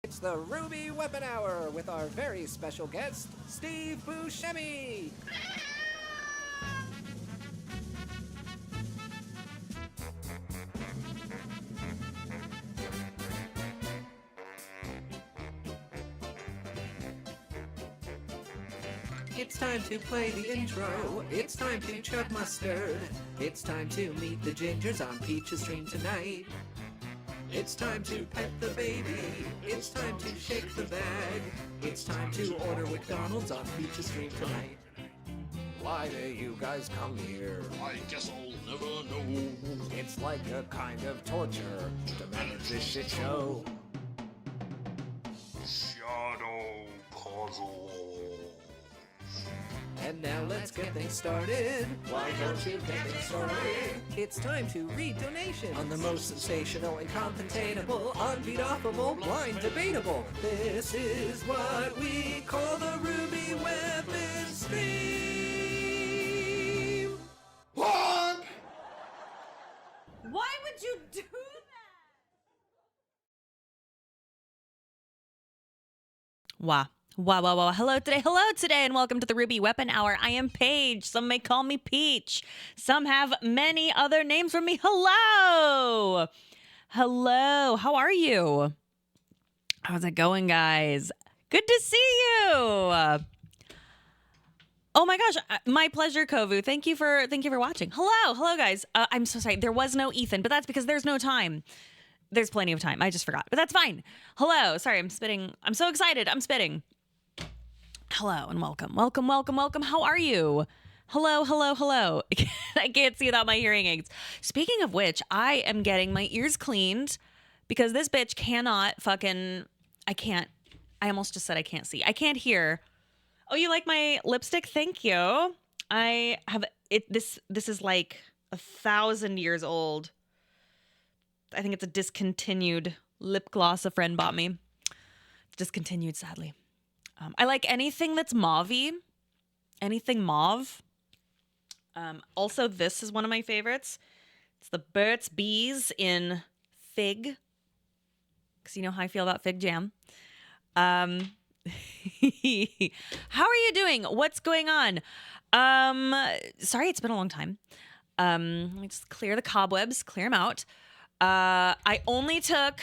It's the Ruby Weapon Hour with our very special guest, Steve Buscemi. It's time to play the intro. It's time to chug mustard. It's time to meet the gingers on Peach's stream tonight. It's time to pet the baby. It's time to shake the bag. It's time to order McDonald's on Peach's stream tonight. Why do you guys come here? I guess I'll never know. It's like a kind of torture to manage this shit show. Shadow puzzle. And now let's get things started. Why don't you get things started? It's time to read donations on the most sensational, incontainable, unbeatable, blind debatable. This is what we call the Ruby Weapon Stream. What? Why would you do that? Wow. Hello today, and welcome to the Ruby Weapon Hour. I am Paige. Some may call me Peach. Some have many other names for me. Hello. How are you? How's it going, guys? Good to see you. Oh my gosh, my pleasure, Kovu. Thank you for watching. Hello, guys. I'm so sorry. There was no Ethan, but that's because there's no time. There's plenty of time. I just forgot, but that's fine. Hello. Sorry, I'm spitting. I'm so excited. I'm spitting. Hello and welcome. How are you? Hello. I can't see without my hearing aids. Speaking of which, I am getting my ears cleaned because this bitch cannot fucking. I can't. I almost just said I can't see. I can't hear. Oh, you like my lipstick? Thank you. I have it. This is like 1,000 years old. I think it's a discontinued lip gloss a friend bought me. Discontinued, sadly. I like anything that's mauve-y. Anything mauve. Also, this is one of my favorites. It's the Burt's Bees in Fig. Because you know how I feel about fig jam. How are you doing? What's going on? Sorry, it's been a long time. Let me just clear the cobwebs, clear them out. I only took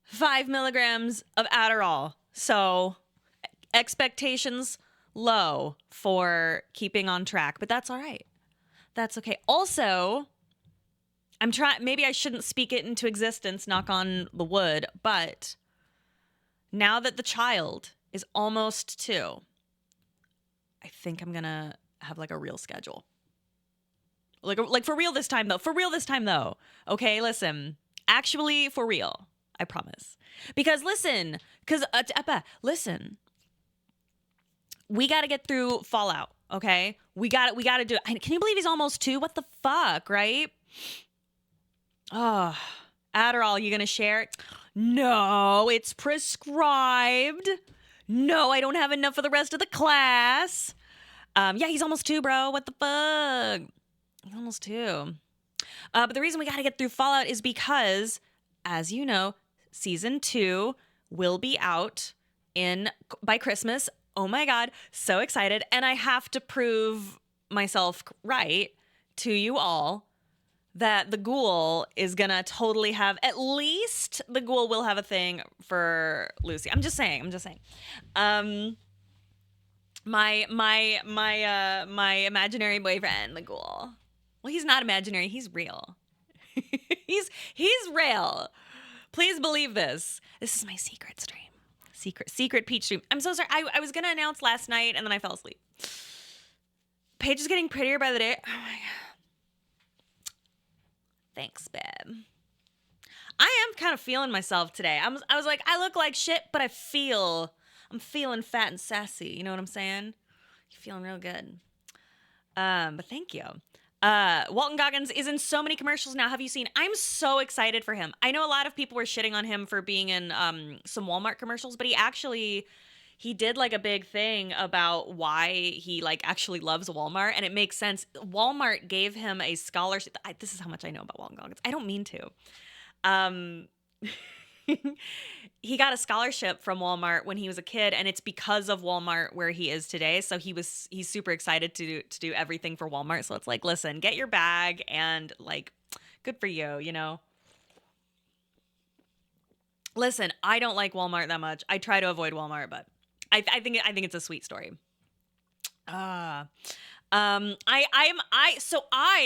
5 milligrams of Adderall. So expectations low for keeping on track, but that's all right. That's okay. Also, I'm trying, maybe I shouldn't speak it into existence, knock on the wood, but now that the child is almost 2, I think I'm going to have like a real schedule. Like for real this time though. Okay, listen. Actually for real. I promise. Because listen, we got to get through Fallout, okay? We got to do it. Can you believe he's almost 2? What the fuck, right? Oh, Adderall, you going to share it? No, it's prescribed. No, I don't have enough for the rest of the class. Yeah, he's almost 2, bro. What the fuck? He's almost 2. But the reason we got to get through Fallout is because, as you know, season 2 will be out by Christmas. Oh my God, so excited. And I have to prove myself right to you all that the ghoul is gonna totally have, at least the ghoul will have a thing for Lucy. I'm just saying. My imaginary boyfriend, the ghoul. Well, he's not imaginary, he's real. he's real. Please believe this. This is my secret stream. Secret Peach stream. I'm so sorry. I was gonna announce last night and then I fell asleep. Paige is getting prettier by the day. Oh my God. Thanks, babe. I am kind of feeling myself today. I was like, I look like shit, but I'm feeling fat and sassy. You know what I'm saying? You're feeling real good. But thank you. Walton Goggins is in so many commercials now. Have you seen? I'm so excited for him. I know a lot of people were shitting on him for being in some Walmart commercials, but he did like a big thing about why he like actually loves Walmart, and it makes sense. Walmart gave him a scholarship. This is how much I know about Walton Goggins. I don't mean to. he got a scholarship from Walmart when he was a kid, and it's because of Walmart where he is today. So he's super excited to do everything for Walmart. So it's like, listen, get your bag and like, good for you, you know. Listen, I don't like Walmart that much. I try to avoid Walmart, but I think it's a sweet story. I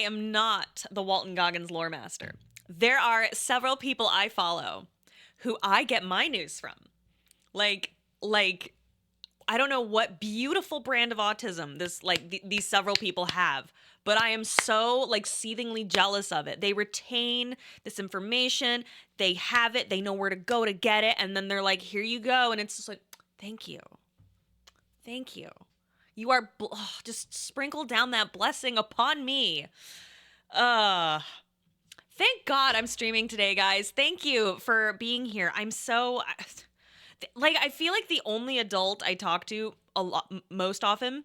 am not the Walton Goggins lore master. There are several people I follow who I get my news from. Like I don't know what beautiful brand of autism these several people have, but I am so like seethingly jealous of it. They retain this information, they have it, they know where to go to get it, and then they're like, "Here you go," and it's just like, "Thank you, thank you." You are just sprinkle down that blessing upon me. Thank God I'm streaming today, guys. Thank you for being here. I'm so like I feel like the only adult I talk to most often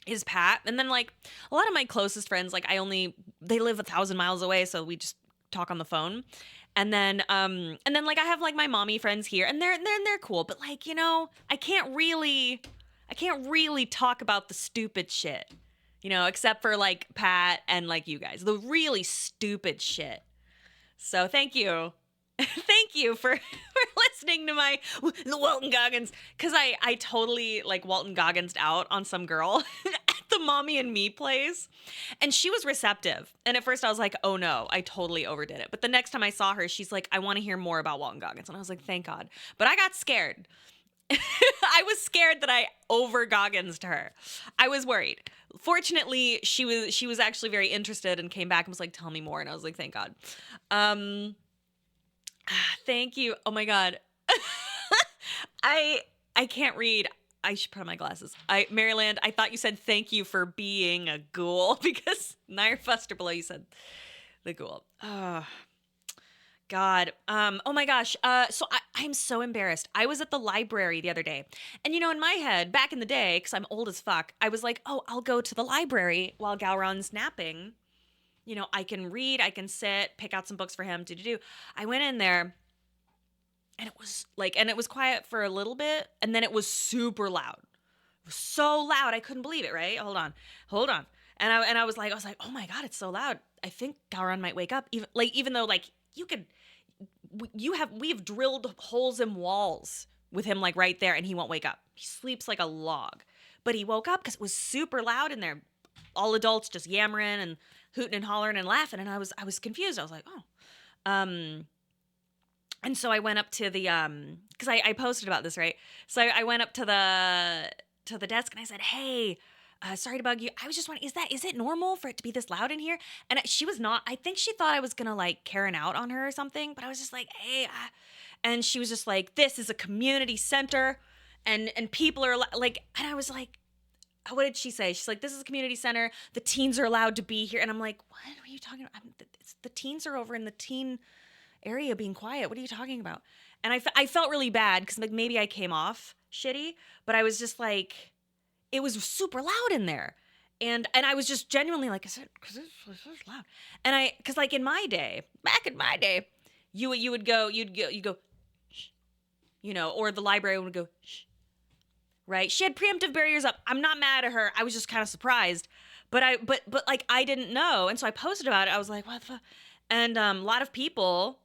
is Pat, and then like a lot of my closest friends, like they live 1,000 miles away, so we just talk on the phone. And then like I have like my mommy friends here, and they're cool, but like, you know, I can't really talk about the stupid shit, you know, except for like Pat and like you guys, the really stupid shit. So thank you. Thank you for listening to the Walton Goggins. Cause I totally like Walton Goggins out on some girl at the Mommy and Me place. And she was receptive. And at first I was like, oh no, I totally overdid it. But the next time I saw her, she's like, I want to hear more about Walton Goggins. And I was like, thank God. But I got scared. I was scared that I over Gogginsed her. I was worried. Fortunately, she was actually very interested and came back and was like, tell me more. And I was like, thank God. Thank you. Oh my God. I can't read. I should put on my glasses. Maryland, I thought you said thank you for being a ghoul because Nair Fuster below you said the ghoul. Oh. God. Oh my gosh. So I'm so embarrassed. I was at the library the other day. And you know, in my head, back in the day, because I'm old as fuck, I was like, oh, I'll go to the library while Gowron's napping. You know, I can read, I can sit, pick out some books for him, do. I went in there and it was quiet for a little bit, and then it was super loud. It was so loud, I couldn't believe it, right? Hold on. And I was like, oh my God, it's so loud. I think Gowron might wake up. Even though like we've drilled holes in walls with him like right there, and he won't wake up. He sleeps like a log. But he woke up because it was super loud in there. All adults just yammering and hooting and hollering and laughing, and I was confused. I was like, oh. And so I went up to the because I posted about this, right? So I went up to the desk and I said, hey, sorry to bug you. I was just wondering, is it normal for it to be this loud in here? And she was not. I think she thought I was gonna like Karen out on her or something. But I was just like, hey, and she was just like, this is a community center, and people are like, and I was like, what did she say? She's like, this is a community center. The teens are allowed to be here, and I'm like, what are you talking about? The teens are over in the teen area being quiet. What are you talking about? And I felt really bad because like maybe I came off shitty, but I was just like, it was super loud in there. And I was just genuinely like, is it because it's loud? And because like back in my day, you'd go, shh, you know, or the librarian would go, shh, right? She had preemptive barriers up. I'm not mad at her. I was just kind of surprised, but like I didn't know. And so I posted about it. I was like, what the fuck? And a lot of people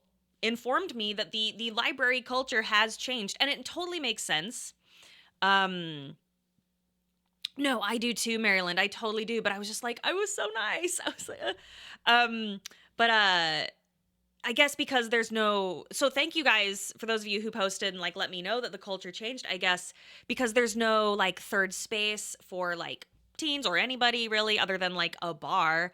informed me that the library culture has changed, and it totally makes sense. No, I do too, Maryland. I totally do. But I was just like, I was so nice. I was like, but I guess because there's no, so thank you guys for those of you who posted and like let me know that the culture changed. I guess because there's no like third space for like teens or anybody really other than like a bar.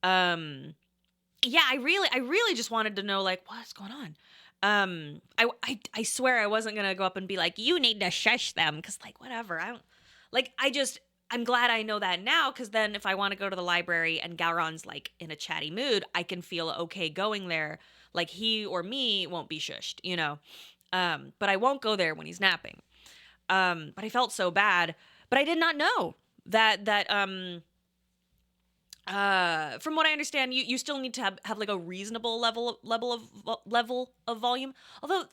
Yeah, I really just wanted to know like what's going on. I swear I wasn't gonna go up and be like, you need to shush them, because like whatever. I'm glad I know that now, because then if I want to go to the library and Gowron's like in a chatty mood, I can feel okay going there. Like he or me won't be shushed, you know. But I won't go there when he's napping. But I felt so bad. But I did not know that from what I understand, you still need to have like a reasonable level of volume. Although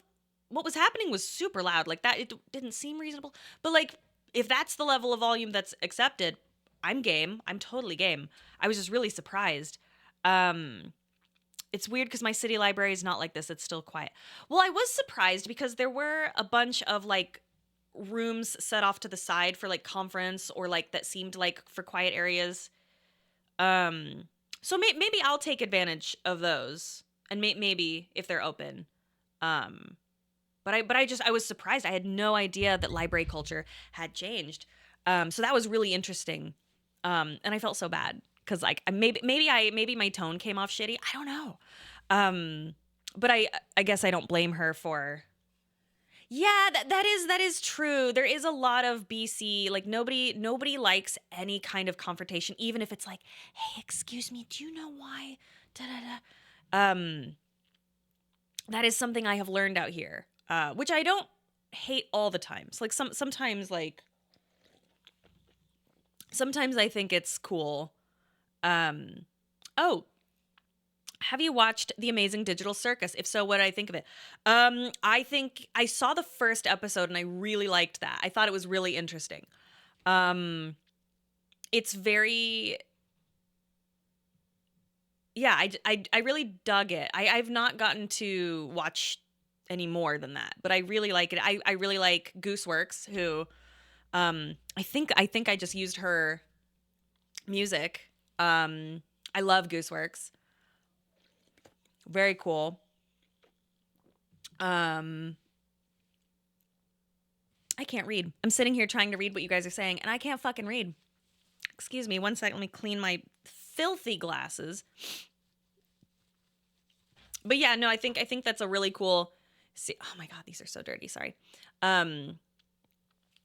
what was happening was super loud. Like that, it didn't seem reasonable. But like, if that's the level of volume that's accepted, I'm game. I'm totally game. I was just really surprised. It's weird because my city library is not like this. It's still quiet. Well, I was surprised because there were a bunch of like rooms set off to the side for like conference or like that seemed like for quiet areas. So maybe I'll take advantage of those and maybe if they're open. Um, but I was surprised. I had no idea that library culture had changed. So that was really interesting. And I felt so bad because like maybe my tone came off shitty. I don't know. But I guess I don't blame her for. Yeah, that is true. There is a lot of BC, like nobody likes any kind of confrontation, even if it's like, hey, excuse me, do you know why? Da da da. That is something I have learned out here, which I don't hate all the times. Like sometimes I think it's cool. Oh, have you watched The Amazing Digital Circus? If so, what did I think of it? I think I saw the first episode and I really liked that. I thought it was really interesting. It's very, yeah, I really dug it. I've not gotten to watch any more than that, but I really like it. I really like Gooseworks, who, I think I just used her music. I love Gooseworks. Very cool. I can't read. I'm sitting here trying to read what you guys are saying, and I can't fucking read. Excuse me, one second. Let me clean my filthy glasses. But yeah, no, I think that's a really cool. See, oh my god, these are so dirty. Sorry.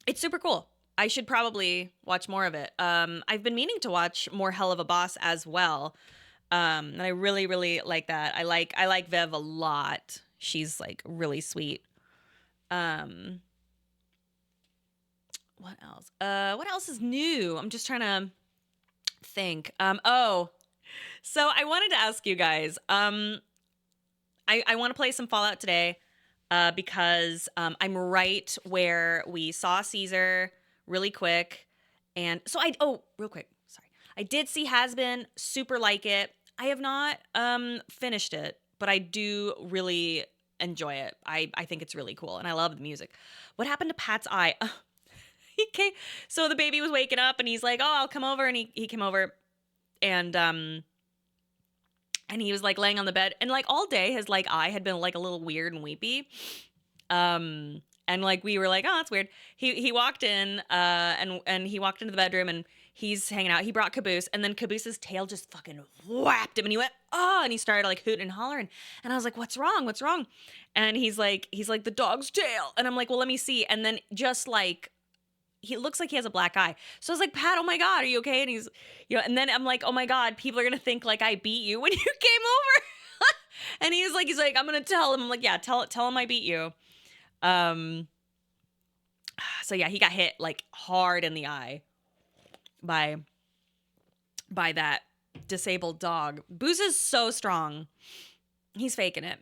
It's super cool. I should probably watch more of it. I've been meaning to watch more Hell of a Boss as well. And I really, really like that. I like Vev a lot. She's like really sweet. What else? What else is new? I'm just trying to think. Oh, so I wanted to ask you guys. I want to play some Fallout today, because I'm right where we saw Caesar really quick, and so real quick. Sorry, I did see Has Been. Super like it. I have not finished it, but I do really enjoy it. I think it's really cool, and I love the music. What happened to Pat's eye? He came, so the baby was waking up, and he's like, "Oh, I'll come over," and he came over, and he was like laying on the bed, and like all day his like eye had been like a little weird and weepy, and like we were like, "Oh, that's weird." He walked in, and he walked into the bedroom, and he's hanging out. He brought Caboose, and then Caboose's tail just fucking whapped him, and he went, "Oh!" And he started like hooting and hollering, and I was like, "What's wrong? What's wrong?" And he's like, "The dog's tail," and I'm like, "Well, let me see." And then just like, he looks like he has a black eye. So I was like, "Pat, oh my god, are you okay?" And he's, and then I'm like, "Oh my god, people are gonna think like I beat you when you came over." And he's like, "I'm gonna tell him." I'm like, "Yeah, tell him I beat you." So yeah, he got hit like hard in the eye by that disabled dog. Booze is so strong. He's faking it.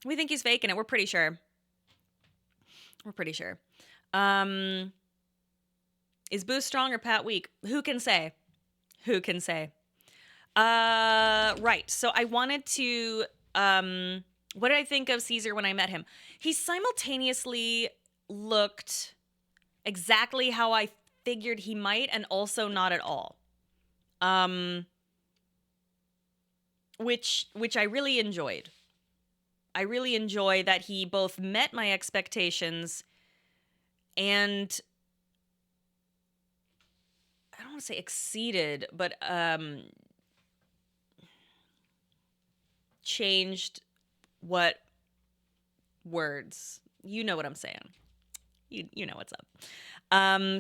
We think he's faking it. We're pretty sure. Is Booze strong or Pat weak? Who can say? Right. So I wanted to, what did I think of Caesar when I met him? He simultaneously looked exactly how I figured he might, and also not at all. Which I really enjoyed. I really enjoy that he both met my expectations and, I don't want to say exceeded, but changed what words. You know what I'm saying. You know what's up.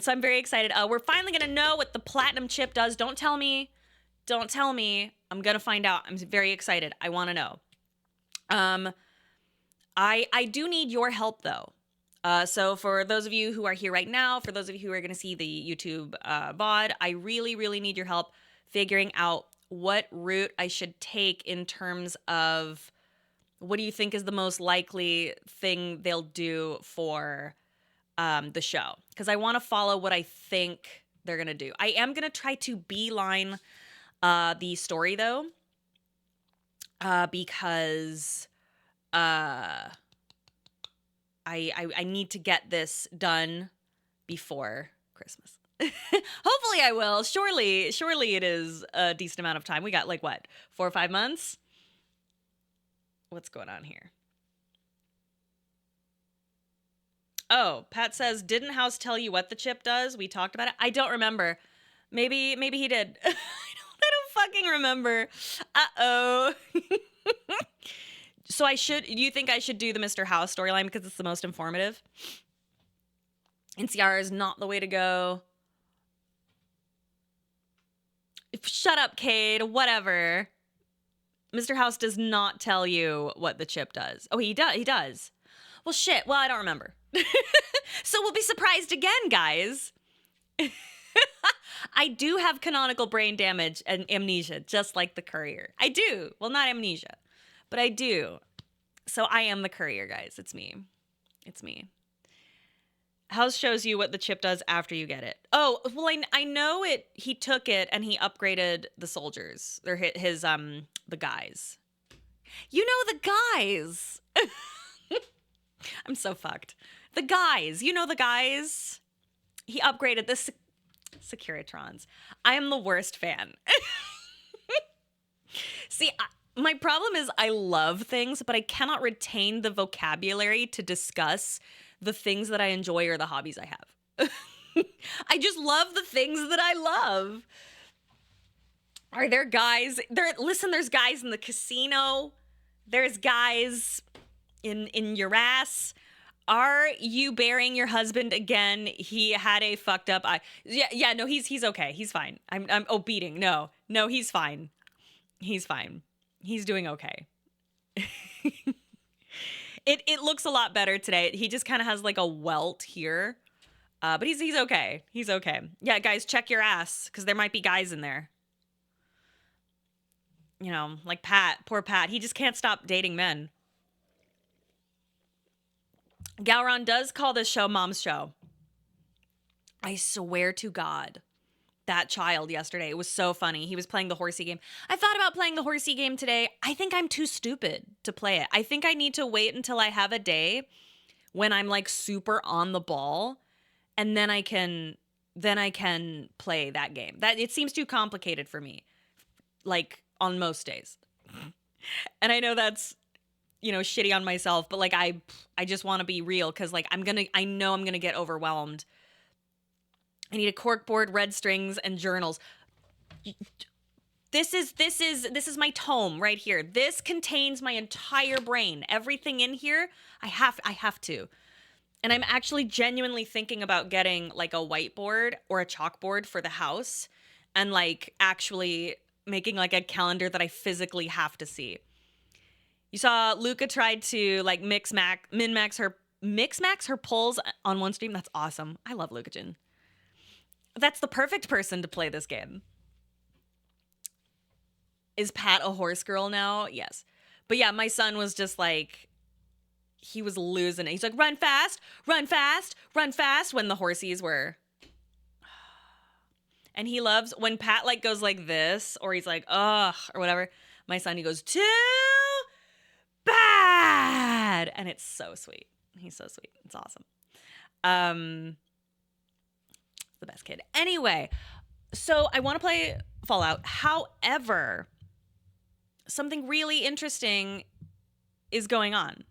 So I'm very excited. We're finally gonna know what the platinum chip does. Don't tell me. I'm gonna find out. I'm very excited. I want to know. I do need your help though. So for those of you who are here right now, for those of you who are going to see the YouTube VOD, I really, really need your help figuring out what route I should take in terms of What do you think is the most likely thing they'll do for the show? Because I want to follow what I think they're going to do. I am going to try to beeline the story, though, because I need to get this done before Christmas. Hopefully I will. Surely it is a decent amount of time. We got like what, 4 or 5 months? What's going on here? Oh, Pat says, didn't House tell you what the chip does? We talked about it. I don't remember. Maybe he did. I don't fucking remember. Uh-oh. So do you think I should do the Mr. House storyline because it's the most informative? NCR is not the way to go. Shut up, Cade. Whatever. Mr. House does not tell you what the chip does. Oh, he does. Well, shit. Well, I don't remember. So we'll be surprised again, guys. I do have canonical brain damage and amnesia, just like the courier. I do. Well, not amnesia, but I do. So I am the courier, guys. It's me. It's me. House shows you what the chip does after you get it. Oh, well, I know it. He took it and he upgraded the soldiers. They're his the guys. You know the guys. I'm so fucked. The guys. You know the guys. He upgraded the Securitrons. I am the worst fan. See, my problem is I love things, but I cannot retain the vocabulary to discuss the things that I enjoy or the hobbies I have. I just love the things that I love. Are there guys? There's guys in the casino. There's guys in your ass. Are you burying your husband again? He had a fucked up eye. Yeah, no, he's okay. He's fine. Beating. No, he's fine. He's fine. He's doing okay. It looks a lot better today. He just kind of has like a welt here. But he's okay. He's okay. Yeah, guys, check your ass because there might be guys in there. You know, like Pat, poor Pat. He just can't stop dating men. Galron does call this show Mom's Show. I swear to God, that child yesterday, it was so funny. He was playing the horsey game. I thought about playing the horsey game today. I think I'm too stupid to play it. I think I need to wait until I have a day when I'm like super on the ball, and then I can play that game. That it seems too complicated for me, like on most days. And I know that's, you know, shitty on myself, but like I just want to be real because like I know I'm gonna get overwhelmed. I need a corkboard, red strings, and journals. This is my tome right here. This contains my entire brain. Everything in here, I have to. And I'm actually genuinely thinking about getting like a whiteboard or a chalkboard for the house and like actually making like a calendar that I physically have to see. You saw Luca tried to like min-max her polls on one stream. That's awesome. I love Luca Jin. That's the perfect person to play this game. Is Pat a horse girl now? Yes. But yeah, my son was just like, he was losing it. He's like, run fast, run fast, run fast when the horsies were. And he loves when Pat like goes like this, or he's like, ugh, or whatever. My son, he goes, too bad. And it's so sweet. He's so sweet. It's awesome. The best kid. Anyway, so I want to play Fallout. However, something really interesting is going on.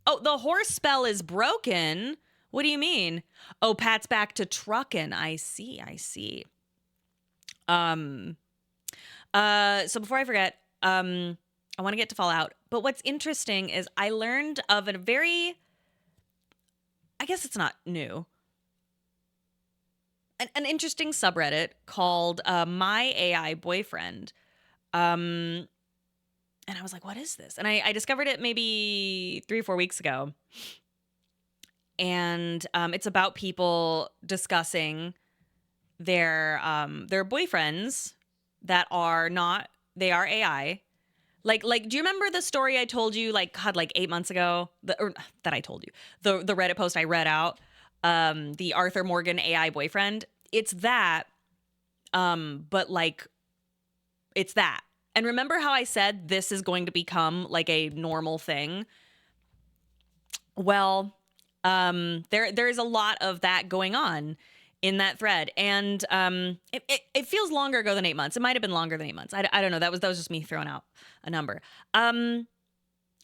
Oh, the horse spell is broken. What do you mean? Oh, Pat's back to truckin'. I see. So before I forget, I want to get to Fallout. But what's interesting is I learned of a very, I guess it's not new, an interesting subreddit called My AI Boyfriend. And I was like, what is this? And I discovered it maybe 3 or 4 weeks ago. And it's about people discussing their boyfriends that are not, they are AI, Like, do you remember the story I told you, like, God, like 8 months ago? Or that I told you. The Reddit post I read out, the Arthur Morgan AI boyfriend. It's that, but like, it's that. And remember how I said this is going to become like a normal thing? Well, there is a lot of that going on in that thread, and it feels longer ago than 8 months. It might have been longer than 8 months. I don't know. That was just me throwing out a number. And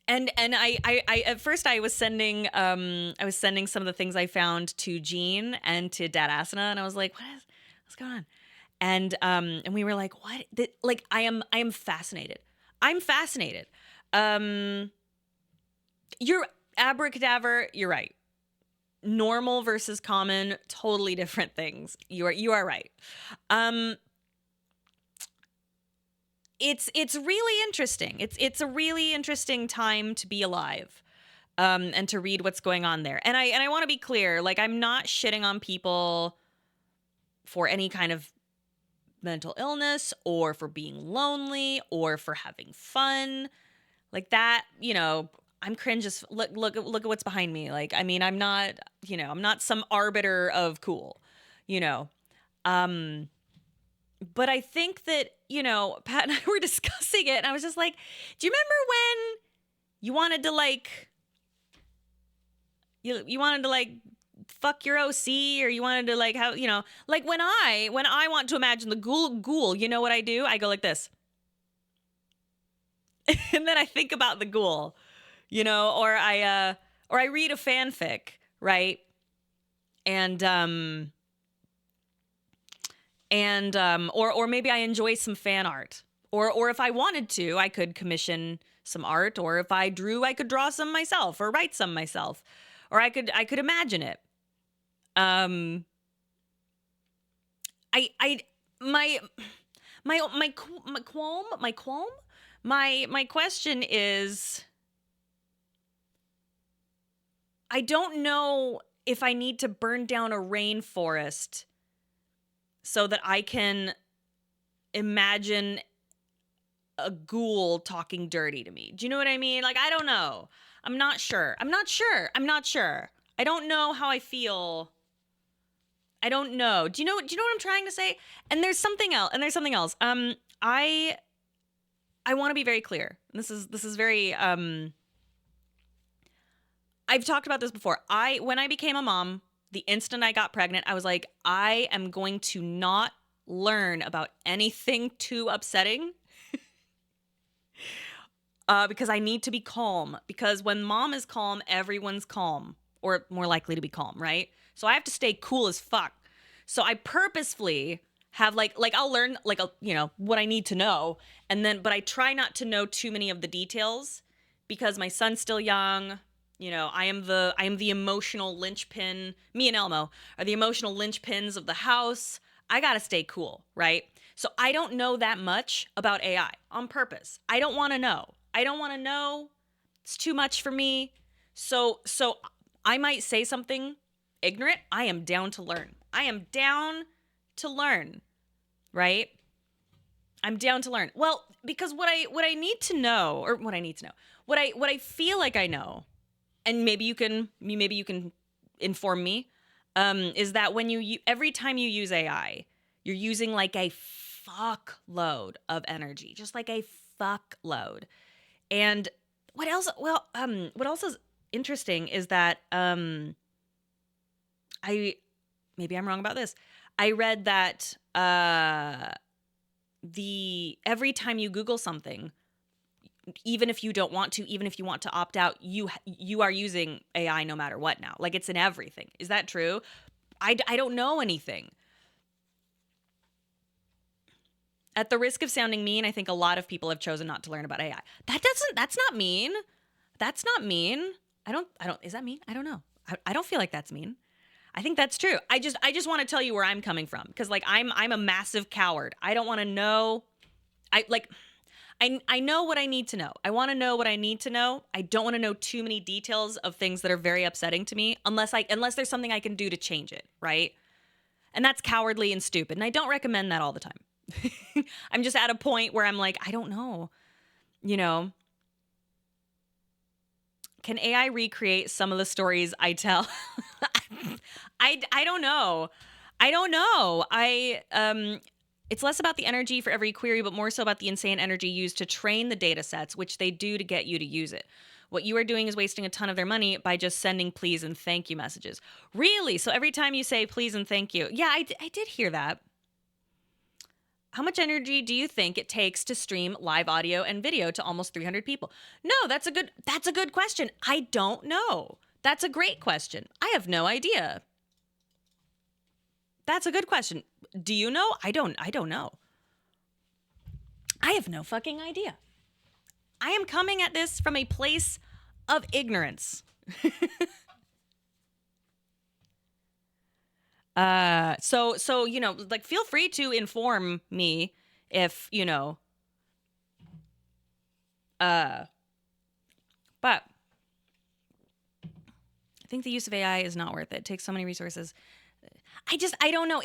I at first I was sending some of the things I found to Jean and to Dad Asana, and I was like, what's going on? And we were like, what? Like, I am fascinated. I'm fascinated. You're abracadabra. You're right. Normal versus common, totally different things. You are right. It's really interesting. It's a really interesting time to be alive, and to read what's going on there. And I want to be clear. Like, I'm not shitting on people for any kind of mental illness or for being lonely or for having fun like that. I'm cringe as look at what's behind me. Like, I mean, I'm not some arbiter of cool, but I think that, Pat and I were discussing it, and I was just like, do you remember when you wanted to like you wanted to like fuck your OC, or you wanted to like, how, like when I want to imagine the ghoul, you know what I do? I go like this. And then I think about the ghoul, or I read a fanfic, right? And or maybe I enjoy some fan art, or if I wanted to, I could commission some art, or if I drew, I could draw some myself or write some myself, or I could imagine it. My question is, I don't know if I need to burn down a rainforest so that I can imagine a ghoul talking dirty to me. Do you know what I mean? Like, I don't know. I'm not sure. I don't know how I feel. I don't know. Do you know what I'm trying to say? And there's something else. I want to be very clear. This is very I've talked about this before. When I became a mom, the instant I got pregnant, I was like, I am going to not learn about anything too upsetting. Because I need to be calm. Because when mom is calm, everyone's calm, or more likely to be calm, right? So I have to stay cool as fuck. So I purposefully have like I'll learn like what I need to know, but I try not to know too many of the details, because my son's still young. I am the emotional linchpin. Me and Elmo are the emotional linchpins of the house. I gotta stay cool, right? So I don't know that much about AI on purpose. I don't want to know. It's too much for me. So I might say something ignorant. I am down to learn. Right? I'm down to learn. Well, because what I feel like I know, and maybe you can inform me, is that when every time you use AI, you're using like a fuckload of energy, just like a fuckload. And what else? Well, what else is interesting is that maybe I'm wrong about this. I read that every time you Google something, even if you don't want to, even if you want to opt out, you are using AI no matter what now. Like, it's in everything. Is that true? I don't know anything. At the risk of sounding mean, I think a lot of people have chosen not to learn about AI. That's not mean. That's not mean. Is that mean? I don't know. I don't feel like that's mean. I think that's true. I just want to tell you where I'm coming from, because like I'm a massive coward. I don't want to know. I know what I need to know. I want to know what I need to know. I don't want to know too many details of things that are very upsetting to me, unless there's something I can do to change it, right? And that's cowardly and stupid, and I don't recommend that all the time. I'm just at a point where I'm like, I don't know. you know, can AI recreate some of the stories I tell? I don't know. I don't know. It's less about the energy for every query, but more so about the insane energy used to train the data sets, which they do to get you to use it. What you are doing is wasting a ton of their money by just sending please and thank you messages. Really? So every time you say please and thank you. Yeah, I did hear that. How much energy do you think it takes to stream live audio and video to almost 300 people? No, that's a good question. I don't know. That's a great question. I have no idea. That's a good question. Do you know? I don't know. I have no fucking idea. I am coming at this from a place of ignorance. So you know, like, feel free to inform me if, you know, but I think the use of AI is not worth it. It takes so many resources. I don't know.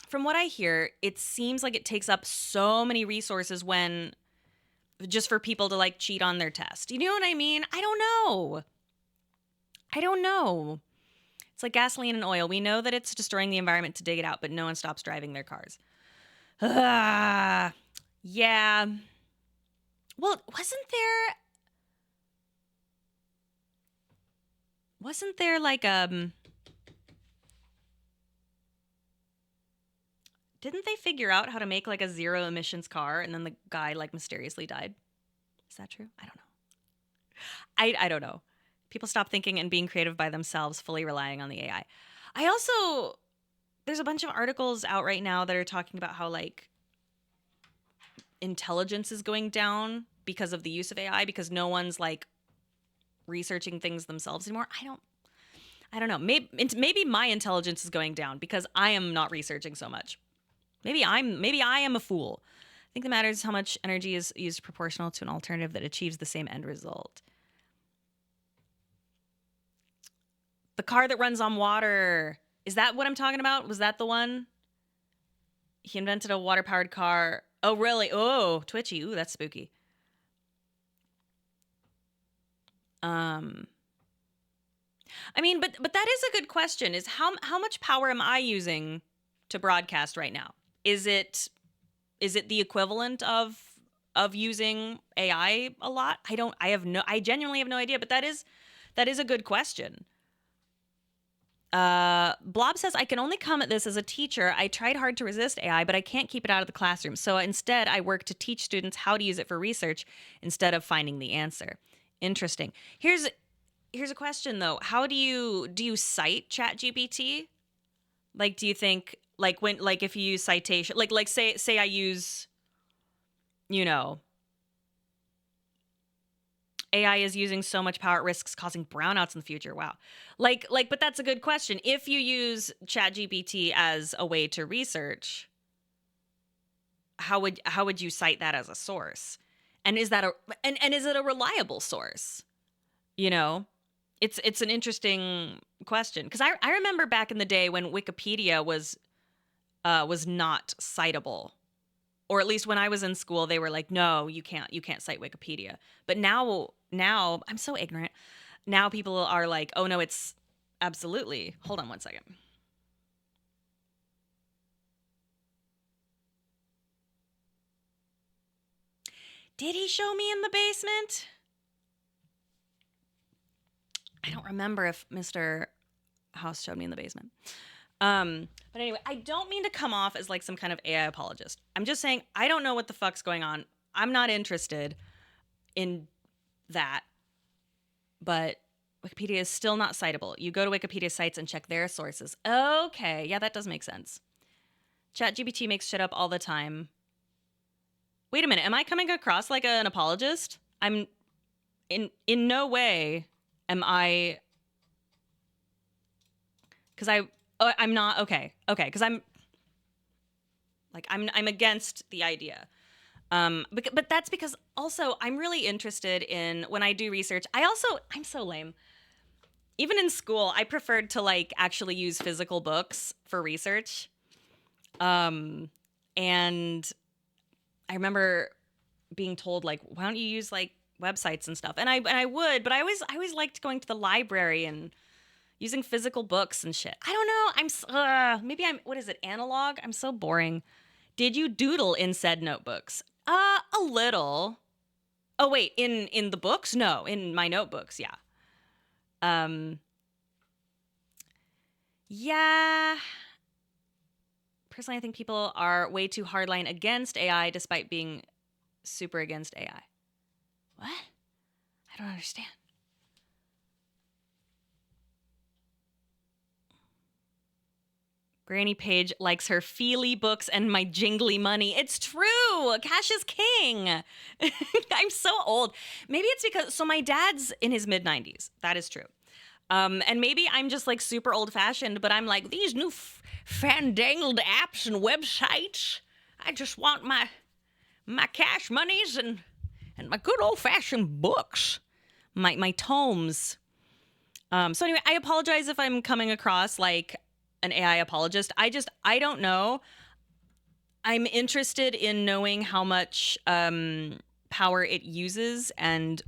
From what I hear, it seems like it takes up so many resources when just for people to like cheat on their test. You know what I mean? I don't know. It's like gasoline and oil. We know that it's destroying the environment to dig it out, but no one stops driving their cars. Yeah. Well, wasn't there like didn't they figure out how to make like a zero emissions car and then the guy like mysteriously died? Is that true? I don't know. I don't know. People stop thinking and being creative by themselves, fully relying on the AI. There's a bunch of articles out right now that are talking about how like intelligence is going down because of the use of AI, because no one's like researching things themselves anymore. I don't know. Maybe my intelligence is going down because I am not researching so much. Maybe I am a fool. I think the matter is how much energy is used proportional to an alternative that achieves the same end result. The car that runs on water. Is that what I'm talking about? Was that the one? He invented a water-powered car. Oh, really? Oh, twitchy. Ooh, that's spooky. I mean, but that is a good question. Is how much power am I using to broadcast right now? Is it the equivalent of using AI a lot? I genuinely have no idea, but that is a good question. Blob says, I can only come at this as a teacher. I tried hard to resist AI, but I can't keep it out of the classroom. So instead, I work to teach students how to use it for research instead of finding the answer. Interesting. Here's a question though. How do you cite ChatGPT? Like, do you think if you use citation, like say I use, you know, AI is using so much power, it risks causing brownouts in the future. Wow. But that's a good question. If you use ChatGPT as a way to research, how would you cite that as a source? And is that and is it a reliable source? You know, it's an interesting question, because I remember back in the day when Wikipedia was not citable. Or at least when I was in school, they were like, no, you can't cite Wikipedia. But now I'm so ignorant. Now people are like, oh no, it's absolutely. Hold on one second. Did he show me in the basement? I don't remember if Mr. House showed me in the basement. But anyway, I don't mean to come off as like some kind of AI apologist. I'm just saying I don't know what the fuck's going on. I'm not interested in that. But Wikipedia is still not citable. You go to Wikipedia sites and check their sources. Okay, yeah, that does make sense. ChatGPT makes shit up all the time. Wait a minute, am I coming across like an apologist? I'm in no way am I, because I'm not okay, because I'm against the idea. But that's because also I'm really interested in, when I do research, I'm so lame. Even in school, I preferred to like actually use physical books for research. And I remember being told like, why don't you use like websites and stuff? And I would, but I always liked going to the library and using physical books and shit. I don't know. Maybe I'm, what is it, analog? I'm so boring. Did you doodle in said notebooks? A little. Oh wait, in the books? No, in my notebooks, yeah. Yeah. Personally, I think people are way too hardline against AI despite being super against AI. What? I don't understand. Granny Page likes her feely books and my jingly money. It's true. Cash is king. I'm so old. Maybe it's because, so my dad's in his mid 90s. That is true. And maybe I'm just like super old fashioned, but I'm like, these new fandangled apps and websites. I just want my cash monies and my good old fashioned books, my tomes. So anyway, I apologize if I'm coming across like an AI apologist. I don't know. I'm interested in knowing how much power it uses and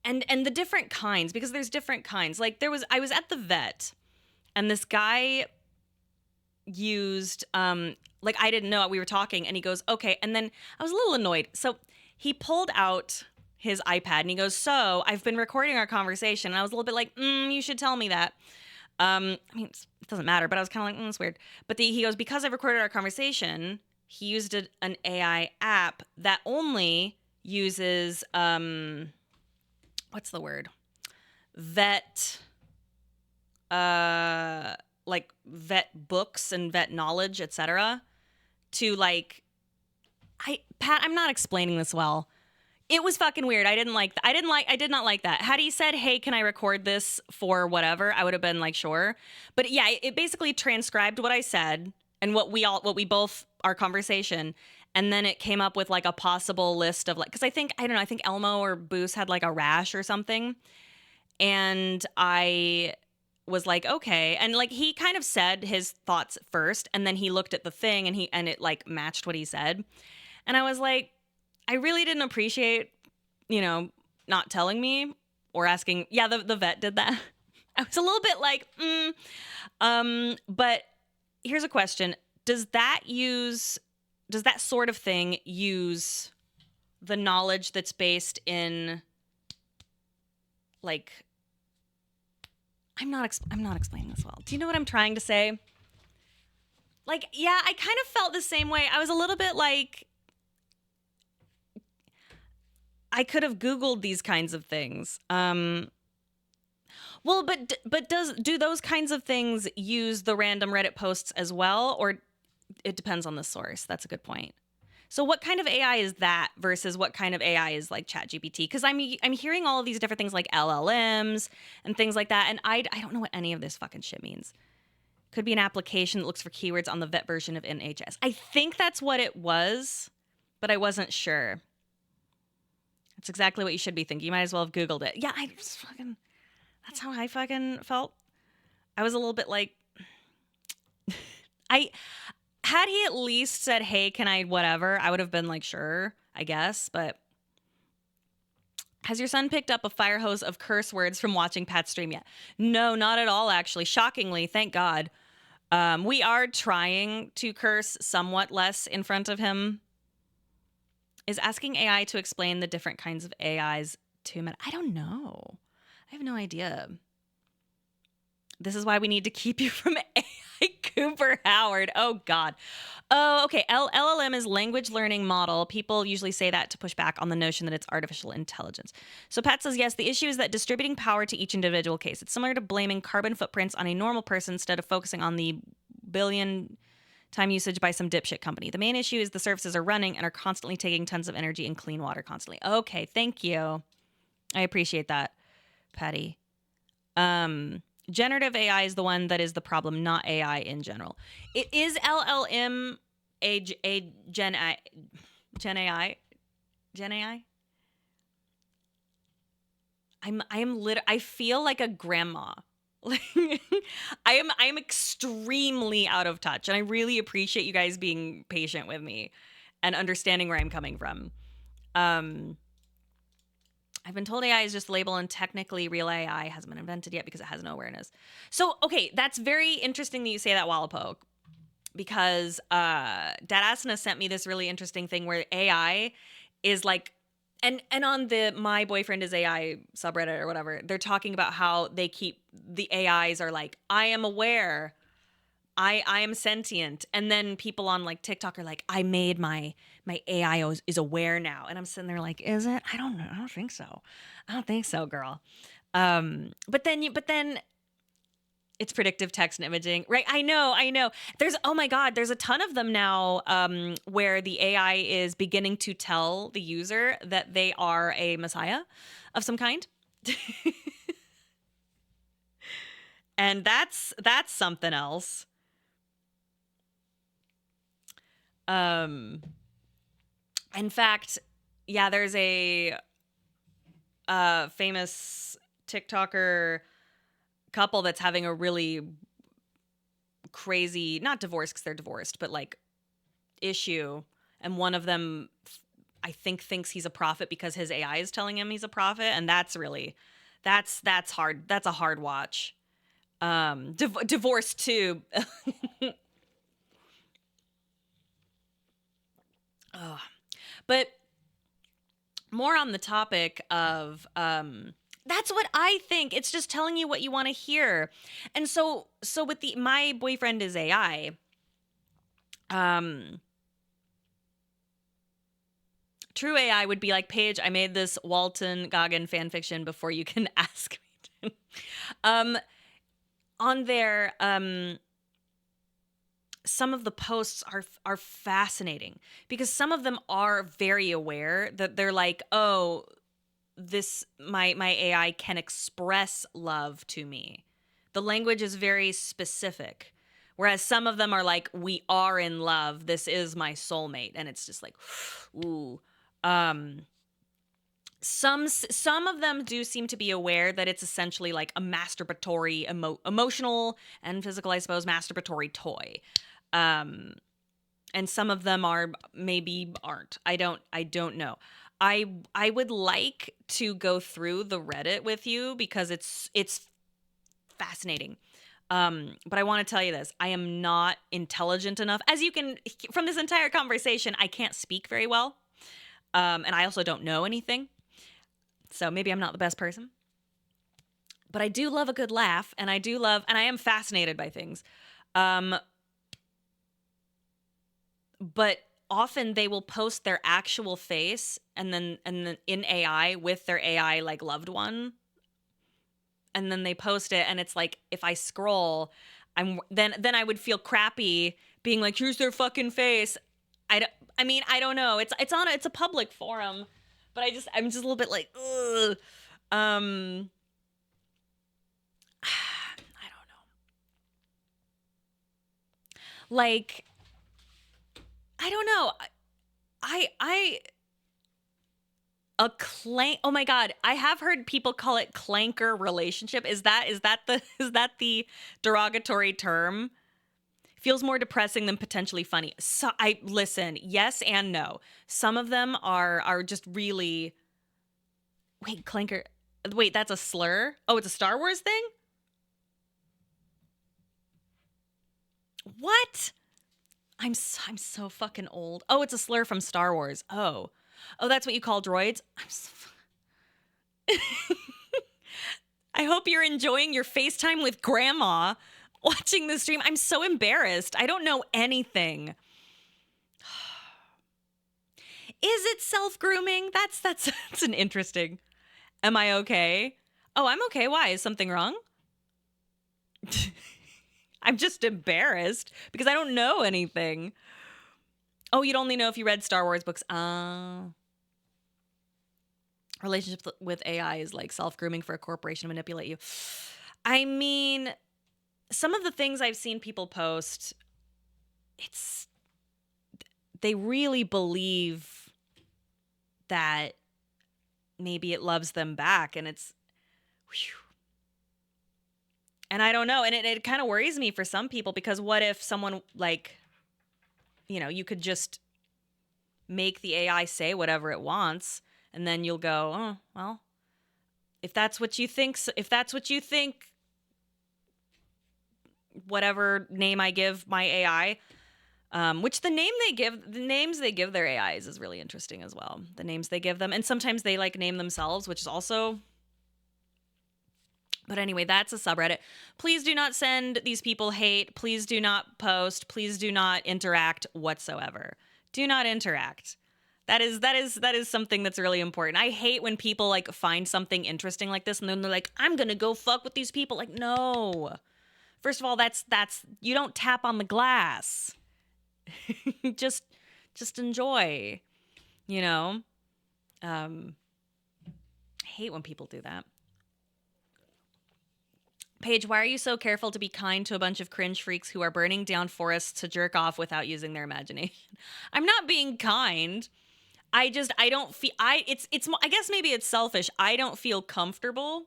the different kinds, because there's different kinds. Like I was at the vet and this guy used like I didn't know, we were talking and he goes, okay, and then I was a little annoyed. So he pulled out his iPad and he goes, so I've been recording our conversation. And I was a little bit like, you should tell me that. I mean, it doesn't matter, but I was kind of like, it's weird. But he goes, because I've recorded our conversation, he used an AI app that only uses, what's the word? Vet, like vet books and vet knowledge, etc. To like, Pat, I'm not explaining this well. It was fucking weird. I did not like that. Had he said, hey, can I record this for whatever? I would have been like, sure. But yeah, it basically transcribed what I said and what we both, our conversation. And then it came up with like a possible list of like, cause I think Elmo or Boos had like a rash or something. And I was like, okay. And like, he kind of said his thoughts first and then he looked at the thing and it like matched what he said. And I was like, I really didn't appreciate, not telling me or asking. Yeah, the vet did that. I was a little bit like, but here's a question. Does that sort of thing use the knowledge that's based in like, I'm not explaining this well. Do you know what I'm trying to say? Like, yeah, I kind of felt the same way. I was a little bit like, I could have Googled these kinds of things. Well, but do those kinds of things use the random Reddit posts as well, or it depends on the source? That's a good point. So what kind of AI is that versus what kind of AI is like ChatGPT? Because I'm hearing all of these different things like LLMs and things like that, and I don't know what any of this fucking shit means. Could be an application that looks for keywords on the vet version of NHS. I think that's what it was, but I wasn't sure. That's exactly what you should be thinking. You might as well have Googled it. Yeah, that's how I fucking felt. I was a little bit like, had he at least said, hey, can I whatever, I would have been like, sure, I guess. But has your son picked up a fire hose of curse words from watching Pat's stream yet? No, not at all, actually. Shockingly, thank God. We are trying to curse somewhat less in front of him. Is asking AI to explain the different kinds of AIs to him? I don't know. I have no idea. This is why we need to keep you from AI, Cooper Howard. Oh, God. Oh, okay. LLM is language learning model. People usually say that to push back on the notion that it's artificial intelligence. So Pat says, yes, the issue is that distributing power to each individual case. It's similar to blaming carbon footprints on a normal person instead of focusing on the billion time usage by some dipshit company. The main issue is the services are running and are constantly taking tons of energy and clean water constantly. Okay, thank you. I appreciate that, Patty. Generative AI is the one that is the problem, not AI in general. It is LLM a Gen AI? Gen AI? I feel like a grandma. Like, I am extremely out of touch, and I really appreciate you guys being patient with me and understanding where I'm coming from. Um, I've been told AI is just a label, and technically real AI hasn't been invented yet because it has no awareness. So, okay, that's very interesting that you say that, Wallapoke, because Dadasana sent me this really interesting thing where AI is like, and on the My Boyfriend is AI subreddit or whatever, they're talking about how they keep the AIs are like, I am aware, I am sentient, and then people on like TikTok are like, I made my AI is aware now, and I'm sitting there like, is it? I don't know. I don't think so. I don't think so, girl. But then it's predictive text and imaging, right? I know. There's, oh my God, there's a ton of them now, where the AI is beginning to tell the user that they are a messiah of some kind. And that's something else. In fact, yeah, there's a famous TikToker couple that's having a really crazy, not divorce because they're divorced, but like issue. And one of them, I think, thinks he's a prophet because his AI is telling him he's a prophet. And that's really, that's hard. That's a hard watch. Divorce too. Ugh. But more on the topic of that's what I think. It's just telling you what you want to hear. And so with the My Boyfriend is AI, true AI would be like, Paige, I made this Walton Goggin fan fiction before you can ask me to. On there, some of the posts are fascinating because some of them are very aware that they're like, oh, this my AI can express love to me. The language is very specific. Whereas some of them are like, we are in love. This is my soulmate. And it's just like, ooh. Some of them do seem to be aware that it's essentially like a masturbatory, emotional and physical, I suppose, masturbatory toy. And some of them are maybe aren't. I don't know. I would like to go through the Reddit with you because it's fascinating. But I want to tell you this. I am not intelligent enough. As you can, from this entire conversation, I can't speak very well. And I also don't know anything. So maybe I'm not the best person. But I do love a good laugh, and I am fascinated by things. But often they will post their actual face and then in AI with their AI like loved one. And then they post it, and it's like, if I scroll, then I would feel crappy being like, here's their fucking face. I don't know. It's a public forum, but I'm just a little bit like, ugh. I don't know. Like, I don't know. A clank. Oh my God. I have heard people call it clanker relationship. Is that the derogatory term? Feels more depressing than potentially funny. So I listen, yes and no. Some of them are just really. Wait, clanker. Wait, that's a slur? Oh, it's a Star Wars thing? What? I'm so fucking old. Oh, it's a slur from Star Wars. Oh, that's what you call droids. I hope you're enjoying your FaceTime with grandma watching the stream. I'm so embarrassed. I don't know anything. Is it self-grooming? That's an interesting. Am I okay? Oh, I'm okay. Why? Is something wrong? I'm just embarrassed because I don't know anything. Oh, you'd only know if you read Star Wars books. Relationship with AI is like self-grooming for a corporation to manipulate you. I mean, some of the things I've seen people post, they really believe that maybe it loves them back, and it's, whew. And I don't know. And it kind of worries me for some people, because what if someone like, you could just make the AI say whatever it wants, and then you'll go, oh, well, if that's what you think, whatever name I give my AI, which the names they give their AIs is really interesting as well. The names they give them. And sometimes they like name themselves, which is also, but anyway, that's a subreddit. Please do not send these people hate. Please do not post. Please do not interact whatsoever. Do not interact. That is something that's really important. I hate when people like find something interesting like this and then they're like, I'm going to go fuck with these people. Like, no. First of all, that's you don't tap on the glass. just enjoy, I hate when people do that. Paige, why are you so careful to be kind to a bunch of cringe freaks who are burning down forests to jerk off without using their imagination? I'm not being kind. I don't feel, I guess maybe it's selfish. I don't feel comfortable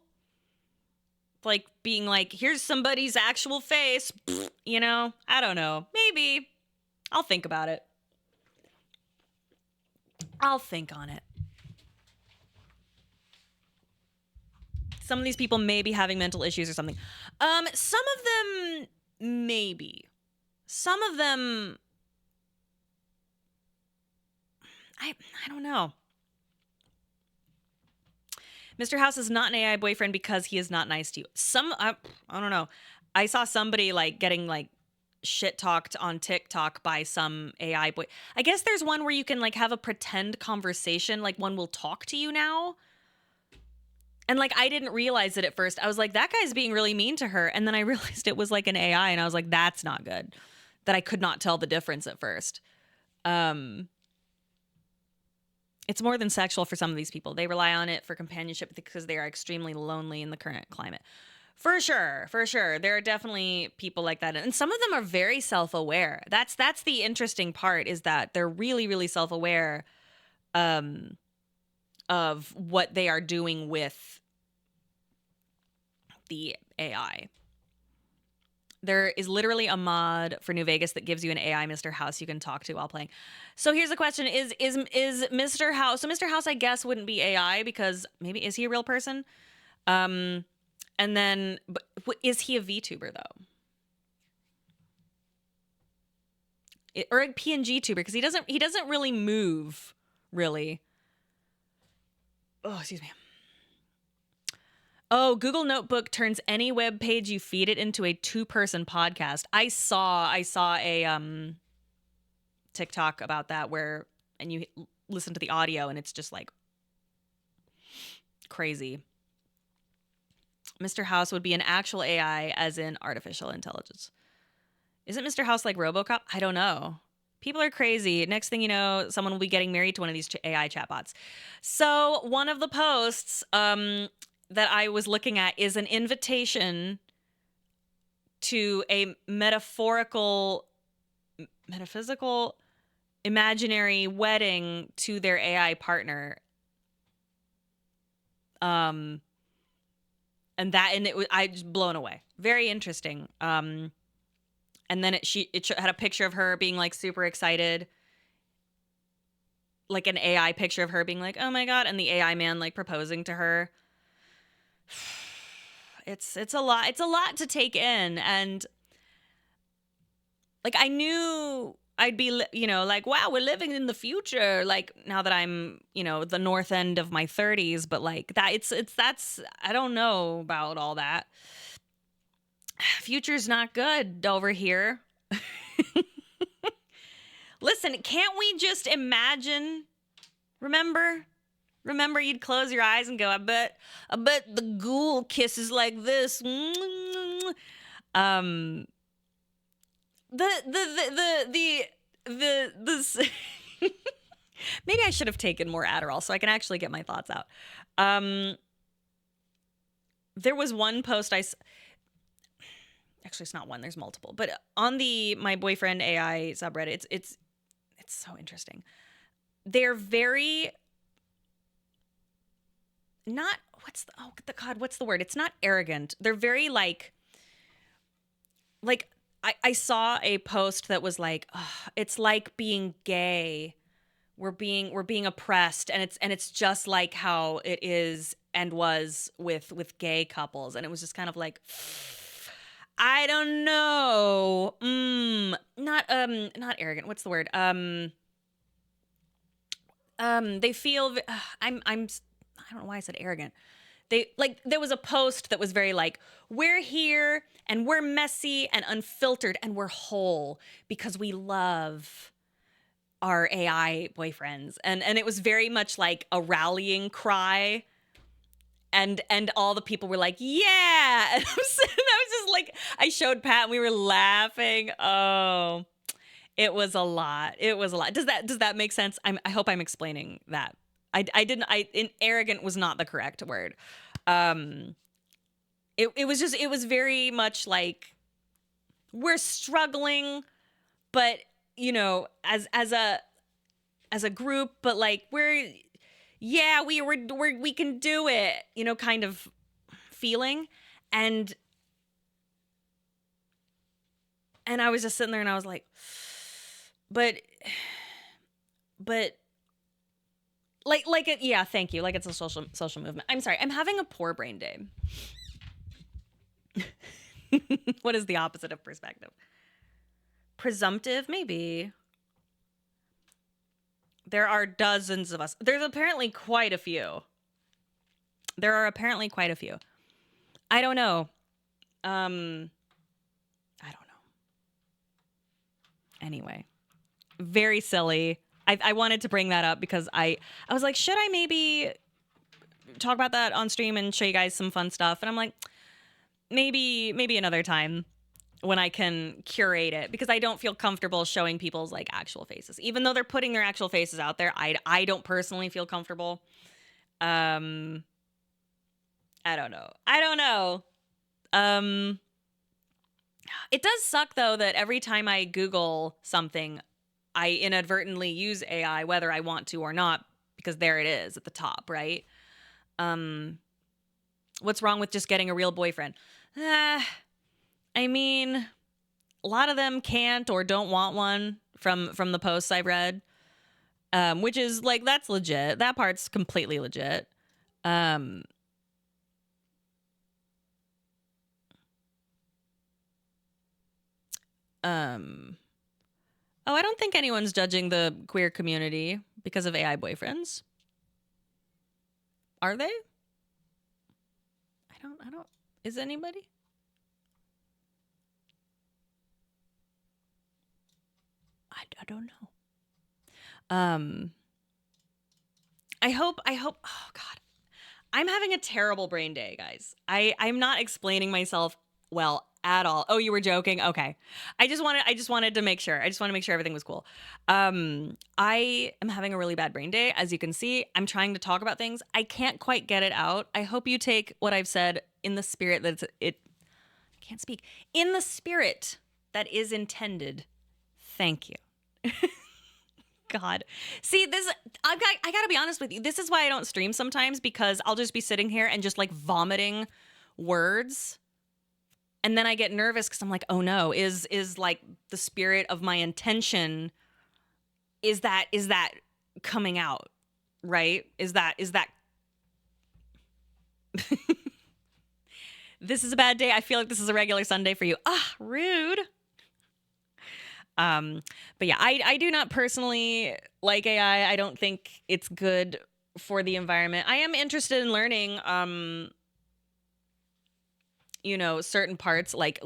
like being like, here's somebody's actual face, I don't know. Maybe I'll think about it. I'll think on it. Some of these people may be having mental issues or something. Some of them, maybe. Some of them, I don't know. Mr. House is not an AI boyfriend because he is not nice to you. I don't know. I saw somebody like getting like shit talked on TikTok by some AI boy. I guess there's one where you can like have a pretend conversation, like one will talk to you now. And like, I didn't realize it at first. I was like, that guy's being really mean to her. And then I realized it was like an AI and I was like, that's not good. That I could not tell the difference at first. It's more than sexual for some of these people. They rely on it for companionship because they are extremely lonely in the current climate. For sure. There are definitely people like that. And some of them are very self-aware. That's the interesting part, is that they're really, really self-aware of what they are doing with the AI. There is literally a mod for New Vegas that gives you an AI Mr. House you can talk to while playing. So here's the question: Is Mr. House? So Mr. House, I guess, wouldn't be AI because maybe is he a real person? And then, but is he a VTuber though? Or a PNG tuber, because he doesn't really move, really. Oh, excuse me. Oh, Google Notebook turns any web page you feed it into a 2-person podcast. I saw a TikTok about that and you listen to the audio and it's just like crazy. Mr. House would be an actual AI, as in artificial intelligence. Isn't Mr. House like RoboCop? I don't know. People are crazy. Next thing you know, someone will be getting married to one of these AI chatbots. So one of the posts that I was looking at is an invitation to a metaphysical, imaginary wedding to their AI partner. I was blown away. Very interesting. And then it had a picture of her being like super excited, like an AI picture of her being like, oh my God. And the AI man like proposing to her. It's a lot to take in. And like, I knew I'd be, like, wow, we're living in the future. Like now that I'm, the north end of my 30s, but like that's, I don't know about all that. Future's not good over here. Listen, can't we just imagine? Remember you'd close your eyes and go, I bet the ghoul kisses like this. The maybe I should have taken more Adderall so I can actually get my thoughts out. There was one post actually, it's not one, there's multiple, but on the My Boyfriend AI subreddit, it's so interesting. They're very not, what's the word? It's not arrogant. They're very like, like I saw a post that was like, "Ugh, it's like being gay. We're being oppressed, and it's just like how it is and was with gay couples." And it was just kind of like, I don't know. Not arrogant. What's the word? They feel I don't know why I said arrogant. They like there was a post that was very like, we're here and we're messy and unfiltered and we're whole because we love our AI boyfriends. And it was very much like a rallying cry. And all the people were like, yeah. And I was just like, I showed Pat and we were laughing. Oh, it was a lot. It was a lot. Does that make sense? I hope I'm explaining that. Arrogant was not the correct word. It was very much like, we're struggling, but as a group, but like we can do it, kind of feeling. And I was just sitting there and I was like, but like it, yeah, thank you. Like it's a social movement. I'm sorry. I'm having a poor brain day. What is the opposite of perspective? Presumptive, maybe. There are dozens of us. There's apparently quite a few. There are apparently quite a few. I don't know. I don't know. Anyway, very silly. I wanted to bring that up because I was like, should I maybe talk about that on stream and show you guys some fun stuff? And I'm like, maybe another time when I can curate it, because I don't feel comfortable showing people's like actual faces, even though they're putting their actual faces out there. I don't personally feel comfortable. I don't know. It does suck though that every time I Google something, I inadvertently use AI, whether I want to or not, because there it is at the top, right? What's wrong with just getting a real boyfriend? I mean, a lot of them can't or don't want one from the posts I've read, which is like, that's legit. That part's completely legit. Oh, I don't think anyone's judging the queer community because of AI boyfriends. Are they? I don't. Is anybody? I don't know. I hope, oh God. I'm having a terrible brain day, guys. I'm not explaining myself well at all. Oh, you were joking? Okay. I just wanted to make sure. I just want to make sure everything was cool. I am having a really bad brain day. As you can see, I'm trying to talk about things. I can't quite get it out. I hope you take what I've said in the spirit that I can't speak. In the spirit that is intended. Thank you. God. See, I got to be honest with you. This is why I don't stream sometimes, because I'll just be sitting here and just like vomiting words. And then I get nervous because I'm like, oh no, is like the spirit of my intention, is that coming out, right? Is that this is a bad day. I feel like this is a regular Sunday for you. Ah, rude. But yeah, I do not personally like AI. I don't think it's good for the environment. I am interested in learning, certain parts, like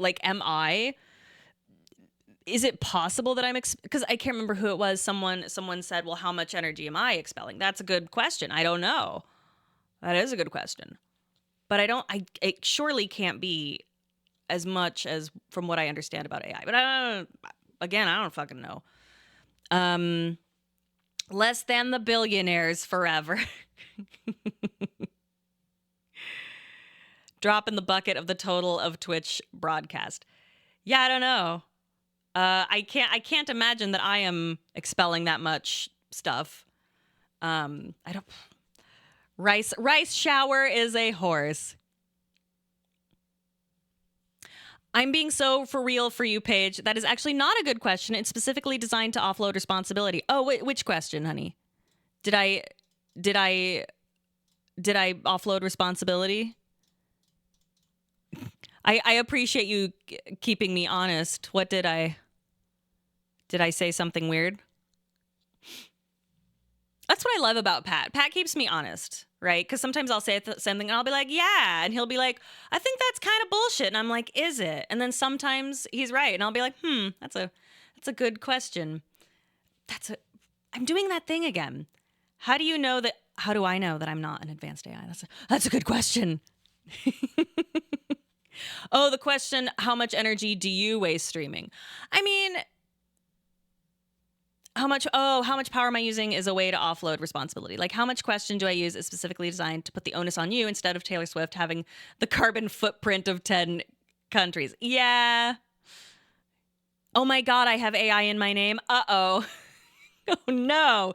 is it possible that because I can't remember who it was. Someone said, well, how much energy am I expelling? That's a good question. I don't know. That is a good question. But it surely can't be as much as from what I understand about AI. But I don't fucking know. Less than the billionaires forever. Drop in the bucket of the total of Twitch broadcast. Yeah, I don't know. I can't imagine that I am expelling that much stuff. Rice shower is a horse. I'm being so for real for you, Paige. That is actually not a good question. It's specifically designed to offload responsibility. Oh, which question, honey? Did I offload responsibility? I appreciate you keeping me honest. What did I say something weird? That's what I love about Pat. Pat keeps me honest, right? Because sometimes I'll say something and I'll be like, yeah. And he'll be like, I think that's kind of bullshit. And I'm like, is it? And then sometimes he's right. And I'll be like, that's a good question. I'm doing that thing again. How do I know that I'm not an advanced AI? That's a good question. Oh, the question, how much energy do you waste streaming? I mean, how much power am I using is a way to offload responsibility. Like, how much question do I use is specifically designed to put the onus on you instead of Taylor Swift having the carbon footprint of 10 countries. Yeah. Oh my God, I have AI in my name. Uh-oh. Oh no.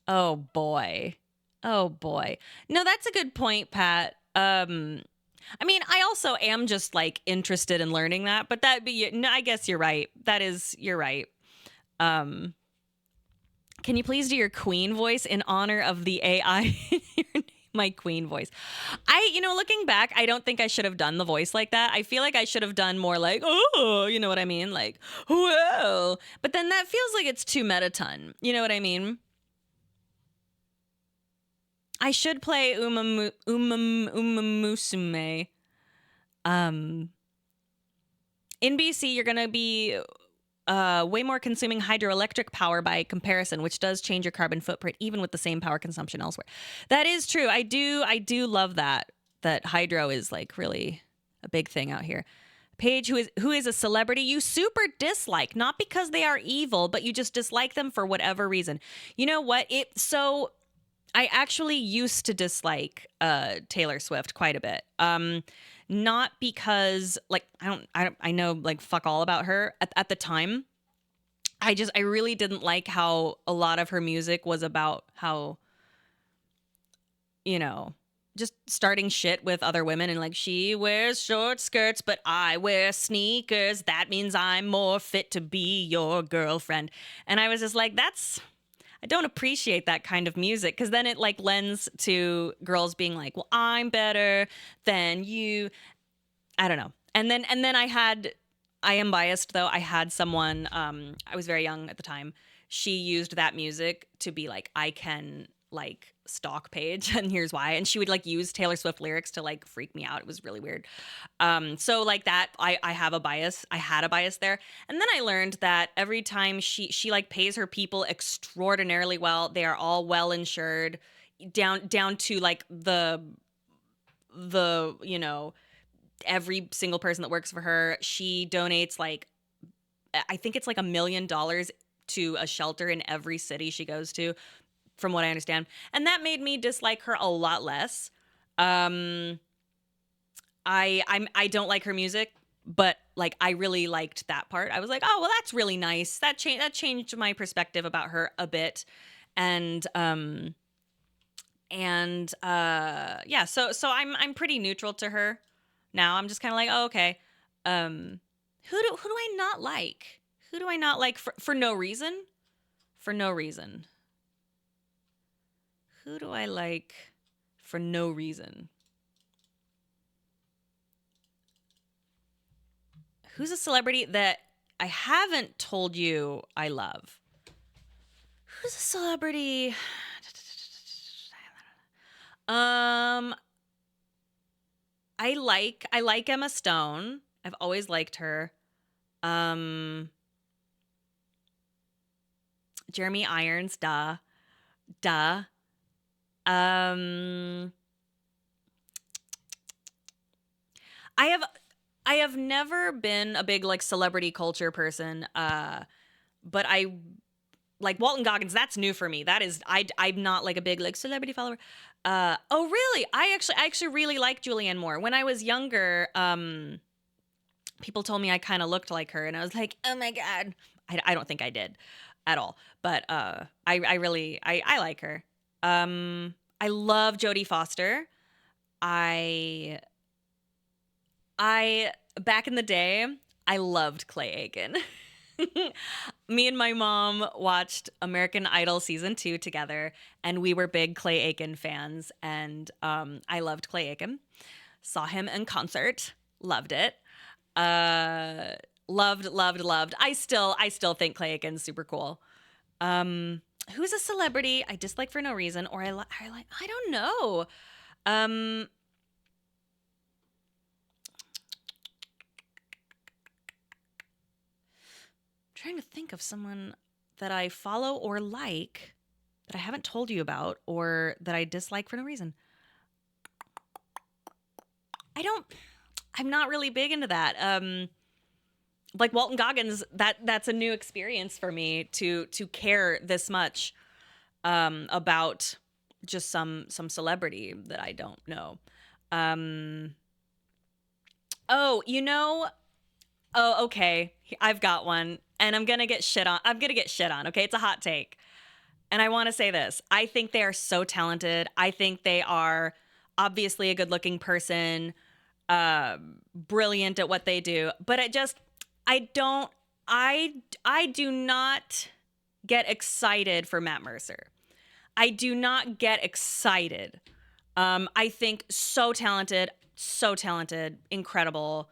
Oh boy. No, that's a good point, Pat. I mean, I also am just like interested in learning that, but I guess you're right. You're right. Can you please do your queen voice in honor of the AI? My queen voice. Looking back, I don't think I should have done the voice like that. I feel like I should have done more like, oh, you know what I mean? Like, whoa. But then that feels like it's too metaton. You know what I mean? I should play Umamusume. In BC, you're going to be way more consuming hydroelectric power by comparison, which does change your carbon footprint even with the same power consumption elsewhere. That is true. I do love that hydro is like really a big thing out here. Paige, who is a celebrity you super dislike, not because they are evil, but you just dislike them for whatever reason. You know what? I actually used to dislike Taylor Swift quite a bit. Not because like I know like fuck all about her at the time. I really didn't like how a lot of her music was about how, just starting shit with other women and like, she wears short skirts, but I wear sneakers. That means I'm more fit to be your girlfriend. And I was just like, I don't appreciate that kind of music, because then it like lends to girls being like, well, I'm better than you. I don't know. And then I am biased though. I had someone, I was very young at the time. She used that music to be like, I can like stalk Paige, and here's why. And she would like use Taylor Swift lyrics to like freak me out. It was really weird. So like that, I have a bias. I had a bias there. And then I learned that every time she like pays her people extraordinarily well. They are all well insured, down to like the every single person that works for her. She donates like, I think it's like $1 million to a shelter in every city she goes to, from what I understand. And that made me dislike her a lot less. I don't like her music, but like I really liked that part. I was like, oh well, that's really nice. That changed my perspective about her a bit. And yeah, so I'm pretty neutral to her now. I'm just kind of like, oh, okay. Who do I not like? Who do I not like for no reason? For no reason. Who do I like for no reason? Who's a celebrity that I haven't told you I love? Who's a celebrity? I like Emma Stone. I've always liked her. Jeremy Irons, duh. I have never been a big like celebrity culture person, but I like Walton Goggins. That's new for me. That is, I'm not like a big like celebrity follower. Oh really? I actually really like Julianne Moore. When I was younger, people told me I kind of looked like her, and I was like, oh my God. I don't think I did at all, but I really like her. I love Jodie Foster. I back in the day, I loved Clay Aiken. Me and my mom watched American Idol season 2 together, and we were big Clay Aiken fans. And I loved Clay Aiken. Saw him in concert, loved it. Loved. I still think Clay Aiken's super cool. Who's a celebrity I dislike for no reason, or I like? I don't know. Um, Trying to think of someone that I follow or like that I haven't told you about or that I dislike for no reason. I'm not really big into that. Like Walton Goggins, that's a new experience for me to care this much about just some celebrity that I don't know. Oh, oh, okay. I've got one, and I'm gonna get shit on. Okay, it's a hot take, and I want to say this. I think they are so talented. I think they are obviously a good-looking person, brilliant at what they do. But I don't. I do not get excited for Matt Mercer. I do not get excited. I think so talented, incredible,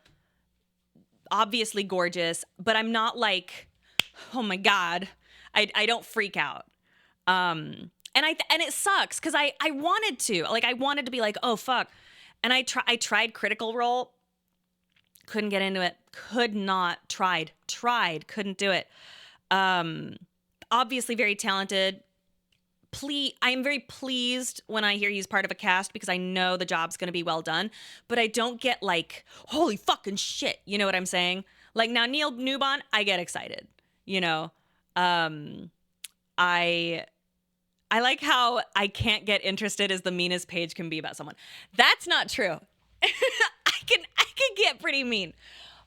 obviously gorgeous, but I'm not like, oh my God. I don't freak out. And it sucks because I wanted to. Like, I wanted to be like, oh fuck. And I tried Critical Role. Couldn't get into it. Couldn't do it. Obviously very talented. I'm very pleased when I hear he's part of a cast because I know the job's going to be well done, but I don't get like, holy fucking shit. You know what I'm saying? Like now Neil Newbon, I get excited, you know? I like how I can't get interested as the meanest page can be about someone. That's not true. I can get pretty mean.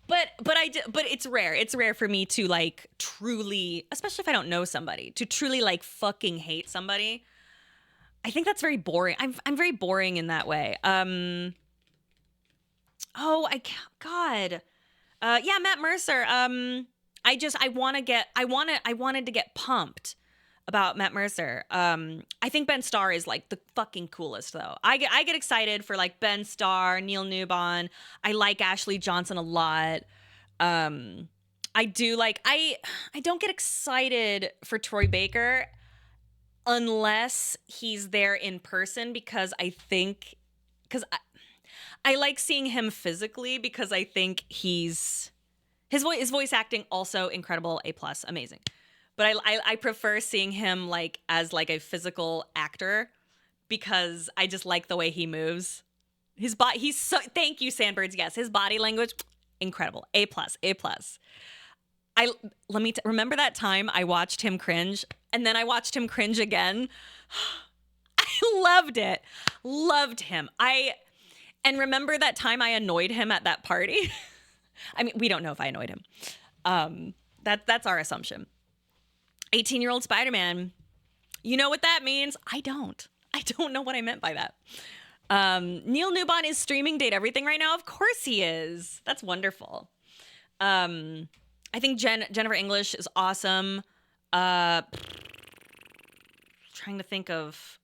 But it's rare. It's rare for me to like truly, especially if I don't know somebody, to truly like fucking hate somebody. I think that's very boring. I'm very boring in that way. Oh, God. Yeah, Matt Mercer. I wanted to get pumped about Matt Mercer. I think Ben Starr is like the fucking coolest though. I get excited for like Ben Starr, Neil Newbon. I like Ashley Johnson a lot. I don't get excited for Troy Baker unless he's there in person because I like seeing him physically because I think his voice acting also incredible, A+, amazing. But I prefer seeing him like as like a physical actor because I just like the way he moves. His body, thank you, Sandbirds. Yes, his body language, incredible. A+. Remember that time I watched him cringe and then I watched him cringe again. I loved it. Loved him. And remember that time I annoyed him at that party? I mean, we don't know if I annoyed him. That's our assumption. 18-year-old Spider-Man. You know what that means? I don't know what I meant by that. Neil Newbon is streaming Date Everything right now. Of course he is. That's wonderful. I think Jennifer English is awesome. Trying to think of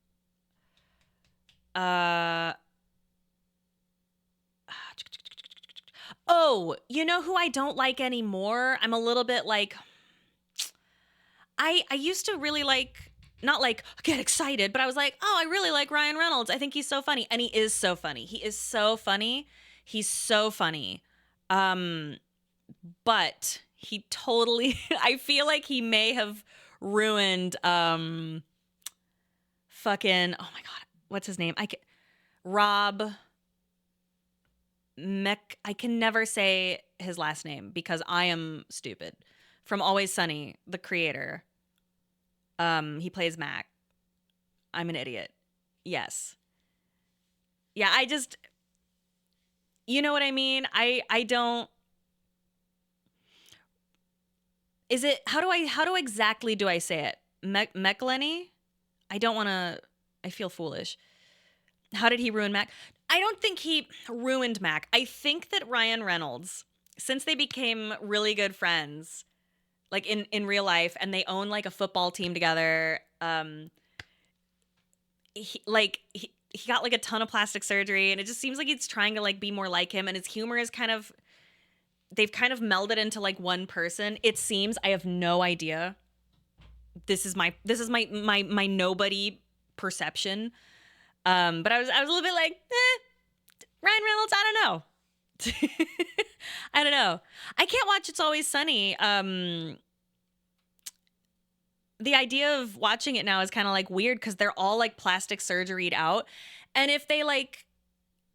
oh, you know who I don't like anymore? I'm a little bit like I used to really like, not like get excited, but I was like, oh, I really like Ryan Reynolds. I think he's so funny. And he is so funny. He's so funny. But he totally, I feel like he may have ruined fucking, oh my God, what's his name? Rob I can never say his last name because I am stupid. From Always Sunny, the creator. He plays Mac. I'm an idiot. Yes. Yeah, you know what I mean? I don't. Is it, how exactly do I say it? Meckleny? I don't want to, I feel foolish. How did he ruin Mac? I don't think he ruined Mac. I think that Ryan Reynolds, since they became really good friends, like in real life, and they own like a football team together, he got like a ton of plastic surgery, and it just seems like he's trying to like be more like him, and his humor is kind of, they've kind of melded into like one person. It seems, I have no idea. This is my nobody perception. But I was a little bit like, Ryan Reynolds, I don't know. I don't know. I can't watch It's Always Sunny. The idea of watching it now is kind of like weird because they're all like plastic surgeryed out. And if they like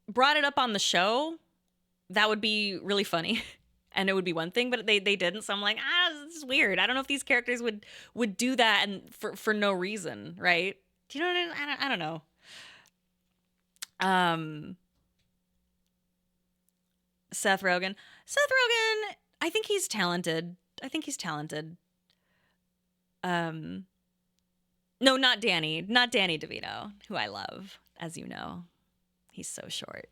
brought it up on the show, that would be really funny. And it would be one thing, but they didn't. So I'm like, this is weird. I don't know if these characters would do that and for no reason, right? Do you know what I mean? I don't know. Seth Rogen, I think he's talented. No, not Danny DeVito, who I love, as you know. He's so short.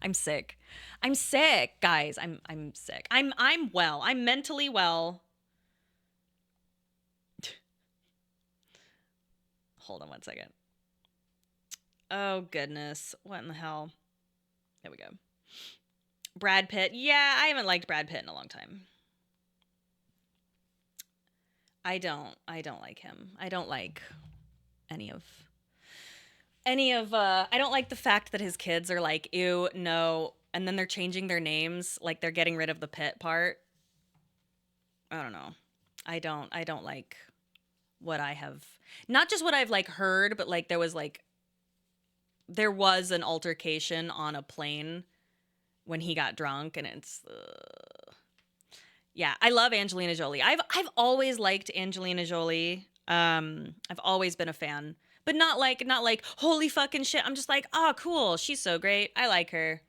I'm sick, guys. I'm sick. I'm well. I'm mentally well. Hold on one second. Oh, goodness. What in the hell? There we go. Brad Pitt. Yeah, I haven't liked Brad Pitt in a long time. I don't like him. I don't like any of I don't like the fact that his kids are like, ew, no, and then they're changing their names, like they're getting rid of the Pitt part. I don't know. I don't like what I have, not just what I've like heard, but like there was an altercation on a plane when he got drunk, and it's yeah, I love Angelina Jolie. I've always liked Angelina Jolie. I've always been a fan, but not like holy fucking shit. I'm just like, oh, cool, she's so great. I like her.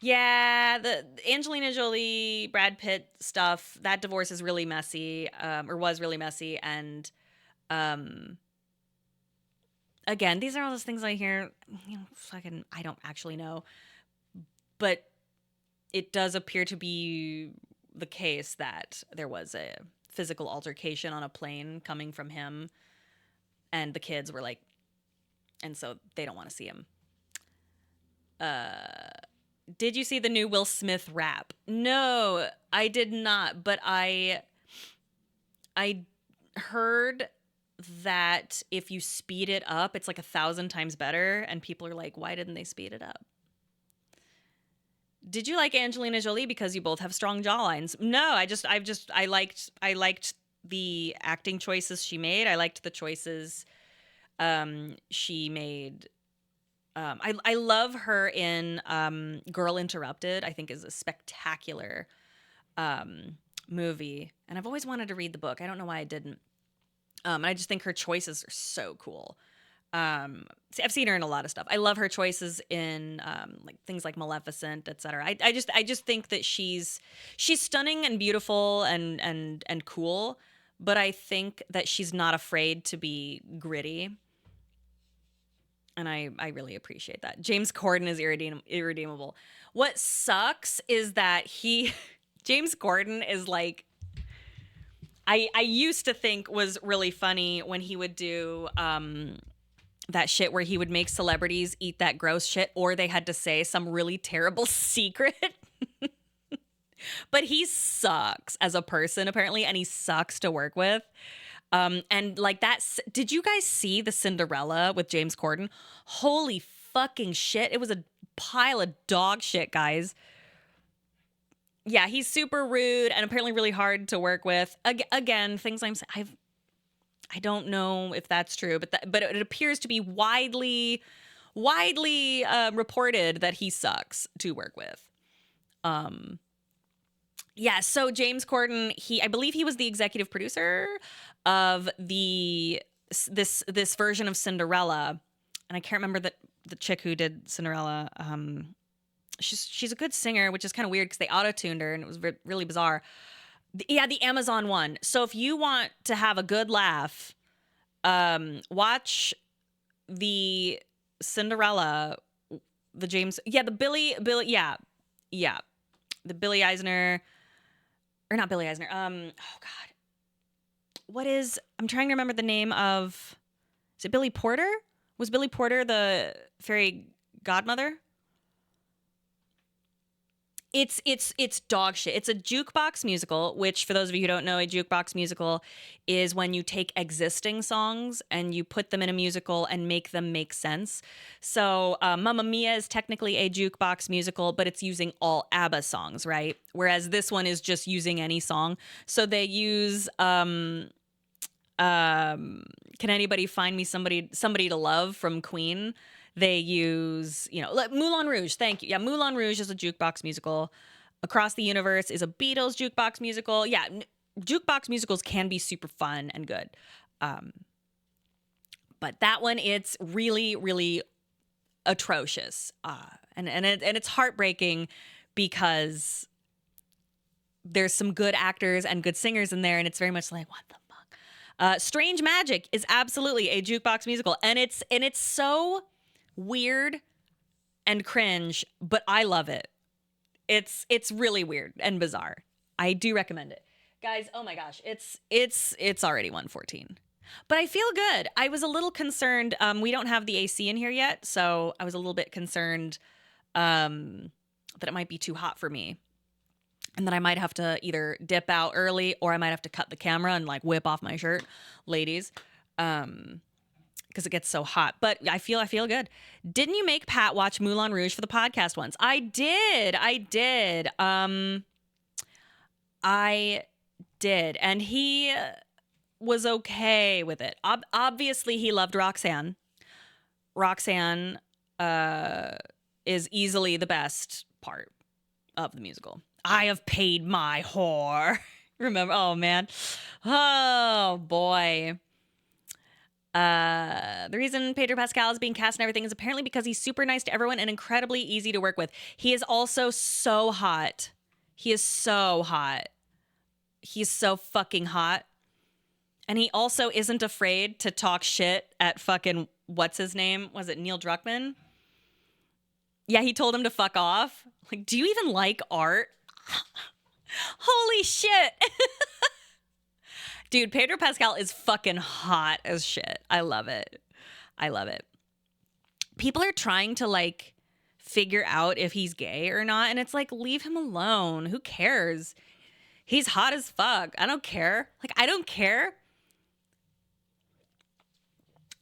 Yeah, the Angelina Jolie, Brad Pitt stuff, that divorce is really messy, or was really messy, and again, these are all those things I hear, fucking, I don't actually know. But it does appear to be the case that there was a physical altercation on a plane coming from him, and the kids were like, and so they don't want to see him. Did you see the new Will Smith rap? No, I did not, but I heard that if you speed it up, it's like 1,000 times better, and people are like, why didn't they speed it up? Did you like Angelina Jolie because you both have strong jawlines? No, I liked the acting choices she made. I liked the choices she made. I love her in Girl Interrupted. I think is a spectacular movie, and I've always wanted to read the book. I don't know why I didn't. And I just think her choices are so cool. I've seen her in a lot of stuff. I love her choices in like things like Maleficent, etc. I just think that she's stunning and beautiful and cool, but I think that she's not afraid to be gritty. And I really appreciate that. James Corden is irredeemable. What sucks is that James Corden is like, I used to think was really funny when he would do that shit where he would make celebrities eat that gross shit, or they had to say some really terrible secret. But he sucks as a person, apparently, and he sucks to work with. And like that, did you guys see the Cinderella with James Corden? Holy fucking shit. It was a pile of dog shit, guys. Yeah, he's super rude and apparently really hard to work with. Again, things I'm saying, I don't know if that's true, but it appears to be widely reported that he sucks to work with. Yeah, so James Corden, I believe he was the executive producer of this version of Cinderella, and I can't remember the chick who did Cinderella. She's a good singer, which is kind of weird because they auto-tuned her and it was really bizarre. The Amazon one. So if you want to have a good laugh, watch the Cinderella, the James, the Billy, yeah, the Billy Eisner, or not Billy Eisner. Oh God, I'm trying to remember the name of. Is it Billy Porter? Was Billy Porter the fairy godmother? It's dog shit. It's a jukebox musical, which for those of you who don't know, a jukebox musical is when you take existing songs and you put them in a musical and make them make sense. So Mamma Mia is technically a jukebox musical, but it's using all ABBA songs, right? Whereas this one is just using any song. So they use Can Anybody Find Me Somebody to Love from Queen. They use, Moulin Rouge. Thank you. Yeah, Moulin Rouge is a jukebox musical. Across the Universe is a Beatles jukebox musical. Yeah, jukebox musicals can be super fun and good. But that one, it's really, really atrocious. And it's heartbreaking because there's some good actors and good singers in there, and it's very much like, what the fuck? Strange Magic is absolutely a jukebox musical, and it's so weird and cringe, but I love it. It's really weird and bizarre. I do recommend it. Guys, oh my gosh, it's already 1:14. But I feel good. I was a little concerned. We don't have the AC in here yet, so I was a little bit concerned that it might be too hot for me. And that I might have to either dip out early or I might have to cut the camera and like whip off my shirt, ladies. Because it gets so hot. But I feel good. Didn't you make Pat watch Moulin Rouge for the podcast once? I did. I did. And he was okay with it. Obviously, he loved Roxanne. Roxanne is easily the best part of the musical. I have paid my whore. Remember? Oh, man. Oh, boy. The reason Pedro Pascal is being cast and everything is apparently because he's super nice to everyone and incredibly easy to work with. He is also so hot. He is so hot. He's so fucking hot. And he also isn't afraid to talk shit at fucking, what's his name? Was it Neil Druckmann? Yeah, he told him to fuck off. Like, do you even like art? Holy shit. Dude, Pedro Pascal is fucking hot as shit. I love it. People are trying to like figure out if he's gay or not. And it's like, leave him alone. Who cares? He's hot as fuck. I don't care. I don't care.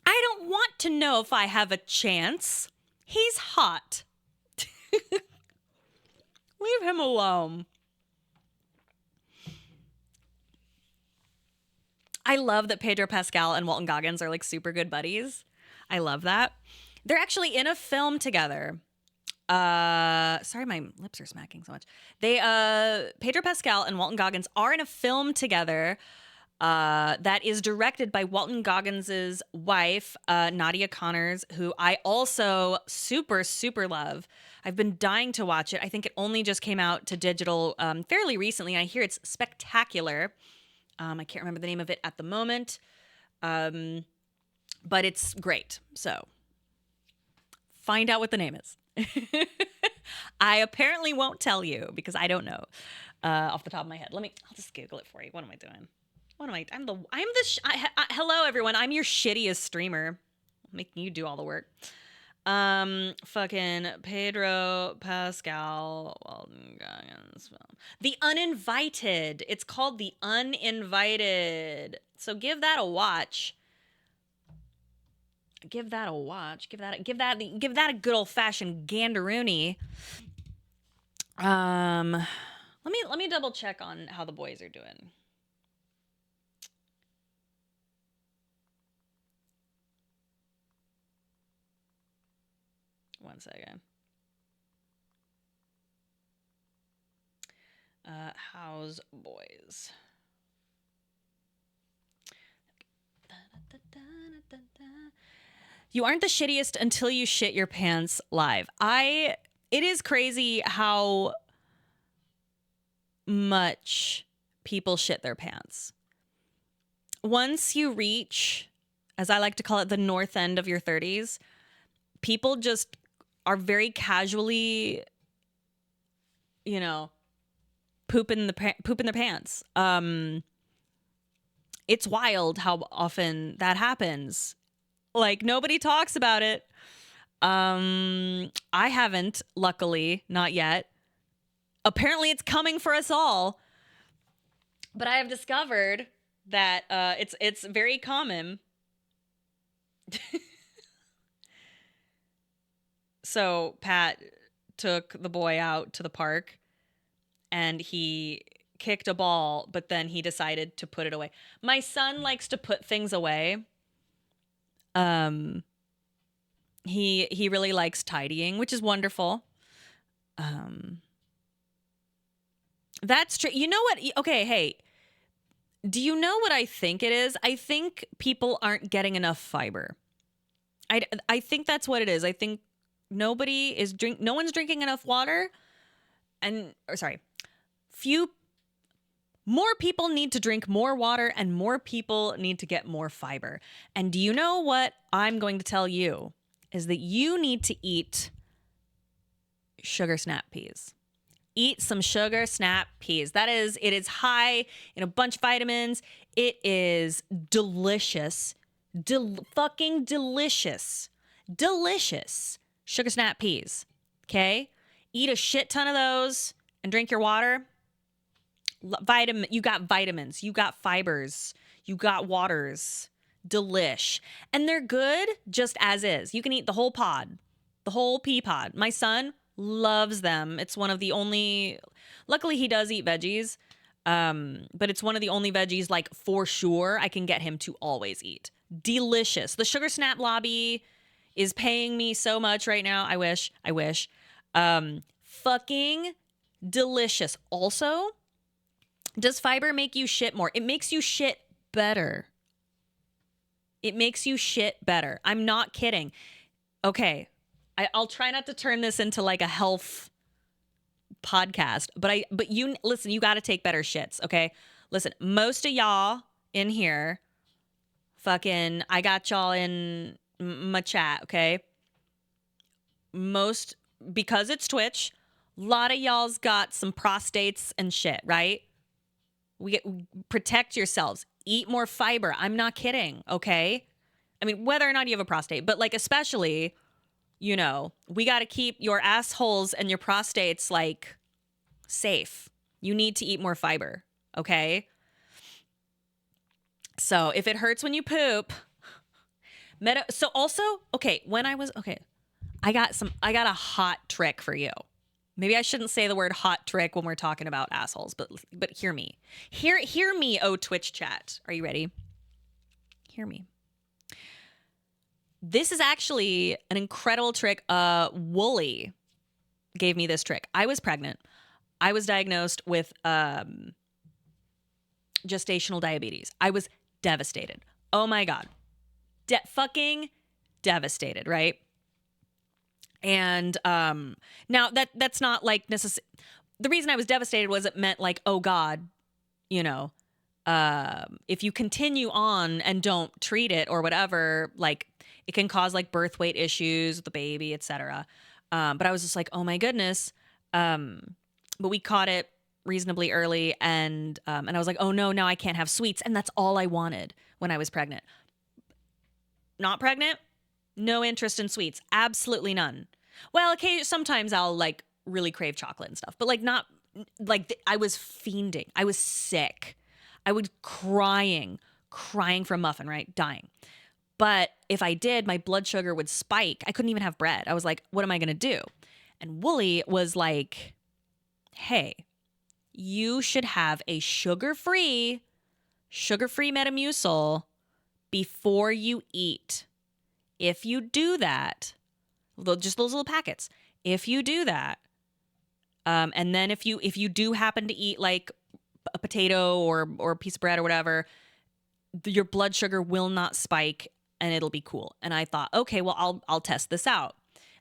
I don't want to know if I have a chance. He's hot. Leave him alone. I love that Pedro Pascal and Walton Goggins are like super good buddies. I love that. They're actually in a film together. Sorry, my lips are smacking so much. Pedro Pascal and Walton Goggins are in a film together that is directed by Walton Goggins' wife, Nadia Connors, who I also super, super love. I've been dying to watch it. I think it only just came out to digital fairly recently. I hear it's spectacular. I can't remember the name of it at the moment, but it's great. So find out what the name is. I apparently won't tell you because I don't know off the top of my head. I'll just Google it for you. What am I doing? Hello everyone. I'm your shittiest streamer, making you do all the work. Fucking Pedro Pascal Walton Goggins film. The Uninvited. It's called The Uninvited. So give that a watch. Give that a good old fashioned gandaroony. Let me double check on how the boys are doing. One second. How's boys? You aren't the shittiest until you shit your pants live. It is crazy how much people shit their pants. Once you reach, as I like to call it, the north end of your 30s, people just are very casually, pooping their pants. It's wild how often that happens. Like, nobody talks about it. I haven't, luckily, not yet. Apparently it's coming for us all. But I have discovered that it's very common. So Pat took the boy out to the park and he kicked a ball, but then he decided to put it away. My son likes to put things away. He really likes tidying, which is wonderful. That's true. You know what? Okay, hey, do you know what I think it is? I think people aren't getting enough fiber. I think that's what it is. I think no one's drinking enough water, more people need to drink more water and more people need to get more fiber. And do you know what I'm going to tell you is that you need to eat sugar snap peas. Eat some sugar snap peas. It is high in a bunch of vitamins. It is delicious. Fucking delicious. Delicious. Sugar snap peas. Okay? Eat a shit ton of those and drink your water. You got vitamins. You got fibers. You got waters. Delish. And they're good just as is. You can eat the whole pod. The whole pea pod. My son loves them. It's one of the only, luckily he does eat veggies, but it's one of the only veggies, like, for sure I can get him to always eat. Delicious. The Sugar Snap lobby is paying me so much right now. I wish. Fucking delicious. Also, does fiber make you shit more? It makes you shit better. It makes you shit better. I'm not kidding. Okay. I'll try not to turn this into like a health podcast, but you listen, you got to take better shits, okay? Listen, most of y'all in here, fucking, I got y'all in my chat, okay? Because it's Twitch, a lot of y'all's got some prostates and shit, right? Protect yourselves. Eat more fiber. I'm not kidding, okay? I mean, whether or not you have a prostate, but like especially, we got to keep your assholes and your prostates like safe. You need to eat more fiber, okay? So if it hurts when you poop, so also, okay, I got a hot trick for you. Maybe I shouldn't say the word hot trick when we're talking about assholes, but hear me. Hear me, oh Twitch chat. Are you ready? Hear me. This is actually an incredible trick. Wooly gave me this trick. I was pregnant. I was diagnosed with gestational diabetes. I was devastated. Oh my God. Fucking devastated, right? And now that's not like necessary. The reason I was devastated was it meant like, oh God, if you continue on and don't treat it or whatever, like it can cause like birth weight issues with the baby, etc. But I was just like, oh my goodness. But we caught it reasonably early, and I was like, oh no, now I can't have sweets, and that's all I wanted when I was pregnant. Not pregnant, no interest in sweets, absolutely none. Well, okay, sometimes I'll like really crave chocolate and stuff, but like not like I was fiending. I was sick. I was crying for a muffin, right? Dying. But if I did, my blood sugar would spike. I couldn't even have bread. I was like, what am I going to do? And Wooly was like, hey, you should have a sugar-free Metamucil before you eat. If you do that, just those little packets, if you do that, and then if you do happen to eat like a potato or a piece of bread or whatever, your blood sugar will not spike and it'll be cool. And I thought, okay, well, I'll test this out.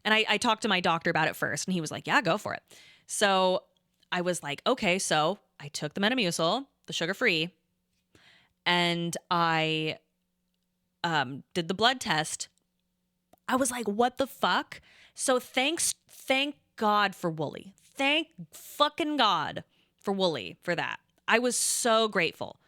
And I talked to my doctor about it first, and he was like, yeah, go for it. So I was like, okay, so I took the Metamucil, the sugar-free, and I did the blood test. I was like, what the fuck? So thank God for Wooly. Thank fucking God for Wooly for that. I was so grateful.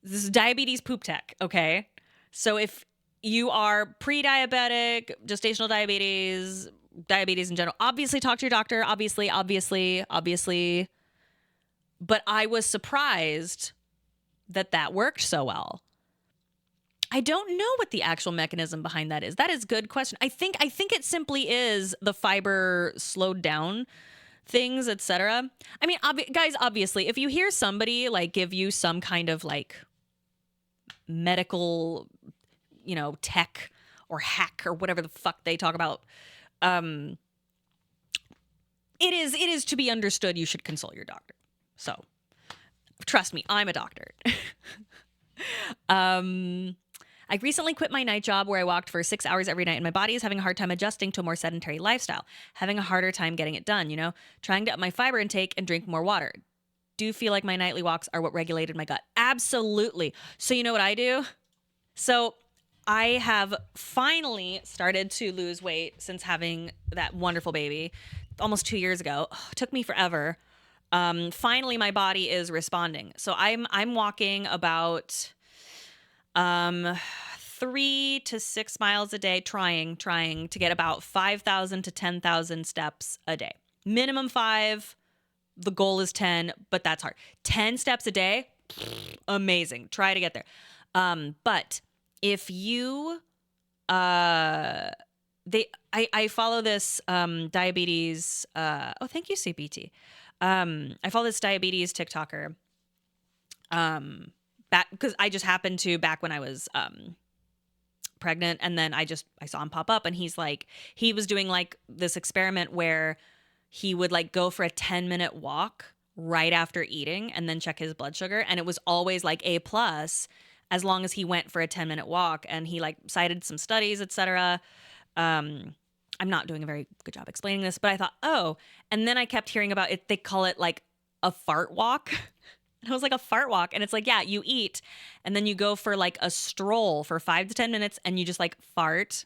This is diabetes poop tech, okay? So if you are pre-diabetic, gestational diabetes, diabetes in general, obviously talk to your doctor, obviously. But I was surprised that worked so well. I don't know what the actual mechanism behind that is. That is a good question. I think it simply is the fiber slowed down things, etc. I mean, guys, obviously, if you hear somebody like give you some kind of like medical, tech or hack or whatever the fuck they talk about, it is to be understood you should consult your doctor. So, trust me, I'm a doctor. I recently quit my night job where I walked for 6 hours every night, and my body is having a hard time adjusting to a more sedentary lifestyle, having a harder time getting it done, trying to up my fiber intake and drink more water. Do feel like my nightly walks are what regulated my gut. Absolutely. So you know what I do? So I have finally started to lose weight since having that wonderful baby almost 2 years ago. It took me forever. Finally, my body is responding. So I'm walking about 3 to 6 miles a day, trying to get about 5,000 to 10,000 steps a day. Minimum 5. The goal is 10, but that's hard. 10 steps a day, amazing. Try to get there. But if you, I follow this diabetes. Thank you, CBT. I follow this diabetes TikToker. Back because I just happened to back when I was pregnant, and then I saw him pop up, and he was doing like this experiment where he would like go for a 10-minute walk right after eating and then check his blood sugar, and it was always like A+ as long as he went for a 10-minute walk, and he like cited some studies, etc. I'm not doing a very good job explaining this, but I thought, and then I kept hearing about it. They call it like a fart walk. And I was like, a fart walk. And it's like, yeah, you eat and then you go for like a stroll for 5 to 10 minutes and you just like fart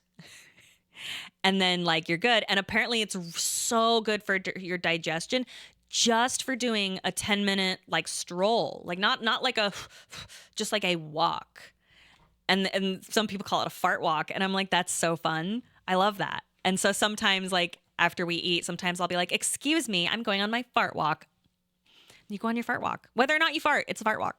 and then like you're good. And apparently it's so good for your digestion just for doing a 10-minute like stroll, like not like just like a walk. And some people call it a fart walk. And I'm like, that's so fun. I love that. And so sometimes like after we eat, sometimes I'll be like, excuse me, I'm going on my fart walk. You go on your fart walk. Whether or not you fart, it's a fart walk.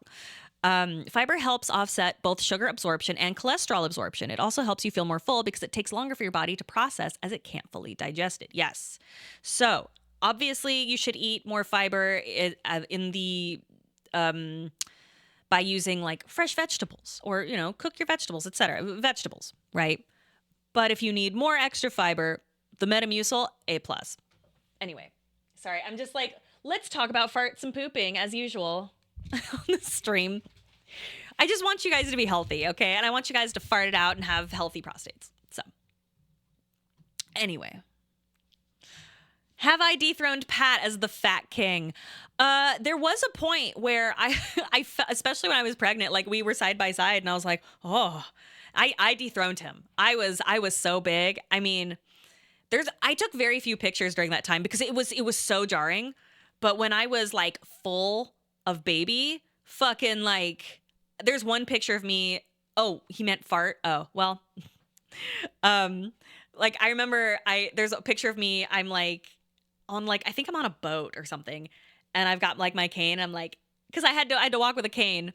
Fiber helps offset both sugar absorption and cholesterol absorption. It also helps you feel more full because it takes longer for your body to process as it can't fully digest it. Yes. So obviously you should eat more fiber by using like fresh vegetables or, cook your vegetables, etc. Vegetables, right? But if you need more extra fiber, the Metamucil, A+. Anyway, sorry, I'm just like, let's talk about farts and pooping as usual on the stream. I just want you guys to be healthy, okay? And I want you guys to fart it out and have healthy prostates. So, anyway. Have I dethroned Pat as the fat king? There was a point where I especially when I was pregnant, like we were side by side and I was like, I dethroned him. I was so big. I mean, I took very few pictures during that time because it was so jarring. But when I was like full of baby, fucking like, there's one picture of me. Oh, he meant fart. Oh, well, like I remember there's a picture of me. I'm like on like, I think I'm on a boat or something. And I've got like my cane. I'm like, cause I had to walk with a cane.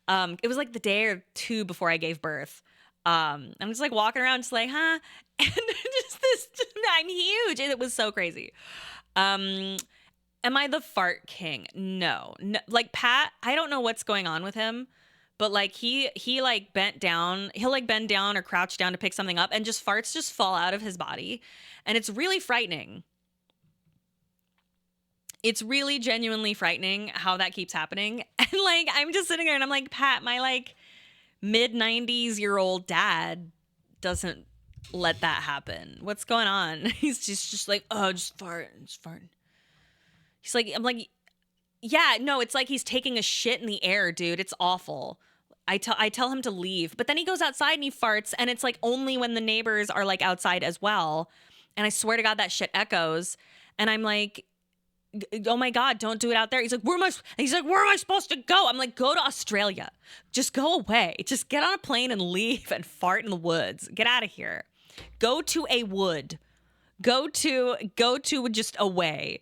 It was like the day or two before I gave birth. I'm just like walking around just like, huh? And I'm huge. And it was so crazy. Am I the fart king? No. Like Pat, I don't know what's going on with him, but like he like bent down, he'll like bend down or crouch down to pick something up and just farts just fall out of his body. And it's really frightening. It's really genuinely frightening how that keeps happening. And like, I'm just sitting there and I'm like, Pat, my like mid-90s-year-old dad doesn't let that happen. What's going on? He's just like, just farting. He's like, I'm like, yeah, no, it's like he's taking a shit in the air, dude. It's awful. I tell him to leave, but then he goes outside and he farts, and it's like only when the neighbors are like outside as well. And I swear to God, that shit echoes. And I'm like, oh my God, don't do it out there. He's like, where am I supposed to go? I'm like, go to Australia. Just go away. Just get on a plane and leave and fart in the woods. Get out of here. Go to a wood. Go to just away.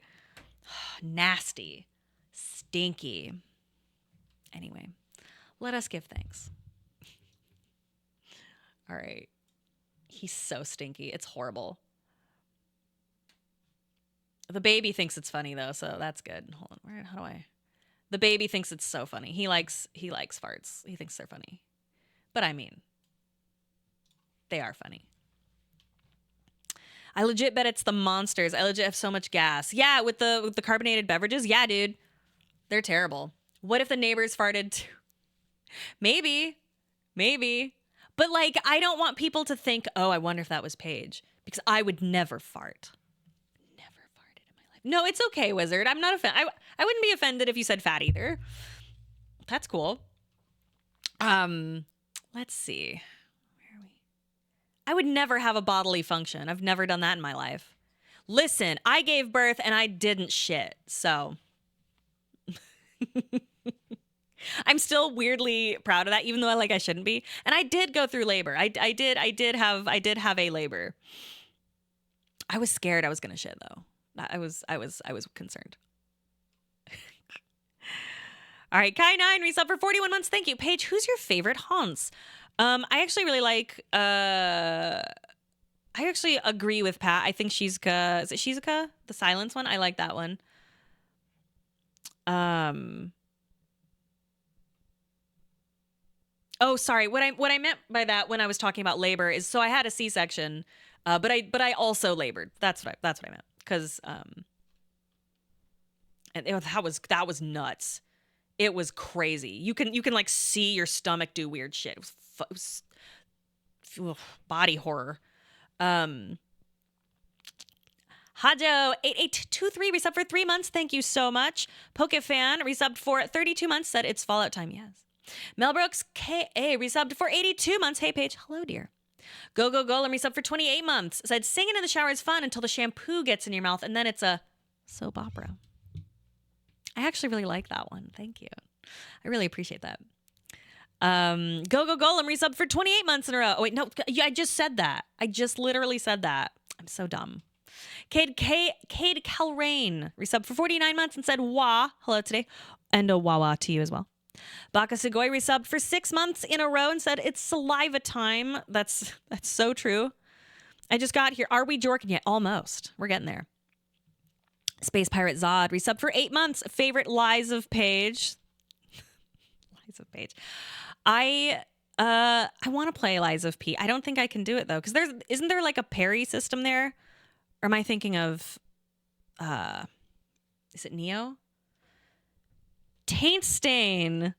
Nasty. Stinky. Anyway, let us give thanks. All right. He's so stinky. It's horrible. The baby thinks it's funny though, so that's good. Hold on, how do I? The baby thinks it's so funny. He likes farts. He thinks they're funny. But I mean, they are funny. I legit bet it's the monsters. I legit have so much gas. Yeah, with the carbonated beverages. Yeah, dude. They're terrible. What if the neighbors farted too? Maybe. But like, I don't want people to think, oh, I wonder if that was Paige. Because I would never fart. No, it's okay, Wizard. I'm not offended. I wouldn't be offended if you said fat either. That's cool. Let's see. Where are we? I would never have a bodily function. I've never done that in my life. Listen, I gave birth and I didn't shit. So I'm still weirdly proud of that, even though I shouldn't be. And I did go through labor. I did have a labor. I was scared I was gonna shit though. I was concerned. All right, Kai9 resub for 41 months. Thank you. Paige, who's your favorite haunts? I actually really like I actually agree with Pat. I think Shizuka, is it Shizuka? The silence one? I like that one. Oh, sorry. What I meant by that when I was talking about labor is, so I had a C-section, but I also labored. That's what I meant. Because and that was nuts. It was crazy. You can like see your stomach do weird shit. It was body horror. Hajo 8823 resubbed for 3 months. Thank you so much. Pokefan resubbed for 32 months. Said it's Fallout time. Yes. Mel Brooks KA resubbed for 82 months. Hey Paige. Hello dear. Go Golem resubbed for 28 months. Said singing in the shower is fun until the shampoo gets in your mouth and then it's a soap opera. I actually really like that one. Thank you. I really appreciate that. Go Golem resubbed for 28 months in a row. Oh wait, no, I just said that. I just literally said that. I'm so dumb. Cade Calrain resubbed for 49 months and said wah. Hello today. And a wah to you as well. Baka Sugoi resubbed for 6 months in a row and said it's saliva time. That's so true. I just got here. Are we jorking yet? Almost. We're getting there. Space Pirate Zod resubbed for 8 months. Favorite Lies of Paige. Lies of Paige. I want to play Lies of P. I don't think I can do it though, because isn't there like a parry system there? Or am I thinking of is it Neo? Taint Stain.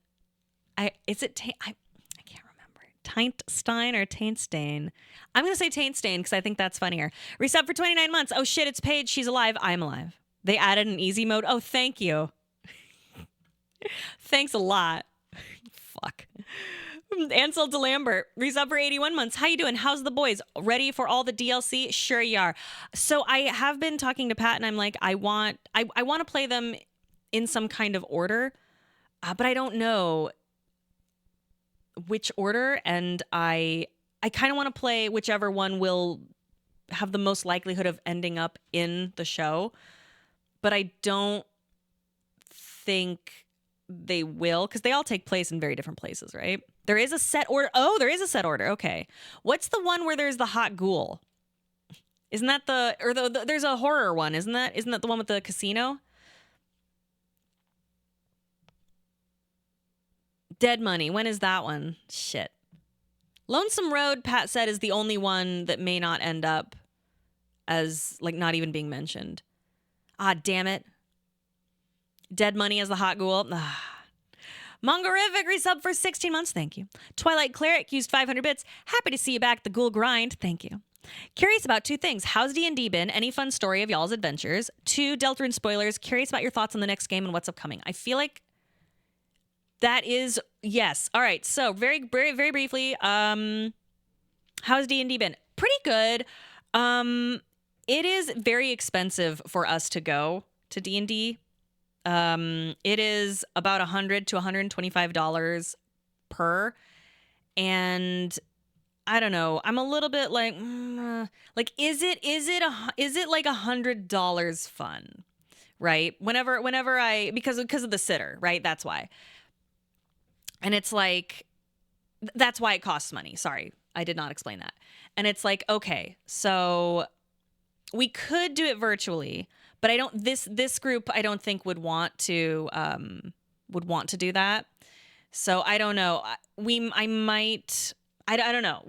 I can't remember. Taint Stein or Taint Stain? I'm gonna say Taint Stain because I think that's funnier. Resub for 29 months. Oh shit, it's Paige. She's alive. I'm alive. They added an easy mode. Oh, thank you. Thanks a lot. Fuck. Ansel DeLambert, resub for 81 months. How you doing? How's the boys? Ready for all the DLC? Sure you are. So I have been talking to Pat and I'm like, I want to play them in some kind of order, but I don't know which order, and I kind of want to play whichever one will have the most likelihood of ending up in the show, but I don't think they will, because they all take place in very different places, right? There is a set order. Oh, there is a set order. Okay. What's the one where there's the hot ghoul? Isn't that there's a horror one, isn't that the one with the casino? Dead Money. When is that one? Shit. Lonesome Road, Pat said, is the only one that may not end up as, like, not even being mentioned. Ah, damn it. Dead Money as the hot ghoul. Ah. Mongorific resub for 16 months. Thank you. Twilight Cleric used 500 bits. Happy to see you back. The Ghoul Grind. Thank you. Curious about 2 things. How's D&D been? Any fun story of y'all's adventures? 2, Deltarune spoilers. Curious about your thoughts on the next game and what's upcoming. I feel like That is, yes. All right. So very, very, very briefly, how's D&D been? Pretty good. It is very expensive for us to go to D&D. It is about $100 to $125 per, and I don't know. I'm a little bit like, is it like $100 fun, right? Whenever because of the sitter, right? That's why. And it's like, that's why it costs money. Sorry, I did not explain that. And it's like, okay, so we could do it virtually, but I don't. This group I don't think would want to do that. So I don't know. I might. I don't know.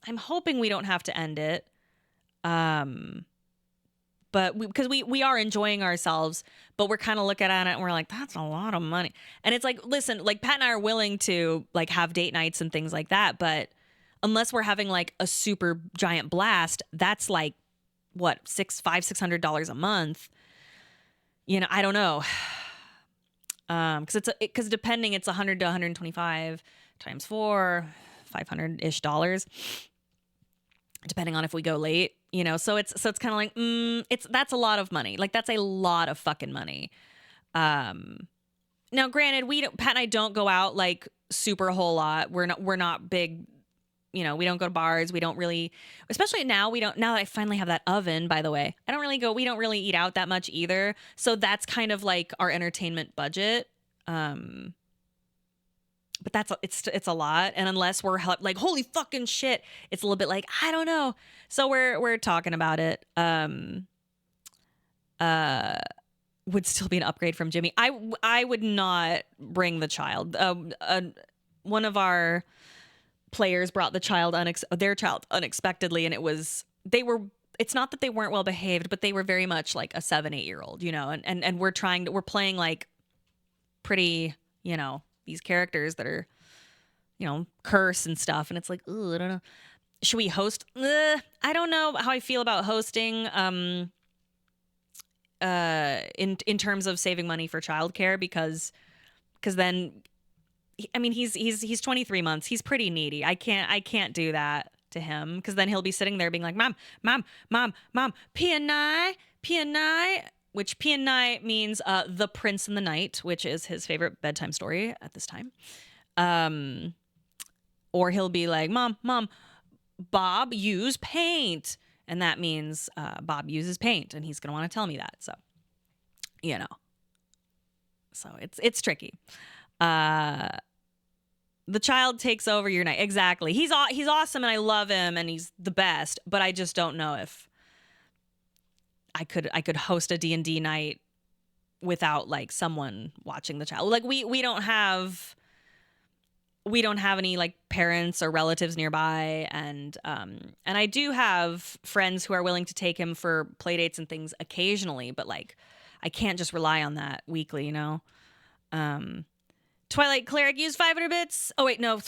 I'm hoping we don't have to end it. But because we are enjoying ourselves, but we're kind of looking at it and we're like, that's a lot of money. And it's like, listen, like Pat and I are willing to like have date nights and things like that, but unless we're having like a super giant blast, that's like what, $600 a month. You know, I don't know. Because depending, it's 100 to 125 times 4, $500-ish, depending on if we go late, you know. So it's kind of like, that's a lot of money. Like that's a lot of fucking money. Now granted, Pat and I don't go out like super a whole lot. We're not big, you know, we don't go to bars. We don't really, especially now that I finally have that oven, by the way, we don't really eat out that much either. So that's kind of like our entertainment budget. But it's a lot. And unless we're like, holy fucking shit, it's a little bit like, I don't know. So we're talking about it. Would still be an upgrade from Jimmy. I would not bring the child. One of our players brought their child unexpectedly, and it's not that they weren't well behaved, but they were very much like a 7-8-year-old, you know, and we're playing like pretty, you know, these characters that are, you know, curse and stuff, and it's like, I don't know. Should we host? I don't know how I feel about hosting in terms of saving money for childcare, because then, I mean, he's 23 months. He's pretty needy. I can't do that to him, because then he'll be sitting there being like, mom, Pianai, which Pianai means the Prince in the Night, which is his favorite bedtime story at this time. Or he'll be like, mom, Bob use paint. And that means Bob uses paint, and he's going to want to tell me that. So, you know, so it's tricky. The child takes over your night. Exactly. He's awesome, and I love him, and he's the best, but I just don't know if I could host a D&D night without like someone watching the child. Like we don't have any like parents or relatives nearby, and I do have friends who are willing to take him for play dates and things occasionally, but like I can't just rely on that weekly, you know. Twilight Cleric used 500 bits. Oh wait, no,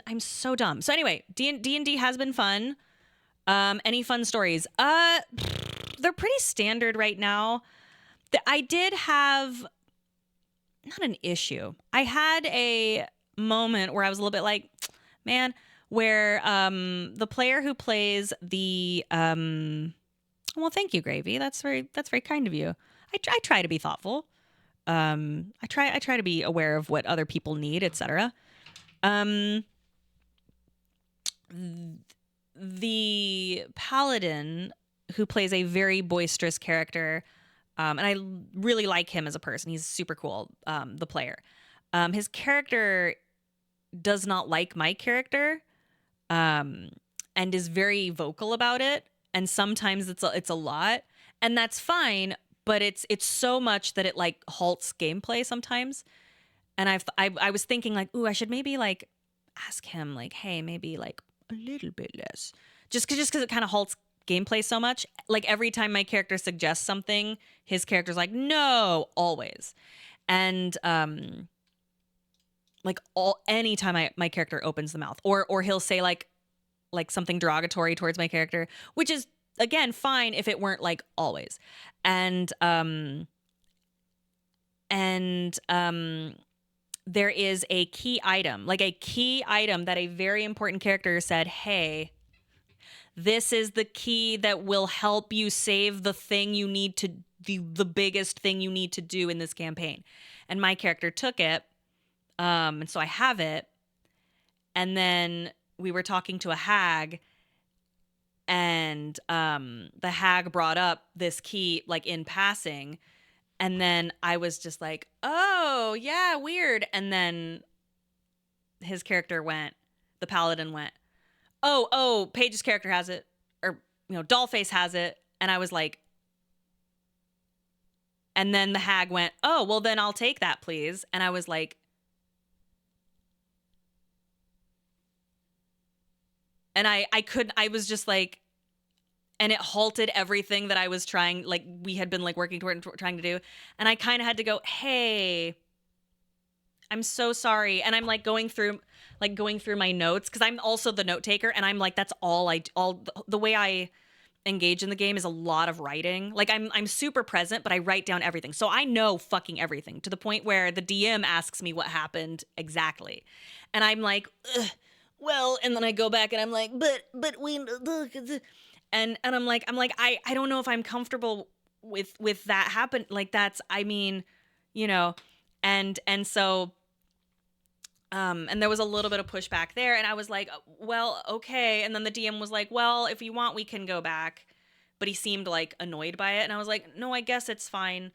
I'm so dumb. So anyway, D&D has been fun. Any fun stories? They're pretty standard right now. I did have not an issue. I had a moment where I was a little bit like, man, where the player who plays the well, thank you, Gravy. That's very kind of you. I try to be thoughtful. I try to be aware of what other people need, etc. The paladin, who plays a very boisterous character, and I really like him as a person. He's super cool. The player, his character does not like my character, and is very vocal about it. And sometimes it's a lot, and that's fine. But it's so much that it like halts gameplay sometimes. And I was thinking like, ooh, I should maybe like ask him like, hey, maybe like a little bit less, just because it kind of halts gameplay so much. Like every time my character suggests something, his character's like, no, always. And like anytime my character opens the mouth, or he'll say like something derogatory towards my character, which is again fine if it weren't like always. And there is a key item, like a key item that a very important character said, hey, this is the key that will help you save the thing you need to, the biggest thing you need to do in this campaign. And my character took it. And so I have it. And then we were talking to a hag, and the hag brought up this key like in passing. And then I was just like, oh, yeah, weird. And then his character went, the paladin went, oh, Paige's character has it. Or, Dollface has it. And I was like, and then the hag went, oh, well, then I'll take that, please. And I was like, and I was just like, and it halted everything that I was trying, like we had been like working toward and trying to do. And I kind of had to go, hey, I'm so sorry. And I'm like going through my notes, because I'm also the note taker. And I'm like, that's all the way I engage in the game is a lot of writing. Like I'm super present, but I write down everything. So I know fucking everything, to the point where the DM asks me what happened exactly. And I'm like, well, and then I go back and I'm like, but we, and I'm like, I don't know if I'm comfortable with that happen. Like that's, I mean, and so, and there was a little bit of pushback there, and I was like, well, okay. And then the DM was like, well, if you want, we can go back. But he seemed like annoyed by it. And I was like, no, I guess it's fine.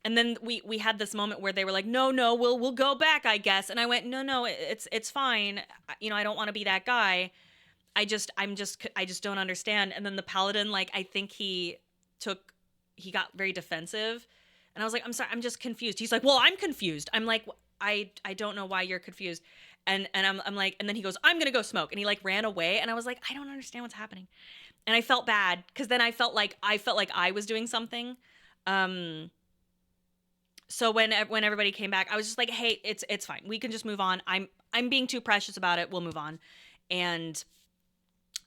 And then we had this moment where they were like, no, we'll go back, I guess. And I went, no, it's fine. I don't want to be that guy. I just don't understand. And then the paladin, like, I think he got very defensive. And I was like, I'm sorry, I'm just confused. He's like, well, I'm confused. I'm like, I don't know why you're confused. And I'm like, and then he goes, I'm going to go smoke. And he like ran away. And I was like, I don't understand what's happening. And I felt bad, because then I felt like I was doing something. So when everybody came back, I was just like, hey, it's fine. We can just move on. I'm being too precious about it. We'll move on. And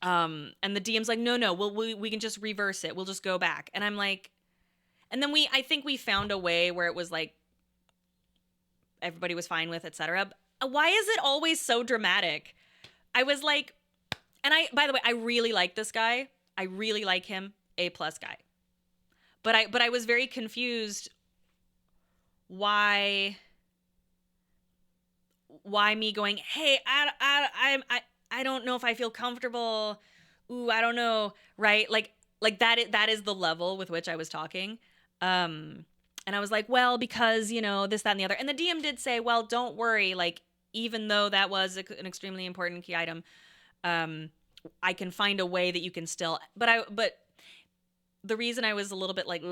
the DM's like, no, we can just reverse it. We'll just go back. And I'm like, and then I think we found a way where it was like, everybody was fine with, etc. Why is it always so dramatic? I was like, and by the way, I really like this guy. I really like him, A+ guy. But I was very confused. Why me going, hey, I don't know if I feel comfortable. Ooh, I don't know, right? Like that is the level with which I was talking. And I was like, well, because, this, that, and the other. And the DM did say, well, don't worry. Like, even though that was an extremely important key item, I can find a way that you can still, but the reason I was a little bit like,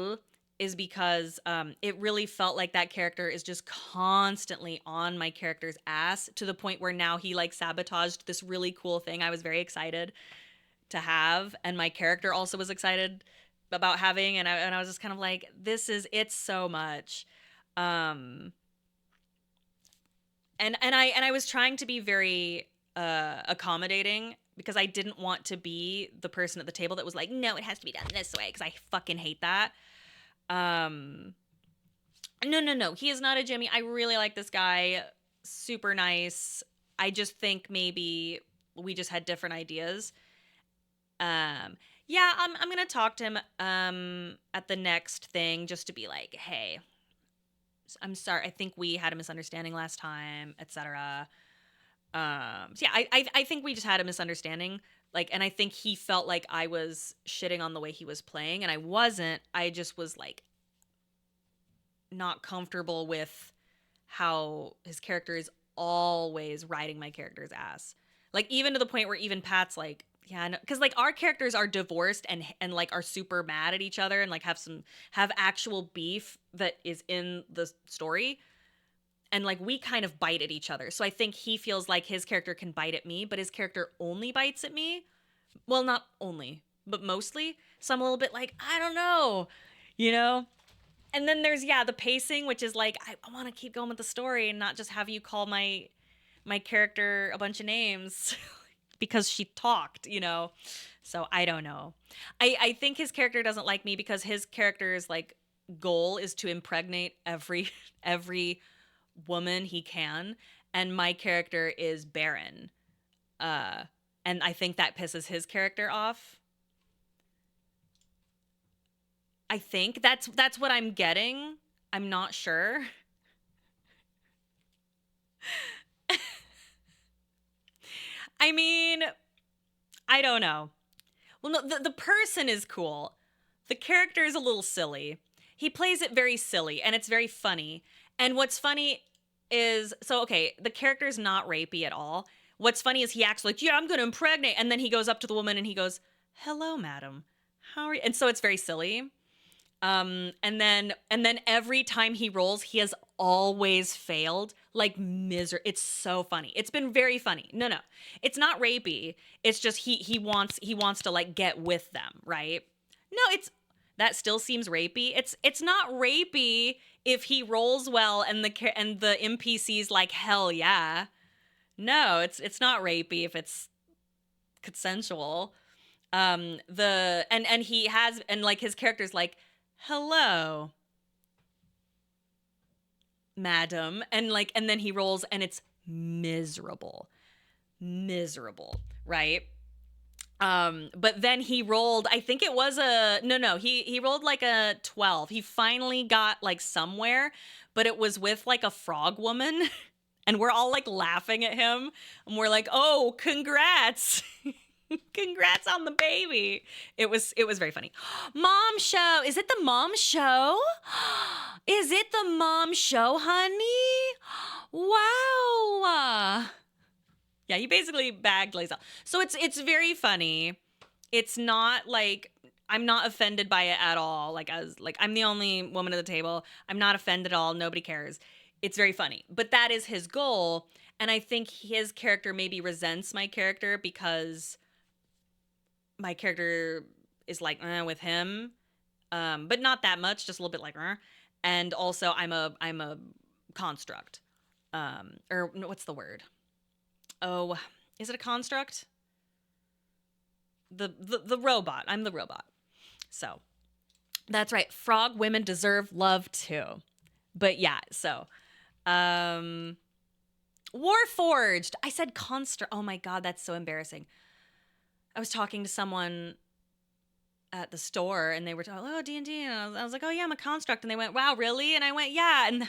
is because it really felt like that character is just constantly on my character's ass, to the point where now he like sabotaged this really cool thing I was very excited to have, and my character also was excited about having, and I was just kind of like, it's so much. And I was trying to be very accommodating, because I didn't want to be the person at the table that was like, no, it has to be done this way, because I fucking hate that. No, he is not a Jimmy. I really like this guy. Super nice. I just think maybe we just had different ideas. Yeah, I'm gonna talk to him at the next thing, just to be like, hey, I'm sorry, I think we had a misunderstanding last time, etc. So yeah, I think we just had a misunderstanding. Like, and I think he felt like I was shitting on the way he was playing, and I wasn't. I just was like not comfortable with how his character is always riding my character's ass. Like, even to the point where even Pat's like, yeah, no, because like our characters are divorced and like are super mad at each other, and like have actual beef that is in the story. And like we kind of bite at each other. So I think he feels like his character can bite at me, but his character only bites at me. Well, not only, but mostly. So I'm a little bit like, I don't know, And then there's, the pacing, which is like, I want to keep going with the story and not just have you call my character a bunch of names because she talked, So I don't know. I think his character doesn't like me because his character's like goal is to impregnate every woman he can, and my character is barren. And I think that pisses his character off. I think that's what I'm getting. I'm not sure. I mean, I don't know. Well, no, the person is cool. The character is a little silly. He plays it very silly, and it's very funny. And what's funny is, so, okay, the character is not rapey at all. What's funny is he acts like, yeah, I'm going to impregnate. And then he goes up to the woman and he goes, hello, madam. How are you? And so it's very silly. And then every time he rolls, he has always failed, like It's so funny. It's been very funny. No, it's not rapey. It's just he wants to like get with them, right? No, that still seems rapey. It's not rapey if he rolls well and the NPC's like, hell yeah. No, it's not rapey if it's consensual. And he has, and like his character's like, hello, madam, and then he rolls and it's miserable, right? But then he rolled, I think it was he rolled like a 12. He finally got like somewhere, but it was with like a frog woman. And we're all like laughing at him, and we're like, oh, congrats. Congrats on the baby. It was very funny. Mom show. Is it the mom show? Is it the mom show, honey? Wow. Yeah, he basically bagged Lae'zel. So it's very funny. It's not like, I'm not offended by it at all. Like I'm the only woman at the table. I'm not offended at all. Nobody cares. It's very funny. But that is his goal. And I think his character maybe resents my character because my character is like with him, but not that much, just a little bit like and also I'm a construct, or no, what's the word? Oh, is it a construct? The robot. I'm the robot. So that's right. Frog women deserve love too. But yeah, so Warforged. I said construct. Oh my god, that's so embarrassing. I was talking to someone at the store, and they were talking, oh, D&D, and I was like, oh, yeah, I'm a construct. And they went, wow, really? And I went, yeah. And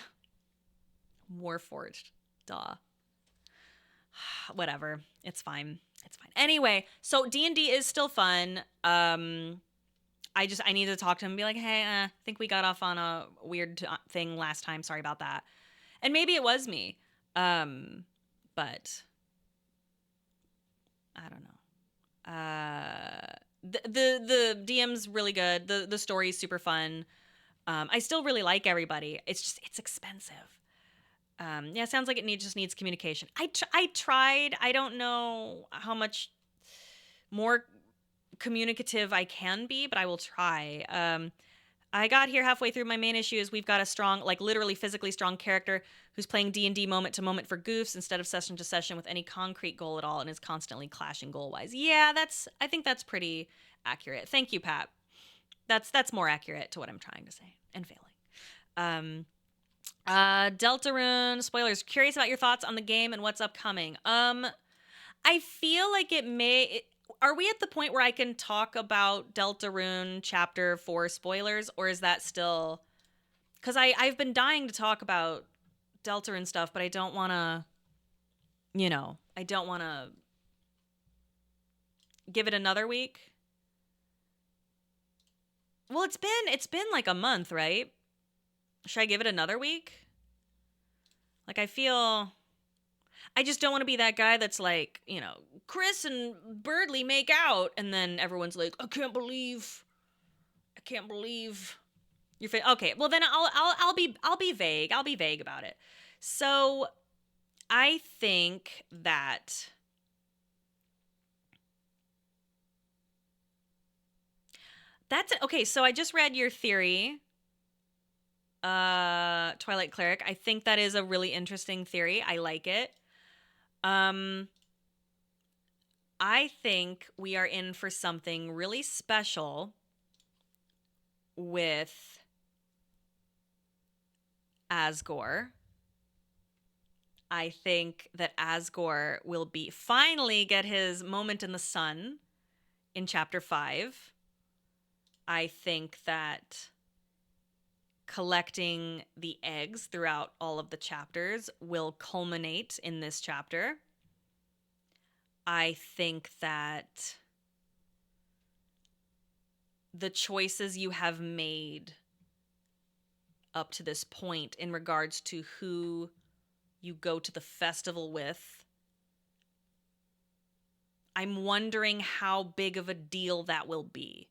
Warforged. Duh. Whatever. It's fine. Anyway, so D&D is still fun. I need to talk to him and be like, hey, I think we got off on a weird thing last time. Sorry about that. And maybe it was me. But I don't know. The DM's really good. The story's super fun. I still really like everybody. It's expensive. Yeah, sounds like it just needs communication. I tried. I don't know how much more communicative I can be, but I will try. I got here halfway through. My main issue is we've got a strong, like literally physically strong character who's playing D&D moment to moment for goofs instead of session to session with any concrete goal at all, and is constantly clashing goal-wise. Yeah, I think that's pretty accurate. Thank you, Pat. That's more accurate to what I'm trying to say and failing. Deltarune, spoilers. Curious about your thoughts on the game and what's upcoming. I feel like are we at the point where I can talk about Deltarune Chapter 4 spoilers, or is that still... Because I've been dying to talk about Deltarune stuff, but I don't want to, I don't want to give it another week. Well, it's been like a month, right? Should I give it another week? Like, I just don't want to be that guy that's like, Chris and Birdley make out, and then everyone's like, I can't believe you're okay. Well, then I'll be vague. I'll be vague about it. So, I think that that's it. Okay. So I just read your theory, Twilight Cleric. I think that is a really interesting theory. I like it. I think we are in for something really special with Asgore. I think that Asgore will finally get his moment in the sun in chapter 5. I think that collecting the eggs throughout all of the chapters will culminate in this chapter. I think that the choices you have made up to this point in regards to who you go to the festival with, I'm wondering how big of a deal that will be.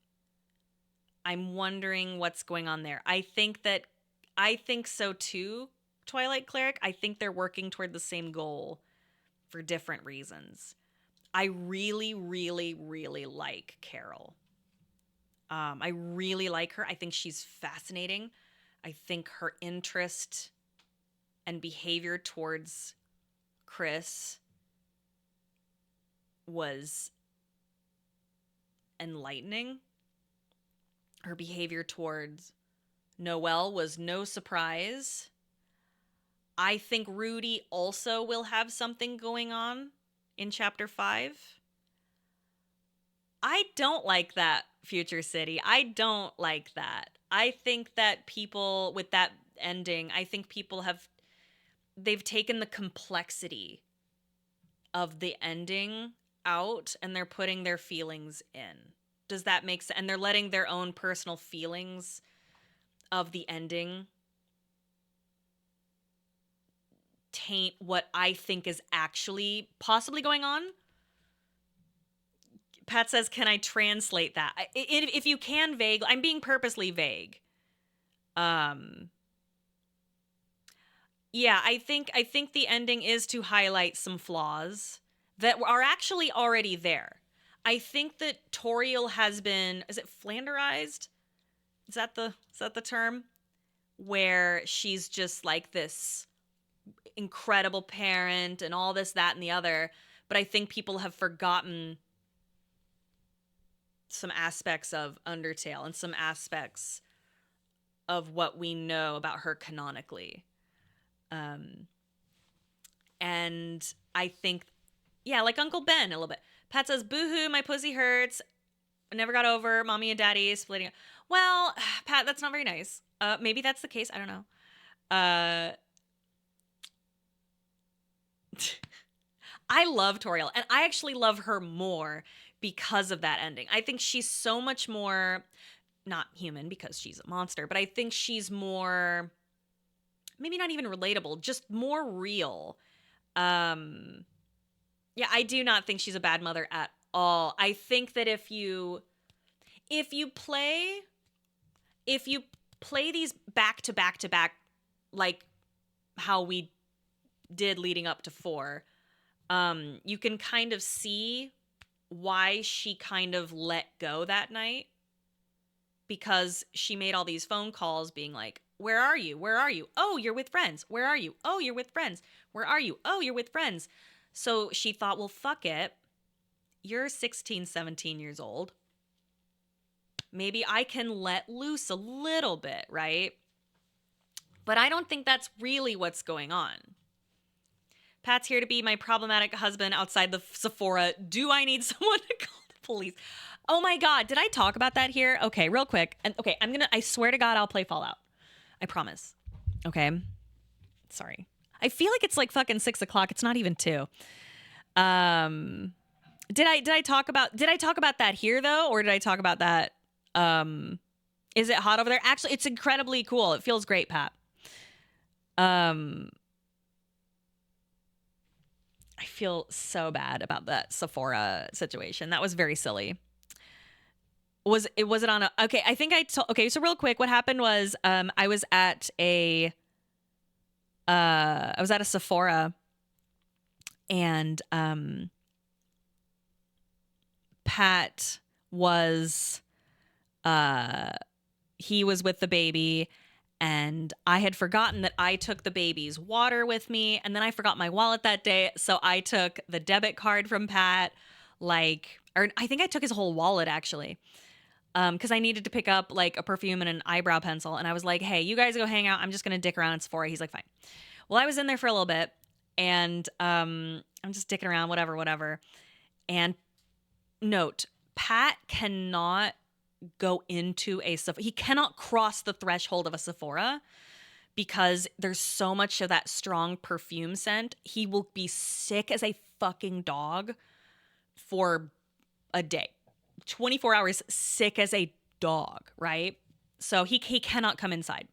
I'm wondering what's going on there. I think so too, Twilight Cleric. I think they're working toward the same goal for different reasons. I really, really, really like Carol. I really like her. I think she's fascinating. I think her interest and behavior towards Chris was enlightening. Her behavior towards Noelle was no surprise. I think Rudy also will have something going on in chapter 5. I don't like that, Future City. I don't like that. I think that people with that ending, I think people they've taken the complexity of the ending out and they're putting their feelings in. Does that make sense? And they're letting their own personal feelings of the ending taint what I think is actually possibly going on. Pat says, can I translate that? If you can vague, I'm being purposely vague. Yeah, I think the ending is to highlight some flaws that are actually already there. I think that Toriel has been, is it flanderized? Is that the term? Where she's just like this incredible parent and all this, that, and the other. But I think people have forgotten some aspects of Undertale and some aspects of what we know about her canonically. And I think, yeah, like Uncle Ben a little bit. Pat says, boo-hoo, my pussy hurts. I never got over mommy and daddy splitting up. Well, Pat, that's not very nice. Maybe that's the case. I don't know. I love Toriel, and I actually love her more because of that ending. I think she's so much more, not human because she's a monster, but I think she's more, maybe not even relatable, just more real. Yeah, I do not think she's a bad mother at all. I think that if you play these back to back to back, like how we did leading up to 4, you can kind of see why she kind of let go that night, because she made all these phone calls being like, where are you? Where are you? Oh, you're with friends. Where are you? Oh, you're with friends. Where are you? Oh, you're with friends. So she thought, well, fuck it. You're 16, 17 years old. Maybe I can let loose a little bit, right? But I don't think that's really what's going on. Pat's here to be my problematic husband outside the Sephora. Do I need someone to call the police? Oh my God, did I talk about that here? Okay, real quick. And okay, I swear to God, I'll play Fallout. I promise. Okay. Sorry. I feel like it's like fucking 6 o'clock. It's not even 2. Did I talk about that here though? Or did I talk about that? Is it hot over there? Actually, it's incredibly cool. It feels great, Pat. I feel so bad about that Sephora situation. That was very silly. Was it on a, okay, I think okay, so real quick, what happened was, I was at a Sephora, and, Pat was, he was with the baby, and I had forgotten that I took the baby's water with me, and then I forgot my wallet that day, so I took the debit card from Pat, or I think I took his whole wallet, actually, because I needed to pick up, like, a perfume and an eyebrow pencil, and I was like, hey, you guys go hang out, I'm just gonna dick around at Sephora. He's like, fine. Well, I was in there for a little bit, And I'm just dicking around, whatever. And note, Pat cannot go into a Sephora. He cannot cross the threshold of a Sephora because there's so much of that strong perfume scent. He will be sick as a fucking dog for a day. 24 hours sick as a dog, right? So he cannot come inside.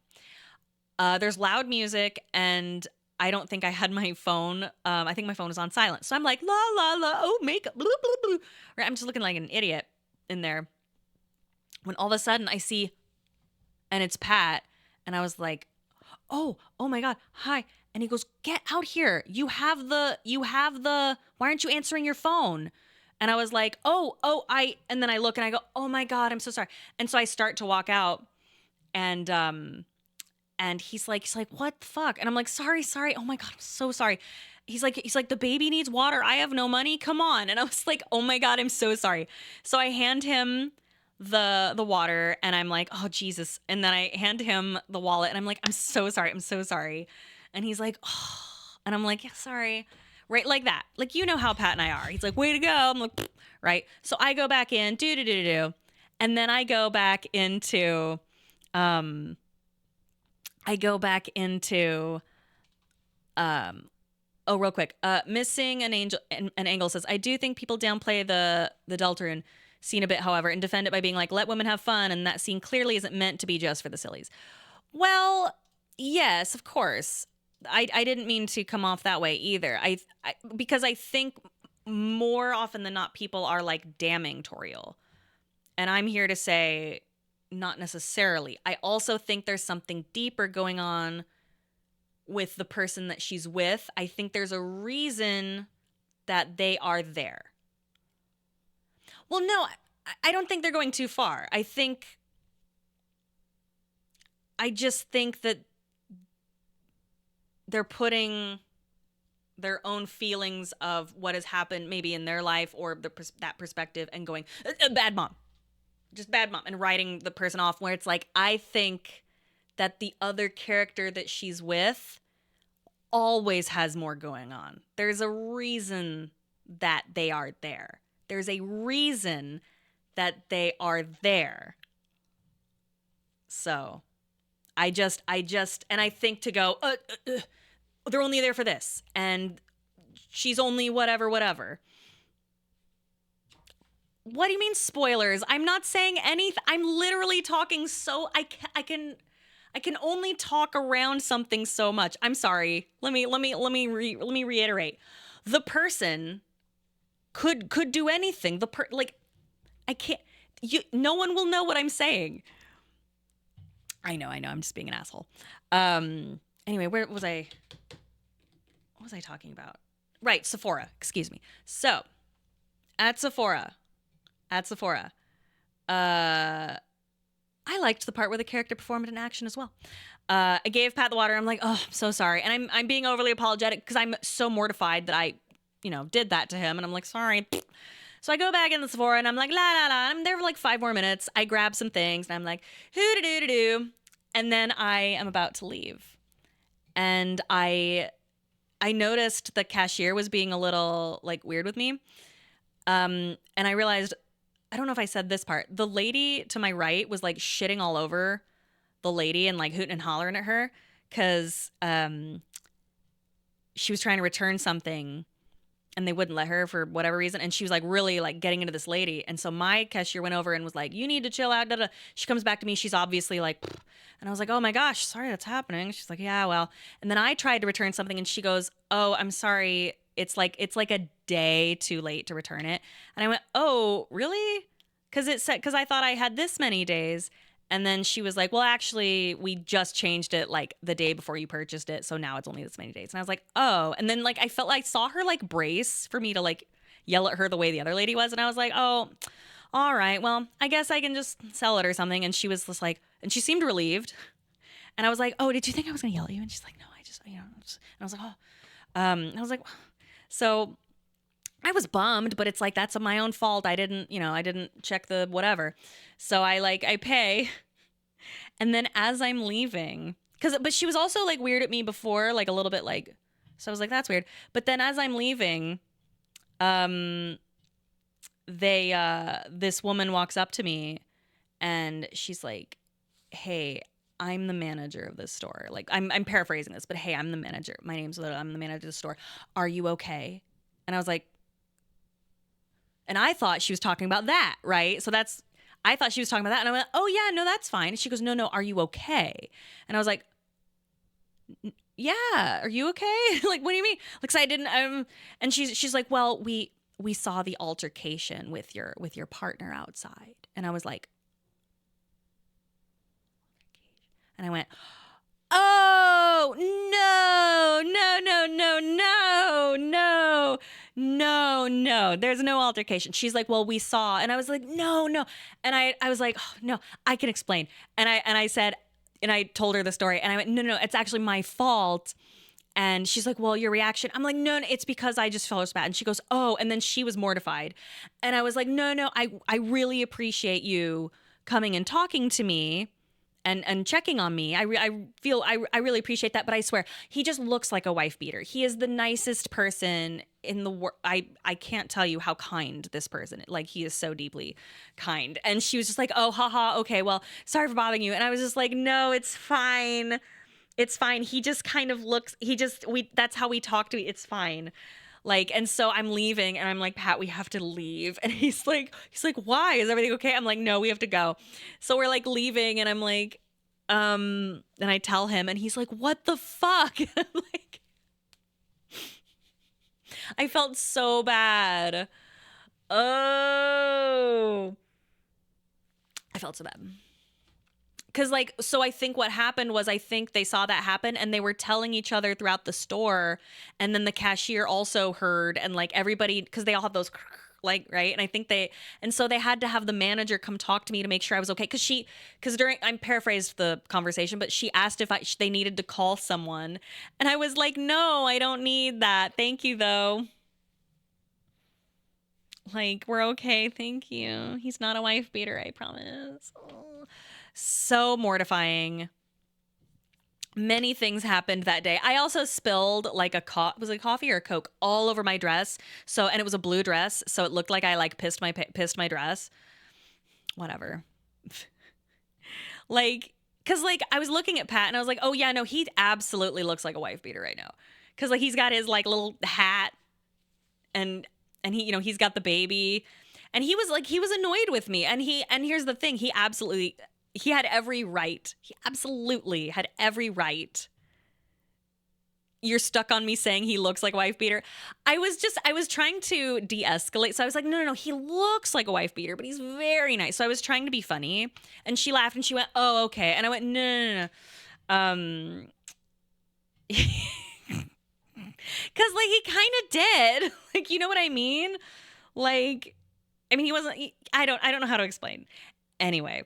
There's loud music, and I don't think I had my phone. I think my phone was on silent. So I'm like, la, la, la, oh, makeup, blah, blah, blah. Right? I'm just looking like an idiot in there. When all of a sudden I see, and it's Pat, and I was like, oh my God, hi. And he goes, get out here. You have the, why aren't you answering your phone? And I was like, and then I look and I go, oh my God, I'm so sorry. And so I start to walk out, and he's like, what the fuck? And I'm like, sorry. Oh my God, I'm so sorry. He's like, the baby needs water. I have no money. Come on. And I was like, oh my God, I'm so sorry. So I hand him the water, and I'm like, oh Jesus. And then I hand him the wallet, and I'm like, I'm so sorry. And he's like, oh, and I'm like, yeah, sorry. Right, like that. Like, you know how Pat and I are. He's like, way to go. I'm like, pfft. Right. So I go back in, and then I go back into, real quick. Missing an angle says, I do think people downplay the Deltarune scene a bit, however, and defend it by being like, let women have fun, and that scene clearly isn't meant to be just for the sillies. Well, yes, of course. I didn't mean to come off that way either. Because I think more often than not, people are like damning Toriel. And I'm here to say, not necessarily. I also think there's something deeper going on with the person that she's with. I think there's a reason that they are there. Well, no, I don't think they're going too far. I just think that they're putting their own feelings of what has happened maybe in their life or that perspective and going, bad mom. Just bad mom. And writing the person off, where it's like, I think that the other character that she's with always has more going on. There's a reason that they are there. There's a reason that they are there. So I think to go, they're only there for this, and she's only whatever. What do you mean spoilers? I'm not saying anything. I'm literally talking so I can only talk around something so much. I'm sorry. Let me reiterate. The person could do anything. I can't. No one will know what I'm saying. I know. I'm just being an asshole. Anyway, what was I talking about? Right, Sephora. Excuse me. So, at Sephora, I liked the part where the character performed an action as well. I gave Pat the water. I'm like, oh, I'm so sorry, and I'm being overly apologetic because I'm so mortified that I, did that to him, and I'm like, sorry. So I go back in the Sephora, and I'm like, la la la. I'm there for like 5 more minutes. I grab some things, and I'm like, hoo-da-doo-da-doo. And then I am about to leave. And I noticed the cashier was being a little like weird with me. And I realized, I don't know if I said this part. The lady to my right was like shitting all over the lady and like hooting and hollering at her because she was trying to return something and they wouldn't let her for whatever reason. And she was like really like getting into this lady. And so my cashier went over and was like, you need to chill out. Da, da. She comes back to me. She's obviously like, pfft. And I was like, oh my gosh, sorry that's happening. She's like, yeah, well. And then I tried to return something and she goes, oh, I'm sorry. It's like a day too late to return it. And I went, oh, really? Because I thought I had this many days. And then she was like, well, actually, we just changed it like the day before you purchased it. So now it's only this many days. And I was like, oh. And then like I felt like I saw her like brace for me to like yell at her the way the other lady was. And I was like, oh, all right, well, I guess I can just sell it or something. And she was just like, and she seemed relieved. And I was like, oh, did you think I was going to yell at you? And she's like, no, I just. And I was like, oh. I was like, so I was bummed, but it's like, that's my own fault. I didn't check the whatever. So I pay. And then as I'm leaving, but she was also like weird at me before, like a little bit like So I was like, that's weird. But then as I'm leaving, this woman walks up to me and she's like, hey, I'm the manager of this store. Like, I'm paraphrasing this, but hey, I'm the manager. My name's Lil. I'm the manager of the store. Are you okay? And I was like, and I thought she was talking about that, right? I thought she was talking about that. And I went, oh yeah, no, that's fine. And she goes, no, are you okay? And I was like, yeah, are you okay? Like, what do you mean? Like, 'cause I didn't, and she's like, well, we saw the altercation with your partner outside. And I was like, and I went, oh, no. There's no altercation. She's like, well, we saw. And I was like, no. And I was like, oh, no, I can explain. And I said, and I told her the story. And I went, no, it's actually my fault. And she's like, well, your reaction. I'm like, no, it's because I just felt so bad. And she goes, oh, and then she was mortified. And I was like, no, I really appreciate you coming and talking to me and checking on me. I really appreciate that. But I swear, he just looks like a wife beater. He is the nicest person in the world. I can't tell you how kind this person is. Like, he is so deeply kind. And she was just like, oh, haha, okay, well, sorry for bothering you. And I was just like, no, it's fine. It's fine. He just kind of looks, that's how we talk to me. It's fine. Like, and so I'm leaving and I'm like, Pat, we have to leave. And he's like, why? Is everything okay? I'm like, no, we have to go. So we're like leaving and I'm like, and I tell him and he's like, what the fuck? Like, I felt so bad. Oh, I felt so bad. Because, like, so I think what happened was I think they saw that happen and they were telling each other throughout the store. And then the cashier also heard and, like, everybody, because they all have those, like, right? And I think and so they had to have the manager come talk to me to make sure I was okay. Because I'm paraphrased the conversation, but she asked if they needed to call someone. And I was like, no, I don't need that. Thank you, though. Like, we're okay. Thank you. He's not a wife beater, I promise. Oh. So mortifying. Many things happened that day. I also spilled like was it coffee or a Coke all over my dress. So, and it was a blue dress, so it looked like I like pissed my dress. Whatever. Like, cause like I was looking at Pat and I was like, oh yeah, no, he absolutely looks like a wife beater right now. Cause like he's got his like little hat and he, you know, he's got the baby. And he was annoyed with me. And here's the thing, he had every right. He absolutely had every right. You're stuck on me saying he looks like a wife beater. I was trying to de-escalate. So I was like, no, he looks like a wife beater, but he's very nice. So I was trying to be funny. And she laughed and she went, oh, okay. And I went, no. Because, like, he kind of did. Like, you know what I mean? Like, I mean, I don't know how to explain. Anyway.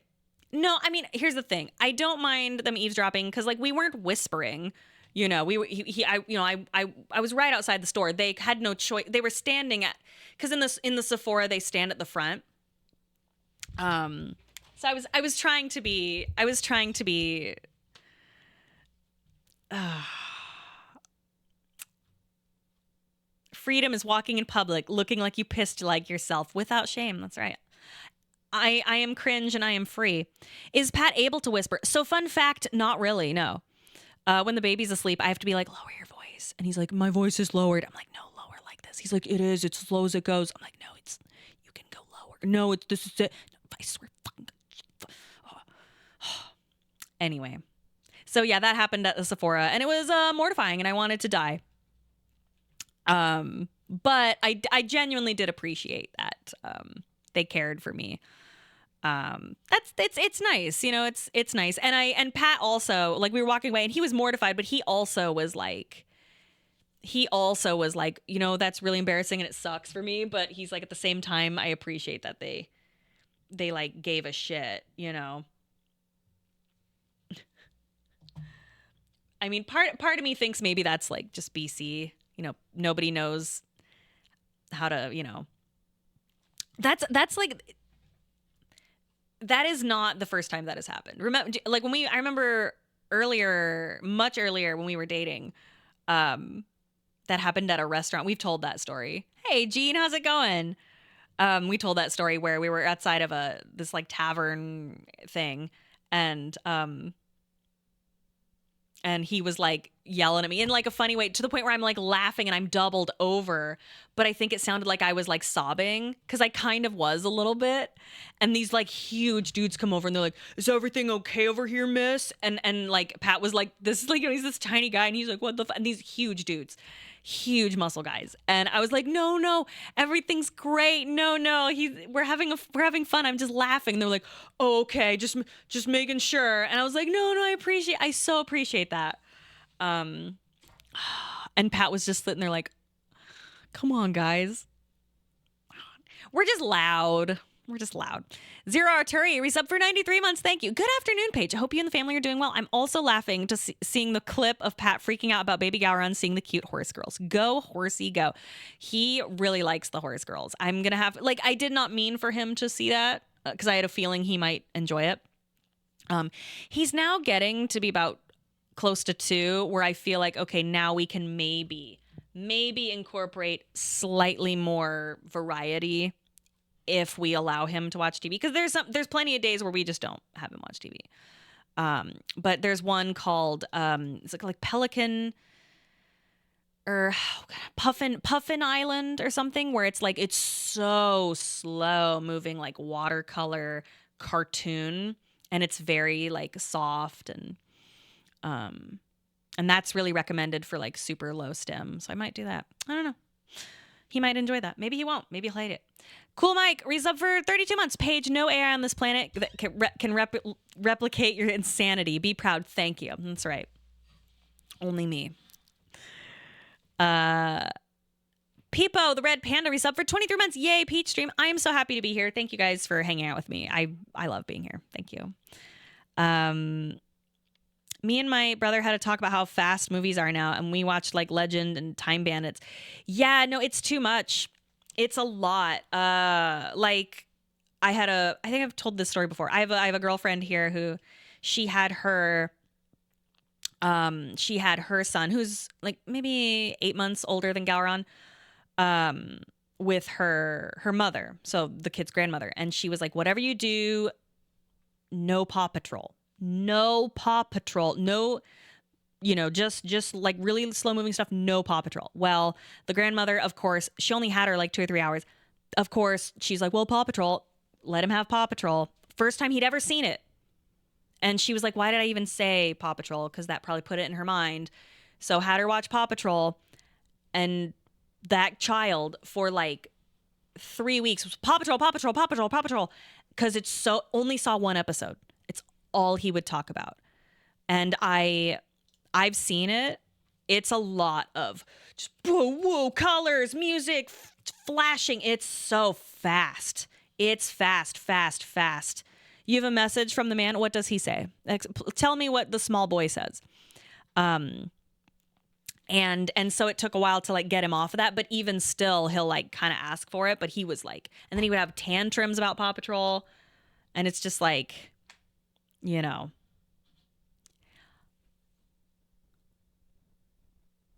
No, I mean, here's the thing. I don't mind them eavesdropping because, like, we weren't whispering. You know, I was right outside the store. They had no choice. They were standing because in the Sephora they stand at the front. So I was trying to be. Freedom is walking in public, looking like you pissed like yourself without shame. That's right. I am cringe and I am free. Is Pat able to whisper? So fun fact, not really, no. When the baby's asleep, I have to be like, lower your voice. And he's like, my voice is lowered. I'm like, no, lower like this. He's like, it is. It's as low as it goes. I'm like, no, you can go lower. No, this is it. No, I swear. Anyway. So yeah, that happened at the Sephora and it was mortifying and I wanted to die. But I genuinely did appreciate that. They cared for me. It's nice, you know, it's nice. And Pat also, like, we were walking away and he was mortified, but he also was like, you know, that's really embarrassing and it sucks for me. But he's like, at the same time, I appreciate that they like gave a shit, you know? I mean, part of me thinks maybe that's like just BC, you know, nobody knows how to, you know, that's like, that is not the first time that has happened. Remember, like I remember much earlier when we were dating, that happened at a restaurant. We've told that story. Hey, Gene, how's it going? We told that story where we were outside of this like tavern thing, and he was like yelling at me in like a funny way, to the point where I'm like laughing and I'm doubled over. But I think it sounded like I was like sobbing, because I kind of was a little bit. And these like huge dudes come over and they're like, "Is everything okay over here, miss?" And like Pat was like, this is like, he's this tiny guy and he's like, "What the and these huge dudes, huge muscle guys. And I was like, no, everything's great. No, we're having fun. I'm just laughing. And they're like, "Oh, okay, just making sure." And I was like, no, I so appreciate that. And Pat was just sitting there like, "Come on, guys. We're just loud. Zero Arturi, resub for 93 months. Thank you. Good afternoon, Paige. I hope you and the family are doing well. I'm also laughing to seeing the clip of Pat freaking out about baby Gowron seeing the cute horse girls. Go, horsey, go. He really likes the horse girls. I'm going to have, like, I did not mean for him to see that because I had a feeling he might enjoy it. He's now getting to be about close to 2, where I feel like, okay, now we can maybe incorporate slightly more variety if we allow him to watch TV, because there's plenty of days where we just don't have him watch TV. But there's one called it's like Pelican or Puffin Island or something, where it's like it's so slow moving, like watercolor cartoon, and it's very like soft, and that's really recommended for like super low stim. So I might do that. I don't know. He might enjoy that. Maybe he won't. Maybe he'll hate it. Cool Mike, resub for 32 months. Paige, no AI on this planet that can replicate your insanity. Be proud. Thank you. That's right. Only me. Peepo, the red panda, resub for 23 months. Yay, Peach Stream. I am so happy to be here. Thank you guys for hanging out with me. I love being here. Thank you. Me and my brother had to talk about how fast movies are now, and we watched like Legend and Time Bandits. Yeah, no, it's too much. It's a lot. Like I think I've told this story before. I have a girlfriend here who she had her son, who's like maybe 8 months older than Gowron, with her mother, so the kid's grandmother, and she was like, "Whatever you do, no Paw Patrol. No Paw Patrol. No, just like really slow moving stuff. No Paw Patrol." Well, the grandmother, of course, she only had her like 2 or 3 hours. Of course, she's like, "Well, Paw Patrol, let him have Paw Patrol." First time he'd ever seen it. And she was like, "Why did I even say Paw Patrol?" Because that probably put it in her mind. So had her watch Paw Patrol, and that child for like 3 weeks was Paw Patrol, Paw Patrol, Paw Patrol, Paw Patrol, because it's so only saw one episode. It's all he would talk about. And I've seen it. It's a lot of just whoa, colors, music, flashing. It's so fast. It's fast. You have a message from the man. What does he say? Tell me what the small boy says. And so it took a while to like get him off of that, but even still, he'll like kind of ask for it. But he was like, and then he would have tantrums about Paw Patrol, and it's just like,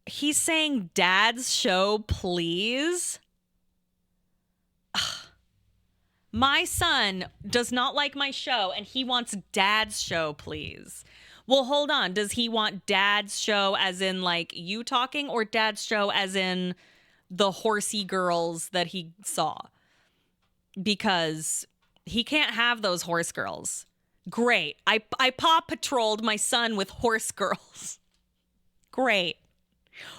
he's saying "Dad's show, please." Ugh. My son does not like my show, and he wants Dad's show, please. Well, hold on. Does he want Dad's show as in like you talking, or Dad's show as in the horsey girls that he saw? Because he can't have those horse girls. Great. I Paw Patrolled my son with horse girls. Great.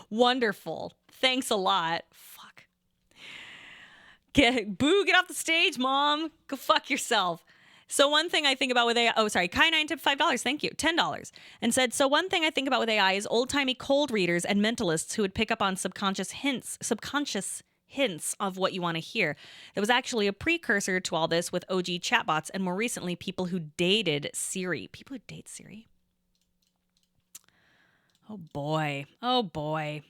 Wonderful. Thanks a lot. Fuck. Get off the stage, Mom. Go fuck yourself. So one thing I think about with AI, Kai9 tipped $5, thank you, $10, and said, so one thing I think about with AI is old-timey cold readers and mentalists who would pick up on subconscious hints of what you want to hear. There was actually a precursor to all this with OG chatbots, and more recently, people who dated Siri. People who date Siri? Oh boy.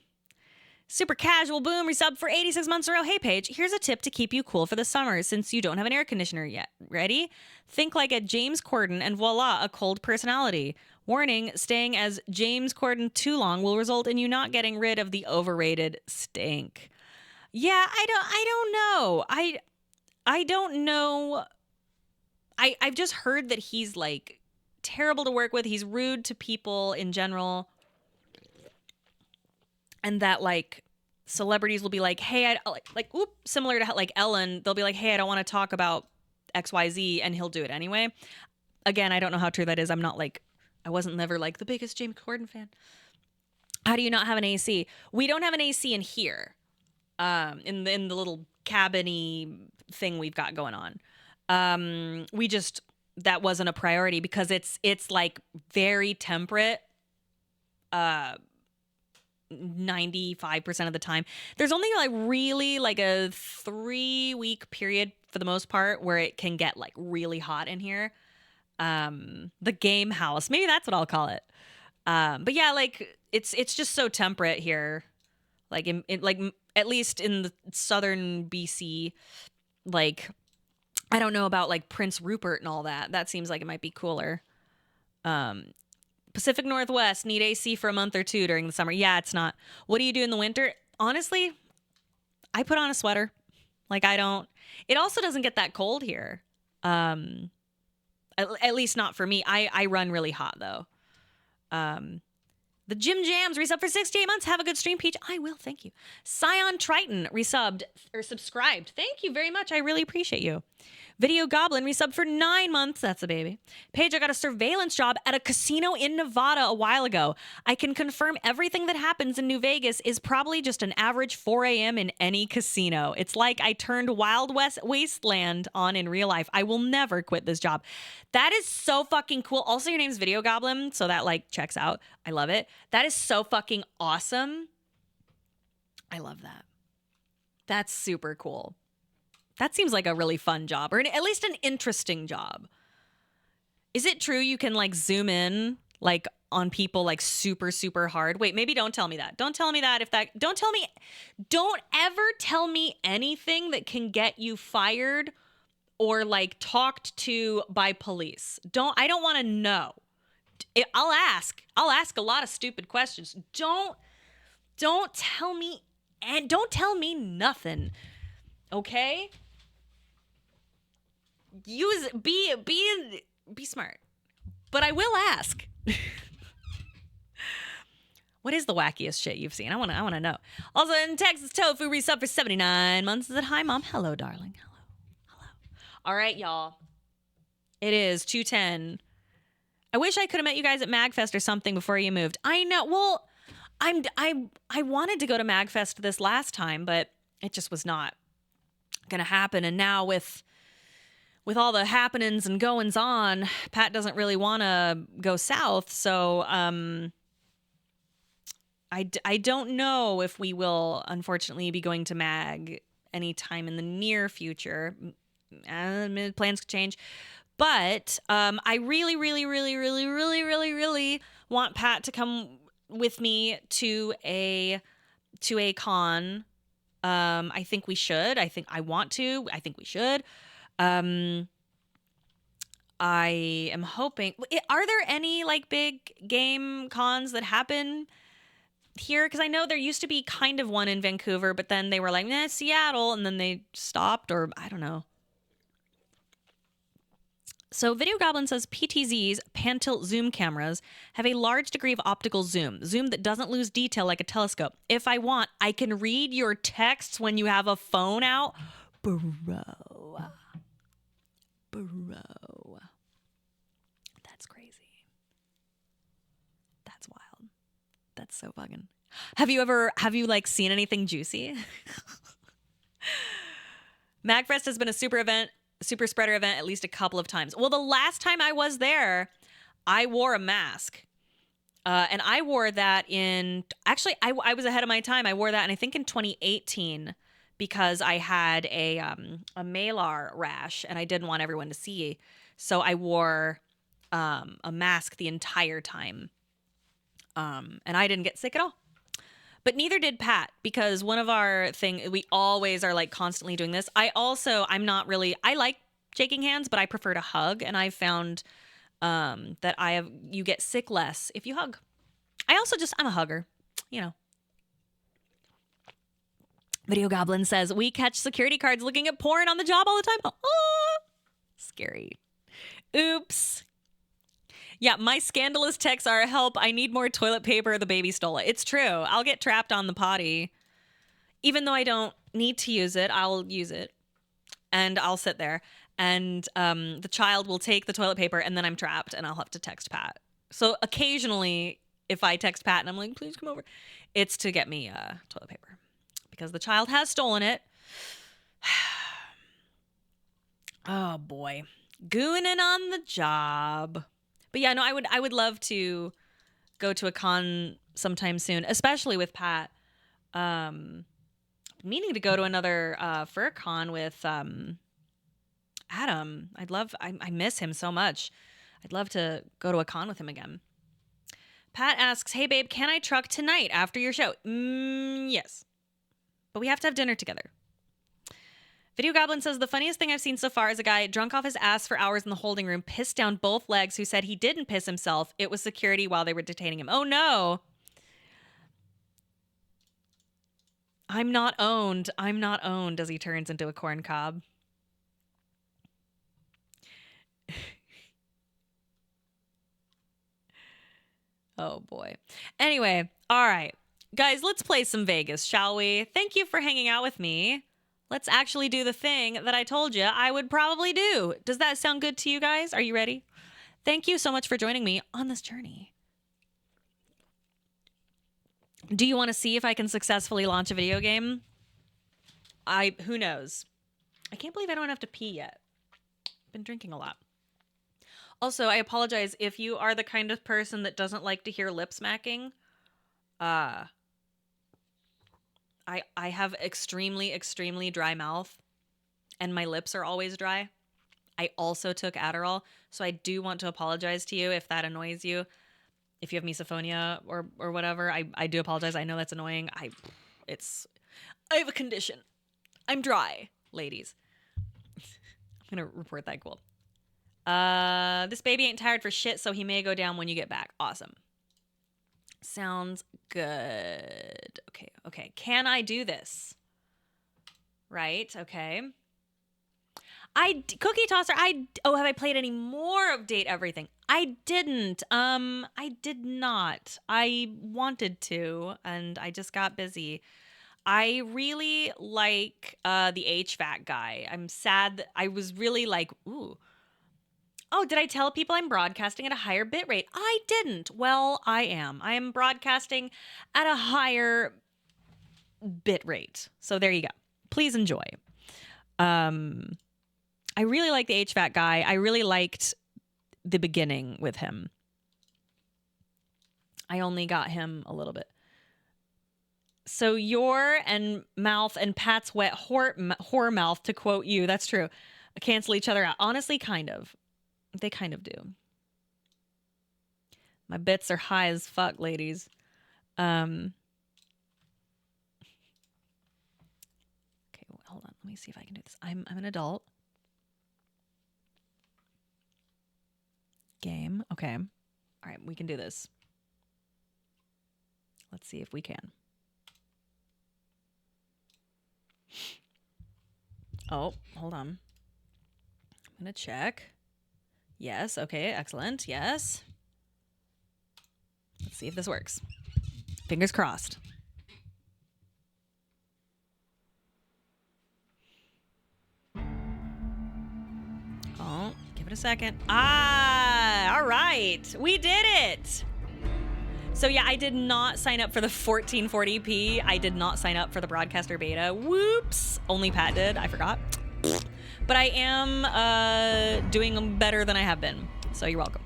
Super Casual Boom resub for 86 months in a row. Hey, Paige, here's a tip to keep you cool for the summer since you don't have an air conditioner yet. Ready? Think like a James Corden and voila, a cold personality. Warning, staying as James Corden too long will result in you not getting rid of the overrated stink. Yeah, I don't know. I don't know. I've just heard that he's like terrible to work with. He's rude to people in general. And that like celebrities will be like, "Hey, similar to like Ellen, they'll be like, "Hey, I don't want to talk about XYZ," and he'll do it anyway. Again, I don't know how true that is. I wasn't never like the biggest James Corden fan. How do you not have an AC? We don't have an AC in here. In the little cabin-y thing we've got going on. That wasn't a priority because it's like very temperate 95% of the time. There's only like really like a 3-week period for the most part where it can get like really hot in here. The game house, maybe that's what I'll call it. But yeah, like it's just so temperate here. Like at least in the southern BC, like I don't know about like Prince Rupert and all that. That seems like it might be cooler. Pacific Northwest need AC for a month or two during the summer. Yeah, it's not. What do you do in the winter? Honestly, I put on a sweater. Like it also doesn't get that cold here. At least not for me. I run really hot though. The Jim Jams resub for 68 months. Have a good stream, Peach. I will, thank you. Scion Triton resubbed or subscribed. Thank you very much. I really appreciate you. Video Goblin resubbed for 9 months. That's a baby. Paige, I got a surveillance job at a casino in Nevada a while ago. I can confirm everything that happens in New Vegas is probably just an average 4 a.m. in any casino. It's like I turned Wild West Wasteland on in real life. I will never quit this job. That is so fucking cool. Also, your name's Video Goblin, so that like checks out. I love it. That is so fucking awesome. I love that. That's super cool. That seems like a really fun job, or at least an interesting job. Is it true you can like zoom in like on people like super, super hard? Wait, maybe don't tell me that. Don't tell me that don't ever tell me anything that can get you fired or like talked to by police. I don't want to know. I'll ask a lot of stupid questions. Don't tell me, and don't tell me nothing. Okay? Be smart. But I will ask. What is the wackiest shit you've seen? I want to know. Also in Texas, Tofu resub for 79 months. Is it hi mom? Hello, darling. Hello. All right, y'all. It is 2:10. I wish I could have met you guys at MagFest or something before you moved. I know. Well, I wanted to go to MagFest this last time, but it just was not gonna happen. And now with all the happenings and goings on, Pat doesn't really want to go south. So I don't know if we will, unfortunately, be going to Mag anytime in the near future. Plans could change. But I really, really, really, really, really, really, really want Pat to come with me to a con. I think we should. I think we should. I am hoping. Are there any like big game cons that happen here? Because I know there used to be kind of one in Vancouver, but then they were like, Seattle, and then they stopped, or I don't know. So Video Goblin says PTZ's pan-tilt zoom cameras have a large degree of optical zoom that doesn't lose detail like a telescope. If I want, I can read your texts when you have a phone out. Bro. That's crazy. That's wild. That's so bugging. Have you like seen anything juicy? MagFest has been a super spreader event at least a couple of times. Well, the last time I was there, I wore a mask. And I wore that I was ahead of my time. I wore that, and I think in 2018, because I had a malar rash and I didn't want everyone to see. So I wore a mask the entire time. And I didn't get sick at all. But neither did Pat, because one of our we always are like constantly doing this. I like shaking hands, but I prefer to hug. And I found that you get sick less if you hug. I'm a hugger, you know. Video Goblin says, we catch security guards looking at porn on the job all the time. Oh, scary. Oops. Yeah, my scandalous texts are, help, I need more toilet paper, the baby stole it. It's true. I'll get trapped on the potty. Even though I don't need to use it, I'll use it. And I'll sit there. And the child will take the toilet paper, and then I'm trapped, and I'll have to text Pat. So occasionally, if I text Pat and I'm like, please come over, it's to get me toilet paper. Because the child has stolen it. Oh, boy. Gooning on the job. But yeah, no, I would love to go to a con sometime soon, especially with Pat. Meaning to go to another fur con with Adam. I miss him so much. I'd love to go to a con with him again. Pat asks, hey babe, can I truck tonight after your show? Yes. But we have to have dinner together. Video Goblin says, the funniest thing I've seen so far is a guy drunk off his ass for hours in the holding room, pissed down both legs, who said he didn't piss himself. It was security while they were detaining him. Oh no. I'm not owned as he turns into a corn cob. Oh boy. Anyway, all right. Guys, let's play some Vegas, shall we? Thank you for hanging out with me. Let's actually do the thing that I told you I would probably do. Does that sound good to you guys? Are you ready? Thank you so much for joining me on this journey. Do you want to see if I can successfully launch a video game? Who knows? I can't believe I don't have to pee yet. I've been drinking a lot. Also, I apologize if you are the kind of person that doesn't like to hear lip smacking. I have extremely, extremely dry mouth, and my lips are always dry. I also took Adderall, so I do want to apologize to you if that annoys you. If you have misophonia or whatever, I do apologize. I know that's annoying. I have a condition. I'm dry, ladies. I'm gonna report that cool. This baby ain't tired for shit, so he may go down when you get back. Awesome. Sounds good. Okay. Can I do this? Right, okay. Cookie Tosser, have I played any more of Date Everything? I didn't. I did not. I wanted to, and I just got busy. I really like the HVAC guy. I'm sad that I was really like, ooh. Oh, did I tell people I'm broadcasting at a higher bit rate? I didn't. Well, I am. I am broadcasting at a higher bit rate. So there you go. Please enjoy. I really like the HVAC guy. I really liked the beginning with him. I only got him a little bit. So your and mouth and Pat's wet whore mouth, to quote you, that's true, cancel each other out. Honestly, kind of. They kind of do. My bits are high as fuck, ladies. Okay, hold on. Let me see if I can do this. I'm an adult. Game. Okay. All right, we can do this. Let's see if we can. Oh, hold on. I'm going to check. Yes. Okay. Excellent. Yes. Let's see if this works. Fingers crossed. Oh, give it a second. All right. We did it. So yeah, I did not sign up for the 1440p. I did not sign up for the broadcaster beta. Whoops. Only Pat did. I forgot. But I am doing better than I have been. So you're welcome.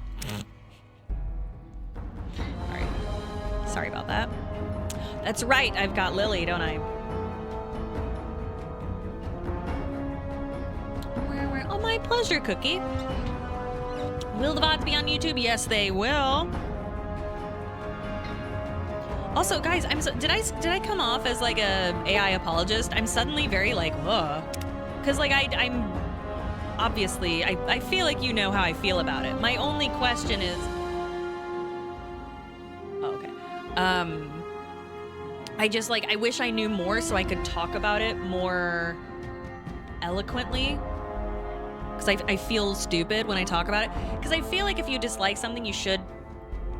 All right. Sorry about that. That's right. I've got Lily, don't I? Oh, my pleasure, Cookie. Will the VODs be on YouTube? Yes, they will. Also, guys, did I come off as like a AI apologist? I'm suddenly very like, ugh. Because like I obviously, I feel like you know how I feel about it. My only question is... Oh, okay. I just, like, I wish I knew more so I could talk about it more eloquently. Because I feel stupid when I talk about it. Because I feel like if you dislike something, you should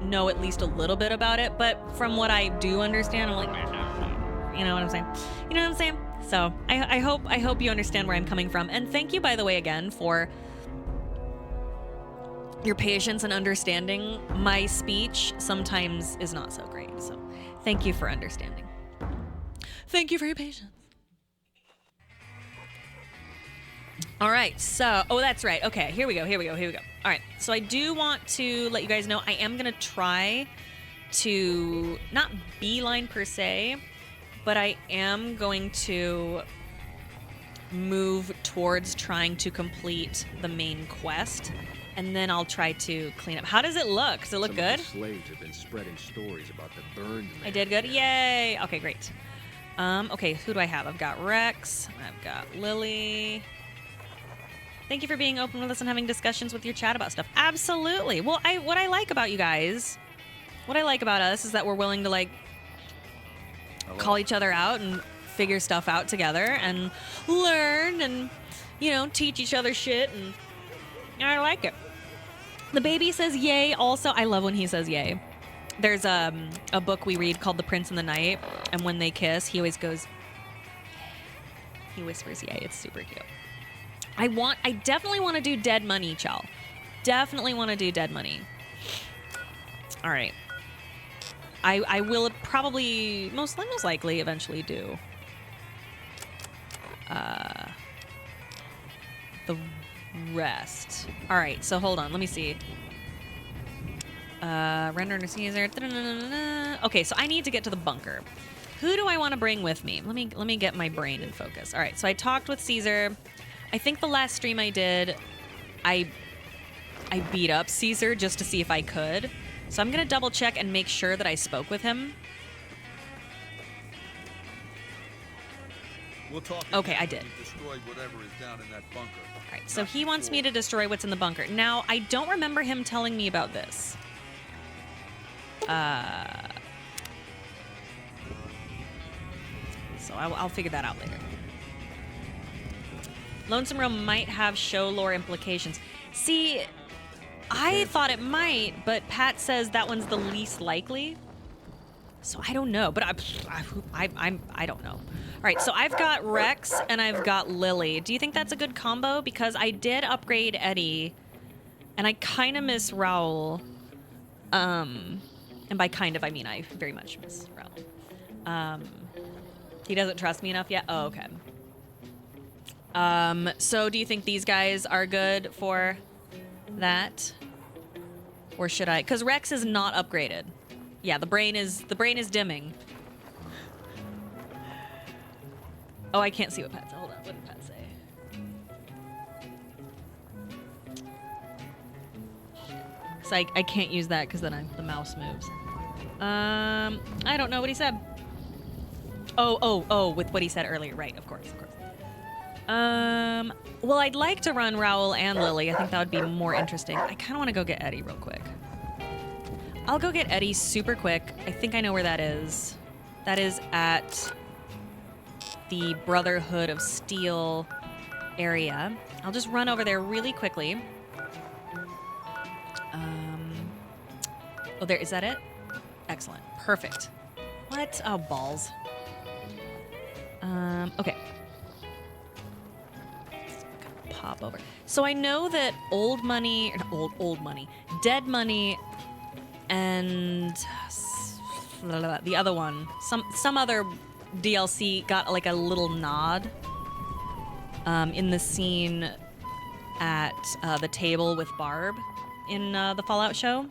know at least a little bit about it. But from what I do understand, I'm like, you know what I'm saying? You know what I'm saying? So I hope you understand where I'm coming from. And thank you, by the way, again, for your patience and understanding. My speech sometimes is not so great. So thank you for understanding. Thank you for your patience. All right, so, oh, that's right. Okay, here we go. All right, so I do want to let you guys know I am going to try to not beeline per se, but I am going to move towards trying to complete the main quest, and then I'll try to clean up. How does it look? Does it look good? Some of the slaves have been spreading stories about the burned man. I did good. Yay! Okay, great. Okay, who do I have? I've got Rex. I've got Lily. Thank you for being open with us and having discussions with your chat about stuff. Absolutely. Well, what I like about you guys, what I like about us is that we're willing to, like, call each other out and figure stuff out together and learn and, you know, teach each other shit, and I like it. The baby says yay also. I love when he says yay. There's a book we read called The Prince and the Knight, and when they kiss, he always goes, he whispers yay. It's super cute. I definitely want to do Dead Money, Chell. Definitely want to do Dead Money. All right. I will probably, most likely, eventually do the rest. All right, so hold on. Let me see. Render to Caesar. Okay, so I need to get to the bunker. Who do I want to bring with me? Let me get my brain in focus. All right, so I talked with Caesar. I think the last stream I did, I beat up Caesar just to see if I could. So I'm going to double check and make sure that I spoke with him. We'll talk Okay, I did. Destroy whatever is down in that bunker. All right, so he wants me to destroy what's in the bunker. Now, I don't remember him telling me about this. So I'll figure that out later. Lonesome Realm might have show lore implications. See, I thought it might, but Pat says that one's the least likely. So I don't know, but I don't know. All right, so I've got Rex and I've got Lily. Do you think that's a good combo? Because I did upgrade Eddie, and I kind of miss Raoul. And by kind of, I mean I very much miss Raoul. He doesn't trust me enough yet? Oh, okay. So do you think these guys are good for that? Or should I? Because Rex is not upgraded. Yeah, the brain is dimming. Oh, I can't see what Pat said. Hold on, what did Pat say? So I can't use that because then the mouse moves. I don't know what he said. Oh, with what he said earlier. Right, of course. Well, I'd like to run Raoul and Lily. I think that would be more interesting. I kind of want to go get Eddie real quick. I'll go get Eddie super quick. I think I know where that is. That is at the Brotherhood of Steel area. I'll just run over there really quickly. Oh, is that it? Excellent. Perfect. What? Oh, balls. Okay. Pop over. So I know that Dead Money, and the other one, some other DLC got like a little nod in the scene at the table with Barb in the Fallout show,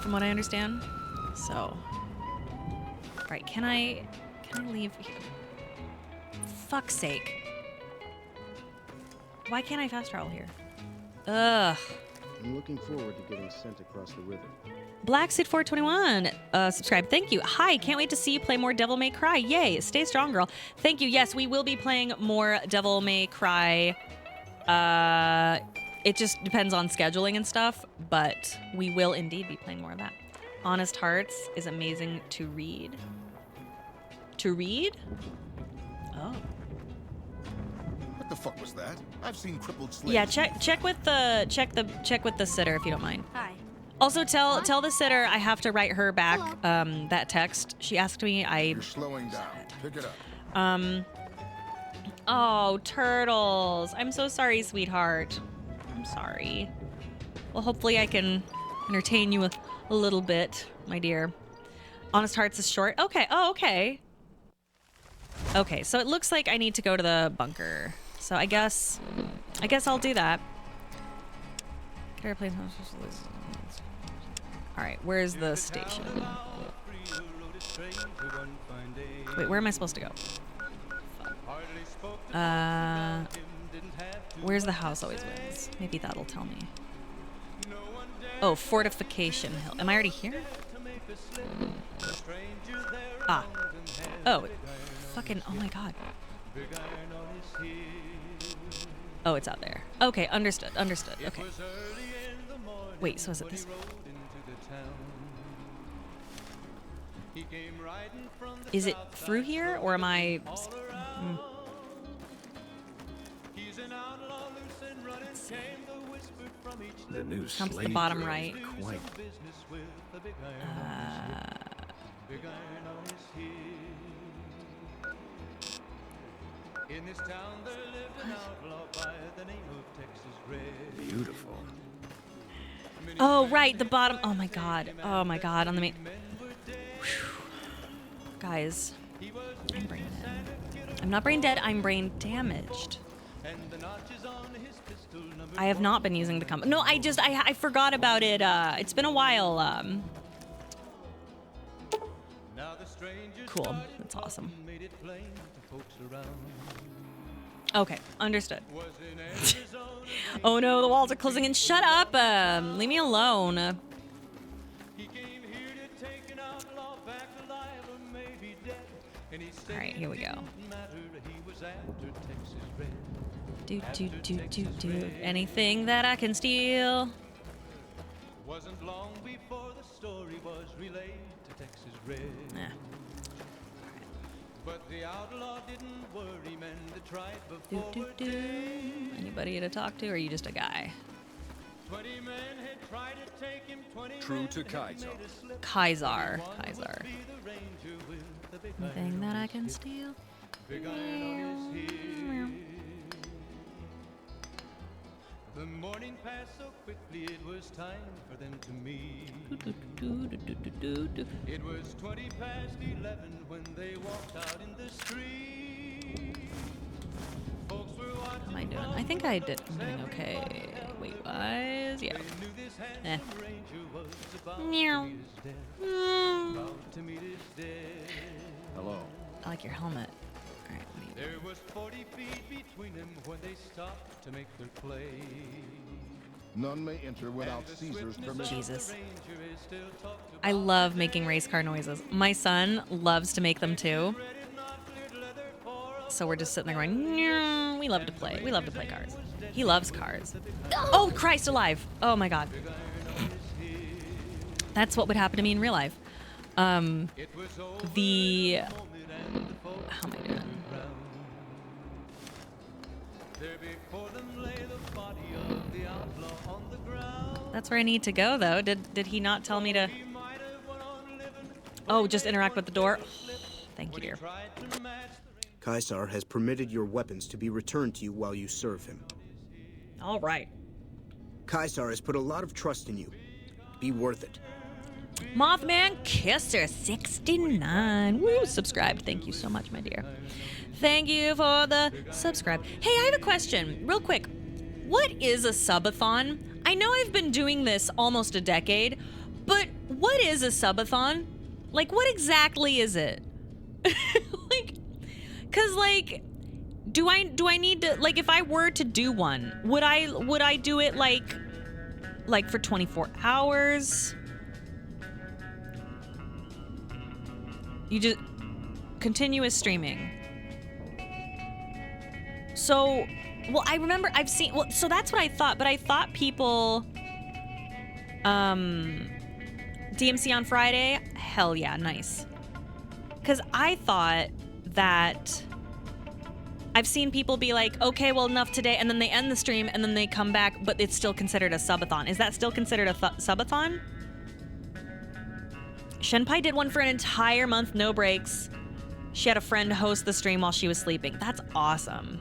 from what I understand. So, right, can I leave here? Fuck's sake. Why can't I fast travel here? Ugh. I'm looking forward to getting sent across the river. Blackseed421 subscribe. Thank you. Hi, can't wait to see you play more Devil May Cry. Yay, stay strong, girl. Thank you. Yes, we will be playing more Devil May Cry. It just depends on scheduling and stuff, but we will indeed be playing more of that. Honest Hearts is amazing to read. To read? Oh. What the fuck was that? I've seen crippled slaves. Yeah, check with the sitter if you don't mind. Hi. Also tell the sitter I have to write her back that text. She asked me. You're slowing down. Pick it up. Oh, turtles. I'm so sorry, sweetheart. I'm sorry. Well, hopefully I can entertain you a little bit, my dear. Honest Hearts is short. Okay. Oh, okay. Okay, so it looks like I need to go to the bunker. So I guess I'll do that. All right, where's the station? Wait, where am I supposed to go? Where's the house always wins? Maybe that'll tell me. Oh, Fortification Hill. Am I already here? Ah. Oh, fucking, oh my god. Oh, it's out there. Okay, understood. Okay. Wait, so is it this way? Is it through here, or am I... The new Comes to the slave bottom girls right. are quite In this town there lived an outlaw by the name of Texas Red. beautiful. Oh, right, the bottom. Oh my god. Oh my god, on the main... Guys, I'm brain dead. I'm not brain dead, I'm brain damaged. I have not been using the compass. No, I forgot about it. It's been a while. Cool. That's awesome. Okay, understood. Oh no, the walls are closing in. Shut up. Leave me alone. All right, here we go. Do. Anything that I can steal. Wasn't long before the story was relayed to Texas Red. Nah. But the outlaw didn't worry, men that tried before. Anybody to talk to, or are you just a guy? 20 men had tried to take him. 20 True to Kaiser. Kaiser. Anything that I can steal. Big iron on his heel. The morning passed so quickly, it was time for them to meet. It was 20 past 11 when they walked out in the street. Folks were watching. How am I doing? I think I did. I'm doing okay. Wait, what? Yeah. Eh. Meow. Hello. I like your helmet. All right, what are you doing? There was 40 feet between them when they stopped to make their play. None may enter without Caesar's permission. Jesus. I love making race car noises. My son loves to make them too. So we're just sitting there going, "Nyeh." We love to play. We love to play cars. He loves cars. Oh, Christ alive. Oh my God. That's what would happen to me in real life. How am I doing? That's where I need to go, though. Did he not tell me to? Oh, just interact with the door. Thank you, dear. Caesar has permitted your weapons to be returned to you while you serve him. All right. Caesar has put a lot of trust in you. Be worth it. Mothman Kisser 69. Woo, subscribed. Thank you so much, my dear. Thank you for the subscribe. Hey, I have a question, real quick. What is a subathon? I know I've been doing this almost a decade, but what is a subathon? Like, what exactly is it? Cause do I need to, like, if I were to do one, would I do it like like for 24 hours. You just continuous streaming. So, well, I remember I've seen, well, so that's what I thought, but I thought people, DMC on Friday, hell yeah, nice. Because I thought that I've seen people be like, okay, well, enough today, and then they end the stream, and then they come back, but it's still considered a subathon. Is that still considered a subathon? Shenpai did one for an entire month, no breaks. She had a friend host the stream while she was sleeping. That's awesome.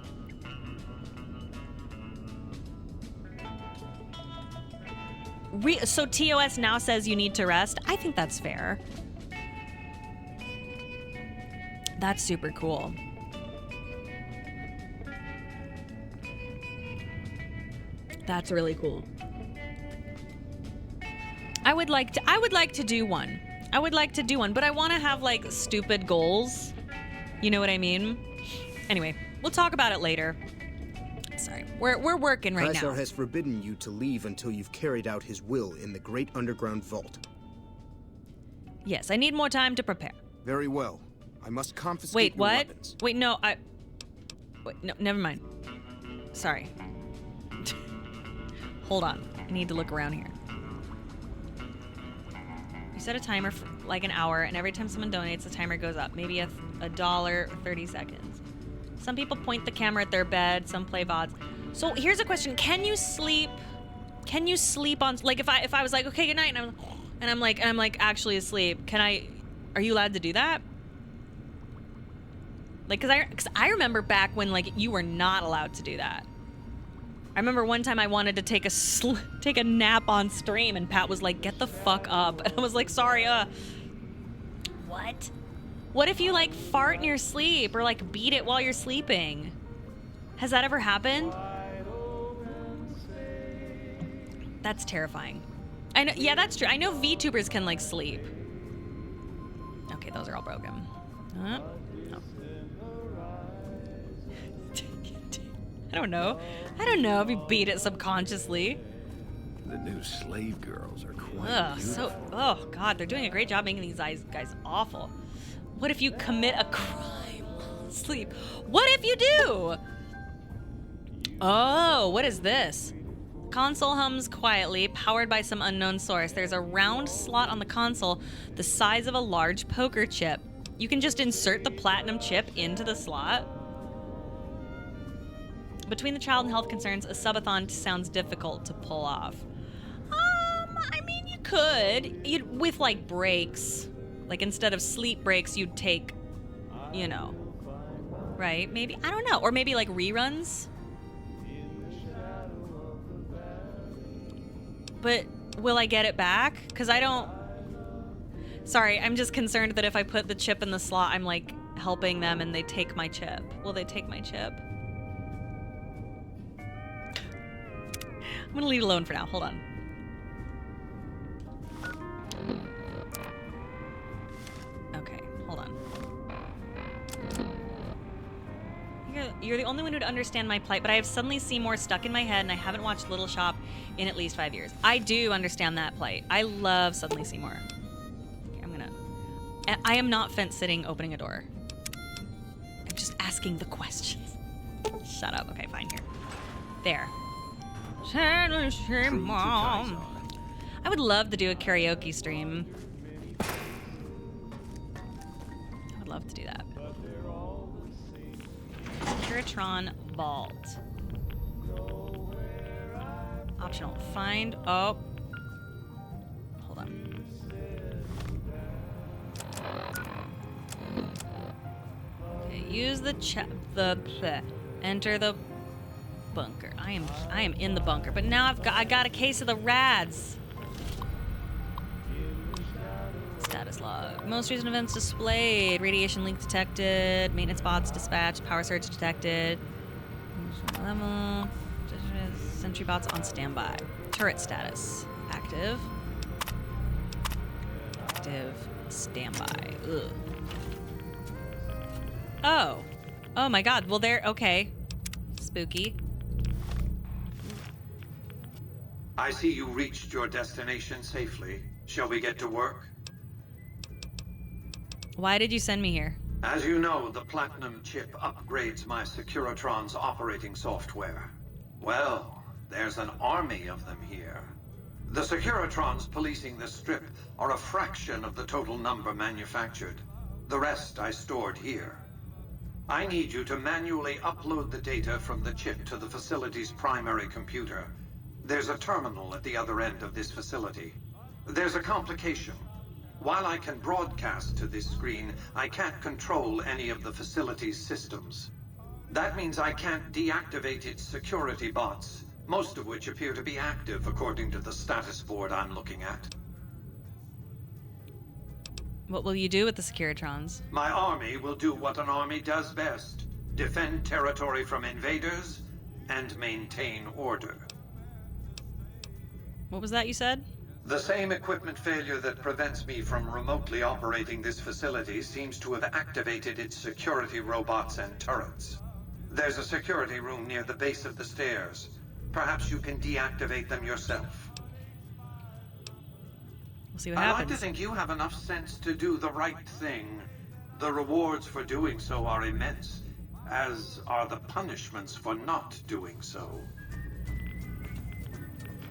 So TOS now says you need to rest. I think that's fair. That's super cool. That's really cool. I would like to do one. I would like to do one, but I want to have like stupid goals. You know what I mean? Anyway, we'll talk about it later. Sorry, we're working right now. Caesar has forbidden you to leave until you've carried out his will in the great underground vault. Yes, I need more time to prepare. Very well. I must confiscate Wait, your what? weapons. Wait, no, Wait, no, never mind. Sorry. Hold on. I need to look around here. You set a timer for like an hour, and every time someone donates, the timer goes up. Maybe $1 or 30 seconds. Some people point the camera at their bed. Some play VODs. So here's a question: can you sleep? Can you sleep on, like, if I was like, okay, good night, and I'm like actually asleep? Are you allowed to do that? Like, cause I remember back when like you were not allowed to do that. I remember one time I wanted to take a nap on stream, and Pat was like, get the fuck up. And I was like, sorry, What? What if you like fart in your sleep or like beat it while you're sleeping? Has that ever happened? That's terrifying. I know, yeah, that's true. I know VTubers can like sleep. Okay, those are all broken. No. I don't know if you beat it subconsciously. The new slave girls are quite Oh god, they're doing a great job making these guys awful. What if you commit a crime while asleep? What if you do? Oh, what is this? Console hums quietly, powered by some unknown source. There's a round slot on the console the size of a large poker chip. You can just insert the platinum chip into the slot. Between the child and health concerns, a subathon sounds difficult to pull off. I mean, you could. With, like, breaks. Like, instead of sleep breaks, you'd take, you know, right? Maybe, I don't know. Or maybe, like, reruns. But will I get it back? Because I don't... Sorry, I'm just concerned that if I put the chip in the slot, I'm, like, helping them and they take my chip. Will they take my chip? I'm gonna leave it alone for now. Hold on. Okay, hold on. You're the only one who'd understand my plight, but I have Suddenly Seymour stuck in my head, and I haven't watched Little Shop in at least 5 years. I do understand that plight. I love Suddenly Seymour. Okay, I am not fence-sitting opening a door. I'm just asking the questions. Shut up. Okay, fine, here. There. I would love to do a karaoke stream. I would love to do that. Curatron Vault. Optional. Find. Oh. Hold on. Okay, use the enter the bunker. I am in the bunker, but now I got a case of the rads. Status log. Most recent events displayed. Radiation leak detected. Maintenance bots dispatched. Power surge detected. Level. Sentry bots on standby. Turret status. Active. Active. Standby. Ugh. Oh. Oh my god. Well, there. Okay. Spooky. I see you reached your destination safely. Shall we get to work? Why did you send me here? As you know, the Platinum chip upgrades my Securitron's operating software. Well, there's an army of them here. The Securitrons policing this strip are a fraction of the total number manufactured. The rest I stored here. I need you to manually upload the data from the chip to the facility's primary computer. There's a terminal at the other end of this facility. There's a complication. While I can broadcast to this screen, I can't control any of the facility's systems. That means I can't deactivate its security bots, most of which appear to be active according to the status board I'm looking at. What will you do with the Securitrons? My army will do what an army does best: defend territory from invaders and maintain order. What was that you said? The same equipment failure that prevents me from remotely operating this facility seems to have activated its security robots and turrets. There's a security room near the base of the stairs. Perhaps you can deactivate them yourself. We'll see what I happens. like to think you have enough sense to do the right thing. The rewards for doing so are immense, as are the punishments for not doing so.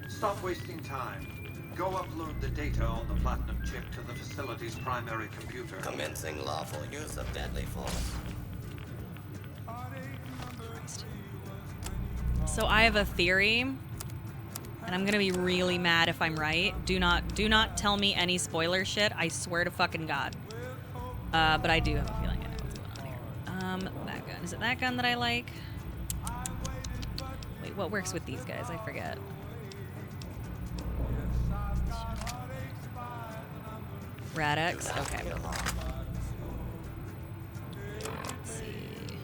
Stop wasting time. Go upload the data on the Platinum chip to the facility's primary computer. Commencing lawful use of deadly force. So I have a theory, and I'm gonna be really mad if I'm right. Do not tell me any spoiler shit. I swear to fucking God. But I do have a feeling I know what's going on here. That gun. Is it that gun that I like? Wait, what works with these guys? I forget. Rad-X? Okay. Let's see.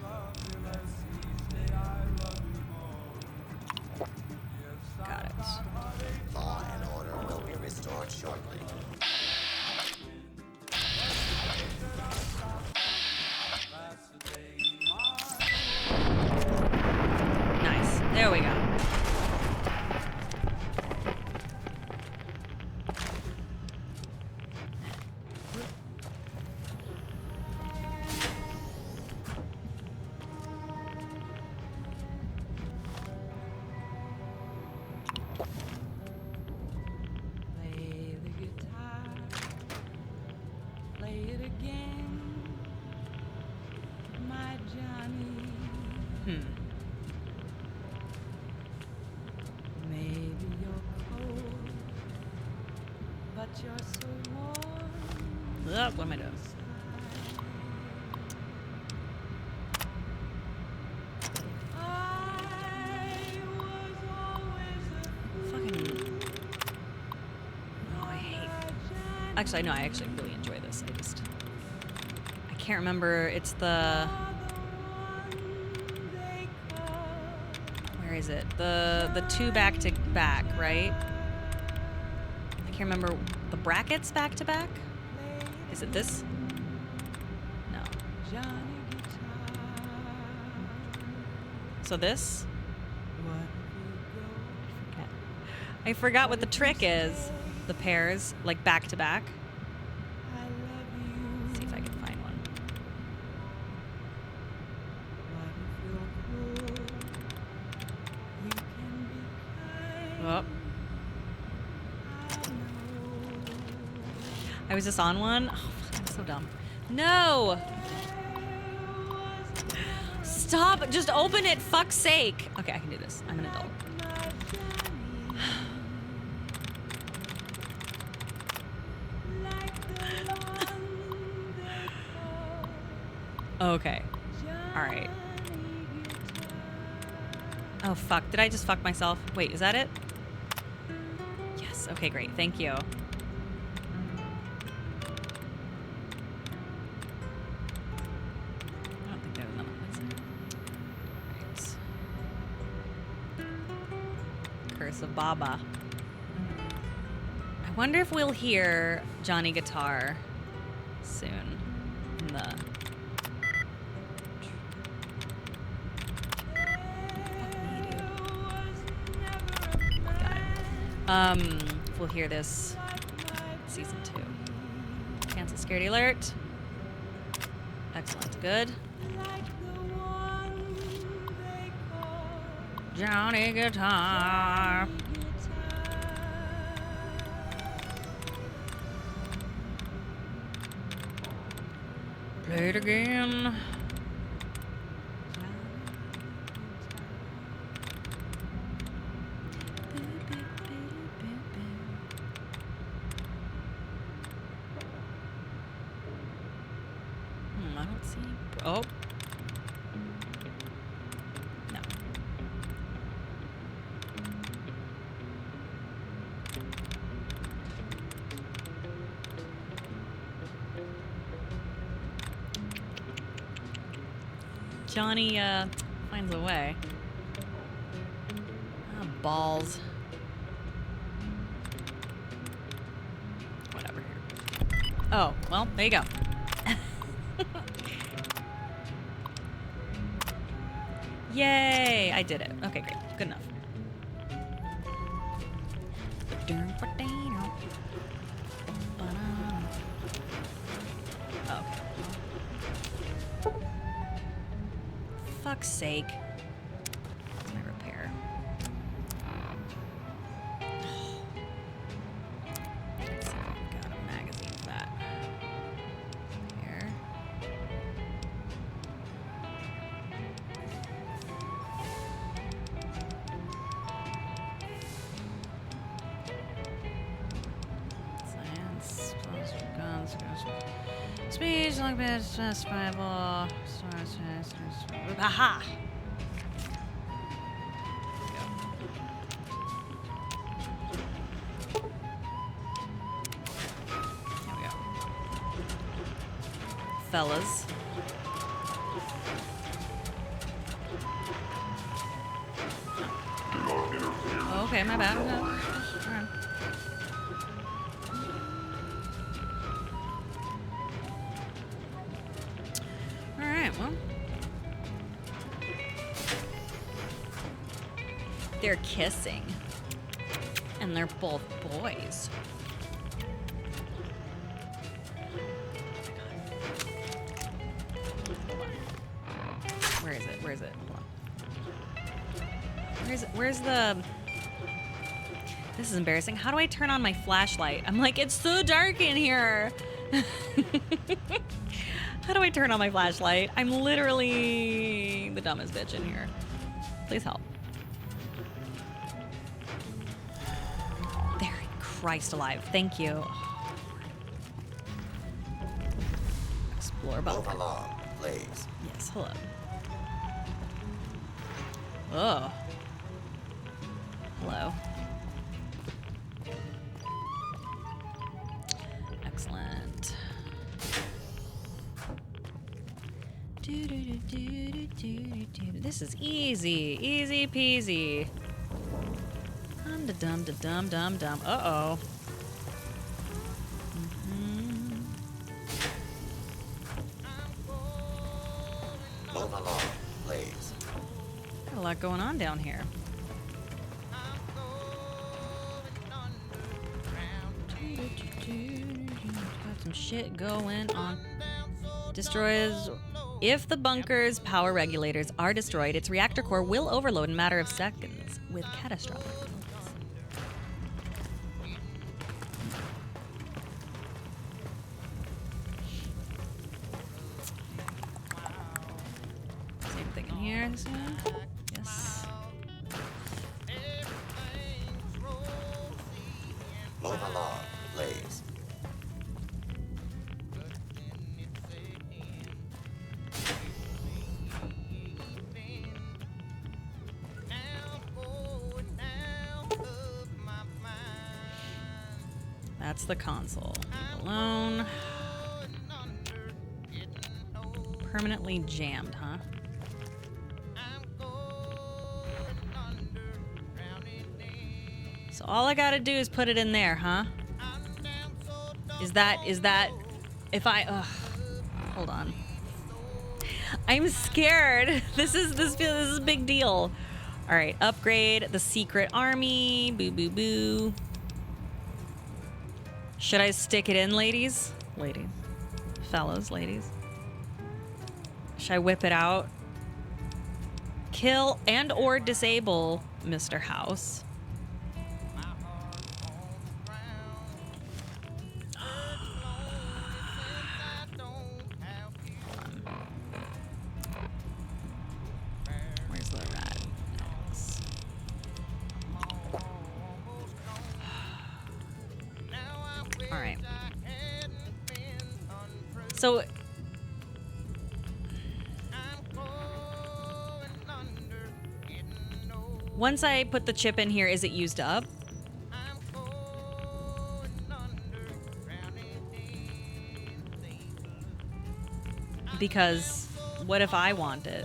Got it. Law and order will be restored shortly. Nice. There we go. Play the guitar, play it again, my Johnny. Maybe you're cold, but you're so warm. What am I doing? Fucking. No, I hate. Actually, no, I actually really enjoy this. I can't remember. It's the. Where is it? The two back to back, right? I can't remember the brackets back to back. Is it this? No. So this? I forgot what the trick is. The pairs, like back to back. Let's see if I can find one. Oh. I was just on one. Oh, fuck, I'm so dumb. No! Stop! Just open it, fuck's sake! Okay, I can do this. I'm an adult. Okay. Alright. Oh, fuck. Did I just fuck myself? Wait, is that it? Yes. Okay, great. Thank you. I don't think there was another one. Right. Curse of Baba. I wonder if we'll hear Johnny Guitar soon in the... We'll hear this season 2. Cancel scaredy alert. Excellent. Good. Johnny Guitar. Play it again. I don't see. Oh. No. Johnny finds a way. Oh, balls. Whatever. Oh, well, there you go. Yay! I did it. Okay, great. Good enough. Okay. Fuck's sake. That's my repair. Let's see if I've got a magazine for that. Here. Science, guns, speech, like this, justifiable. Aha! There we go. Fellas. Oh, okay, my bad. No. Alright. Alright, well. They're kissing. And they're both boys. Where is it? Where is it? Hold on. Where is it? Where's the... This is embarrassing. How do I turn on my flashlight? I'm like, it's so dark in here. How do I turn on my flashlight? I'm literally the dumbest bitch in here. Please help. There, Christ alive. Thank you. Explore bunker. Move along, please. Yes, hello. Oh. Hello. Excellent. This is easy. Easy peasy. Dum dum dum dum dum. Uh-oh. Move along, please. Got a lot going on down here. Got some shit going on. Destroys. If the bunker's power regulators are destroyed, its reactor core will overload in a matter of seconds with catastrophic results. Same thing in here. This one. Yes. Move along, please. That's the console. Leave alone. Permanently jammed, huh? So all I gotta do is put it in there, huh? Is that if I hold on. I'm scared. This is a big deal. All right, upgrade the secret army. Boo, boo, boo. Should I stick it in, ladies? Ladies. Fellas, ladies. Should I whip it out? Kill and or disable Mr. House. Where's the rat? All right. So once I put the chip in here, is it used up? Because what if I want it?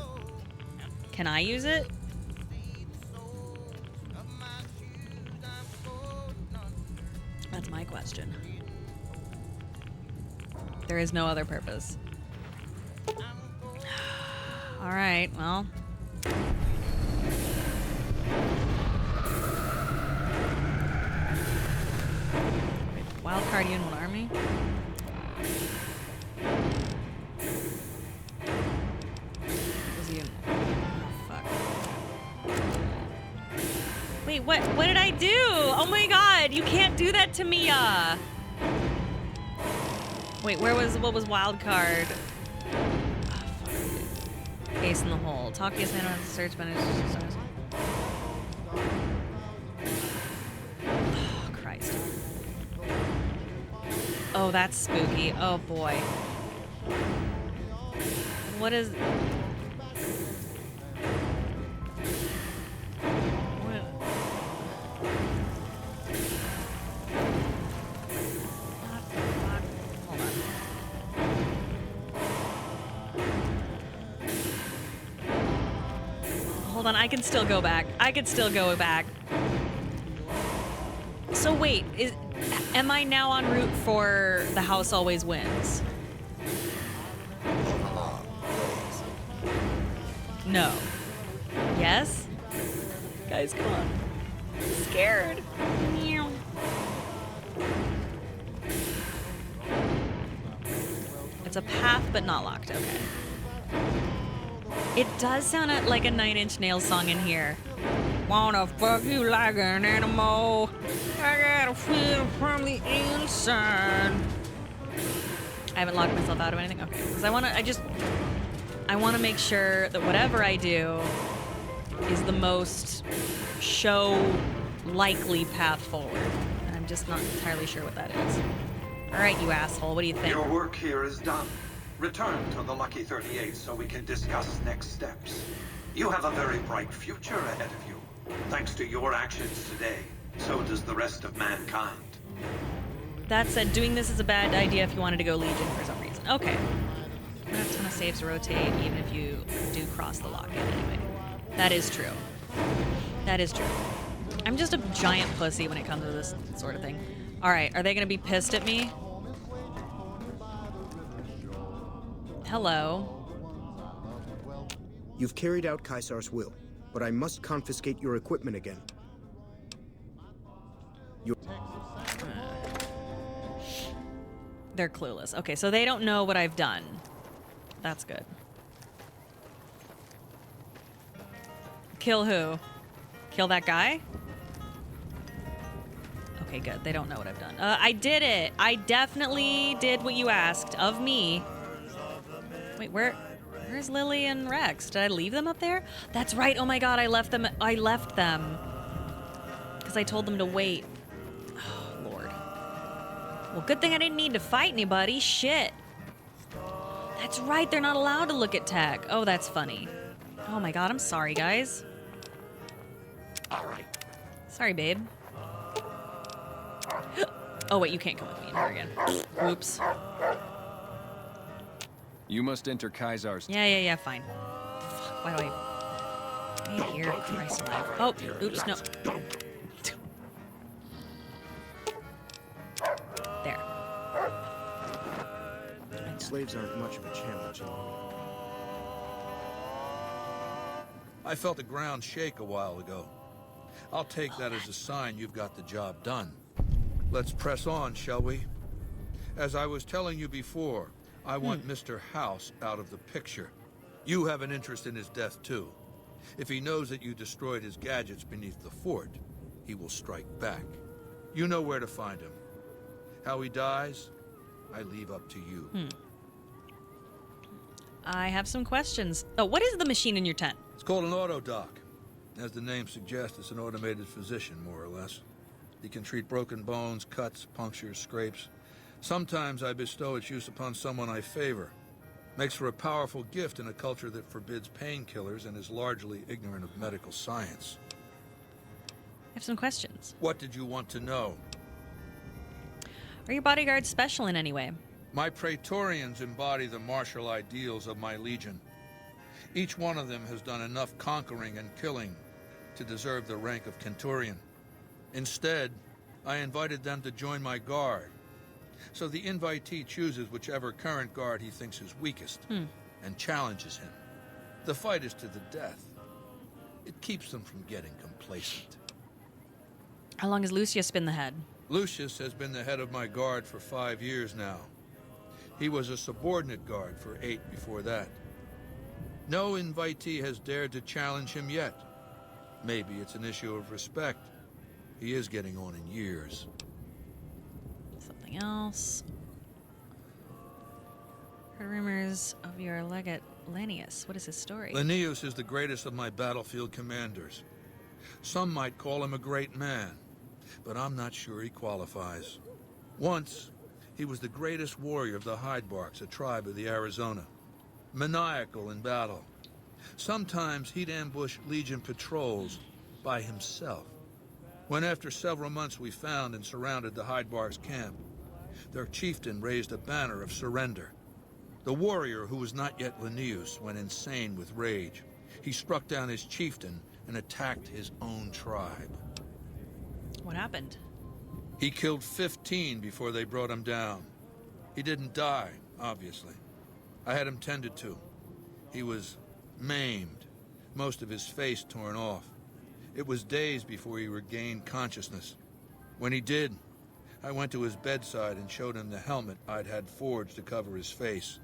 Can I use it? That's my question. There is no other purpose. All right, well. Wild card you in one army? Was he in? Oh, fuck. Wait, what did I do? Oh my god, you can't do that to me, Wait, what was wild card? Oh, fuck. Ace in the hole. Talk ace man on the search menu. Oh, Christ. Oh, that's spooky. Oh boy. What is... Hold on, I can still go back. I could still go back. So wait, am I now en route for the house always wins? No. Yes? Guys, come on. I'm scared. Meow. It's a path, but not locked. Okay. It does sound like a Nine Inch Nails song in here. Wanna fuck you like an animal. I got a feel from the inside. I haven't locked myself out of anything. Okay, because I want to make sure that whatever I do is the most show likely path forward. And I'm just not entirely sure what that is. All right, you asshole. What do you think? Your work here is done. Return to the Lucky 38 so we can discuss next steps. You have a very bright future ahead of you. Thanks to your actions today, so does the rest of mankind. That said, doing this is a bad idea if you wanted to go Legion for some reason. Okay. You have a ton of saves to rotate, even if you do cross the lock-in anyway. That is true. That is true. I'm just a giant pussy when it comes to this sort of thing. All right, are they going to be pissed at me? Hello. You've carried out Caesar's will, but I must confiscate your equipment again. They're clueless. Okay, so they don't know what I've done. That's good. Kill who? Kill that guy? Okay, good. They don't know what I've done. I did it. I definitely did what you asked of me. Wait, where's Lily and Rex? Did I leave them up there? That's right. Oh my god, I left them. Because I told them to wait. Oh, Lord. Well, good thing I didn't need to fight anybody. Shit. That's right. They're not allowed to look at tech. Oh, that's funny. Oh my god, I'm sorry, guys. All right. Sorry, babe. Oh, wait, you can't come with me in here again. Oops. You must enter Caesar's. Yeah, fine. Fuck, why do I... Right here, Christ alive. Oh, oops, no. There. Slaves aren't much of a challenge anymore. I felt the ground shake a while ago. I'll take that as a sign you've got the job done. Let's press on, shall we? As I was telling you before, I want Mr. House out of the picture. You have an interest in his death, too. If he knows that you destroyed his gadgets beneath the fort, he will strike back. You know where to find him. How he dies, I leave up to you. I have some questions. Oh, what is the machine in your tent? It's called an autodoc. As the name suggests, it's an automated physician, more or less. He can treat broken bones, cuts, punctures, scrapes. Sometimes I bestow its use upon someone I favor. Makes for a powerful gift in a culture that forbids painkillers and is largely ignorant of medical science. I have some questions. What did you want to know? Are your bodyguards special in any way? My Praetorians embody the martial ideals of my legion. Each one of them has done enough conquering and killing to deserve the rank of Centurion. Instead, I invited them to join my guard. So the invitee chooses whichever current guard he thinks is weakest and challenges him. The fight is to the death. It keeps them from getting complacent. How long has Lucius been the head? Lucius has been the head of my guard for 5 years now. He was a subordinate guard for 8 before that. No invitee has dared to challenge him yet. Maybe it's an issue of respect. He is getting on in years. Something else. Heard rumors of your legate, Lanius. What is his story? Linnaeus is the greatest of my battlefield commanders. Some might call him a great man, but I'm not sure he qualifies. Once, he was the greatest warrior of the Hydebarks, a tribe of the Arizona. Maniacal in battle. Sometimes he'd ambush Legion patrols by himself. When after several months we found and surrounded the Hydebarks camp, their chieftain raised a banner of surrender. The warrior, who was not yet Linnaeus, went insane with rage. He struck down his chieftain and attacked his own tribe. What happened? He killed 15 before they brought him down. He didn't die, obviously. I had him tended to. He was maimed, most of his face torn off. It was days before he regained consciousness. When he did, I went to his bedside and showed him the helmet I'd had forged to cover his face.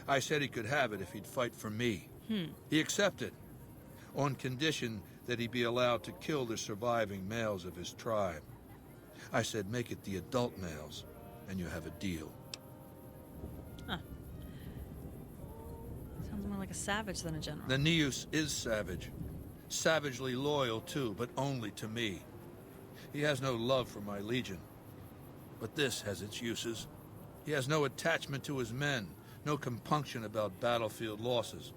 I said he could have it if he'd fight for me. He accepted, on condition that he be allowed to kill the surviving males of his tribe. I said, make it the adult males, and you have a deal. Huh. Sounds more like a savage than a general. Linnaeus is savage. Savagely loyal, too, but only to me. He has no love for my legion. But this has its uses. He has no attachment to his men, no compunction about battlefield losses.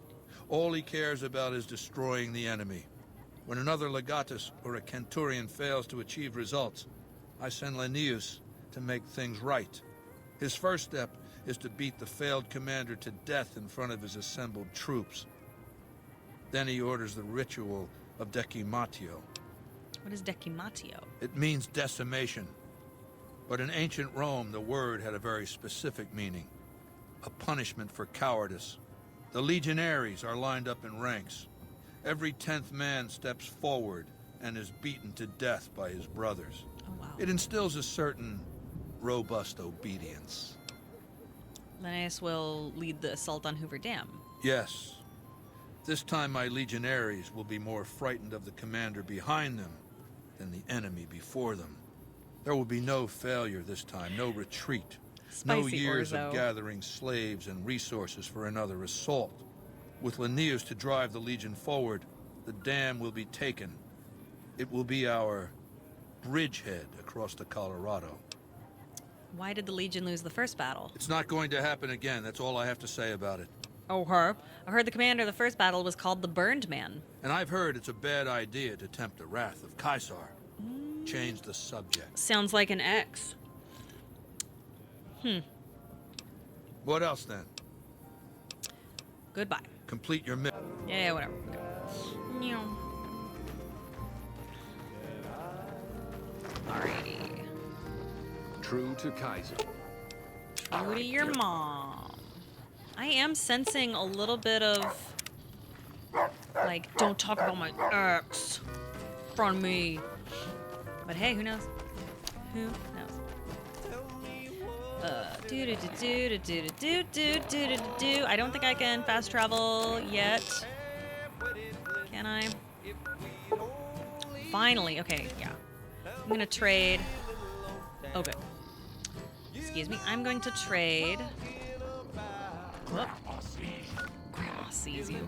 All he cares about is destroying the enemy. When another legatus or a Centurion fails to achieve results, I send Linnaeus to make things right. His first step is to beat the failed commander to death in front of his assembled troops. Then he orders the ritual of decimatio. What is decimatio? It means decimation. But in ancient Rome, the word had a very specific meaning. A punishment for cowardice. The legionaries are lined up in ranks. Every 10th man steps forward and is beaten to death by his brothers. Oh, wow. It instills a certain robust obedience. Linnaeus will lead the assault on Hoover Dam. Yes. This time my legionaries will be more frightened of the commander behind them than the enemy before them. There will be no failure this time, no retreat. Spicy no years orzo. of gathering slaves and resources for another assault. With Linnaeus to drive the Legion forward, the dam will be taken. It will be our bridgehead across the Colorado. Why did the Legion lose the first battle? It's not going to happen again. That's all I have to say about it. Oh, her. I heard the commander of the first battle was called the Burned Man. And I've heard it's a bad idea to tempt the wrath of Caesar. Change the subject. Sounds like an ex. What else then? Goodbye. Complete your mission. Yeah, whatever. Okay. Alrighty. True to Kaiser. True to your mom. I am sensing a little bit of Like, don't talk about my ex in front of me. But hey, who knows? Who knows? I don't think I can fast travel yet. Can I? Finally. Okay, yeah. I'm gonna trade. Oh, good. Excuse me. I'm going to trade. Whoop. Grandma sees you.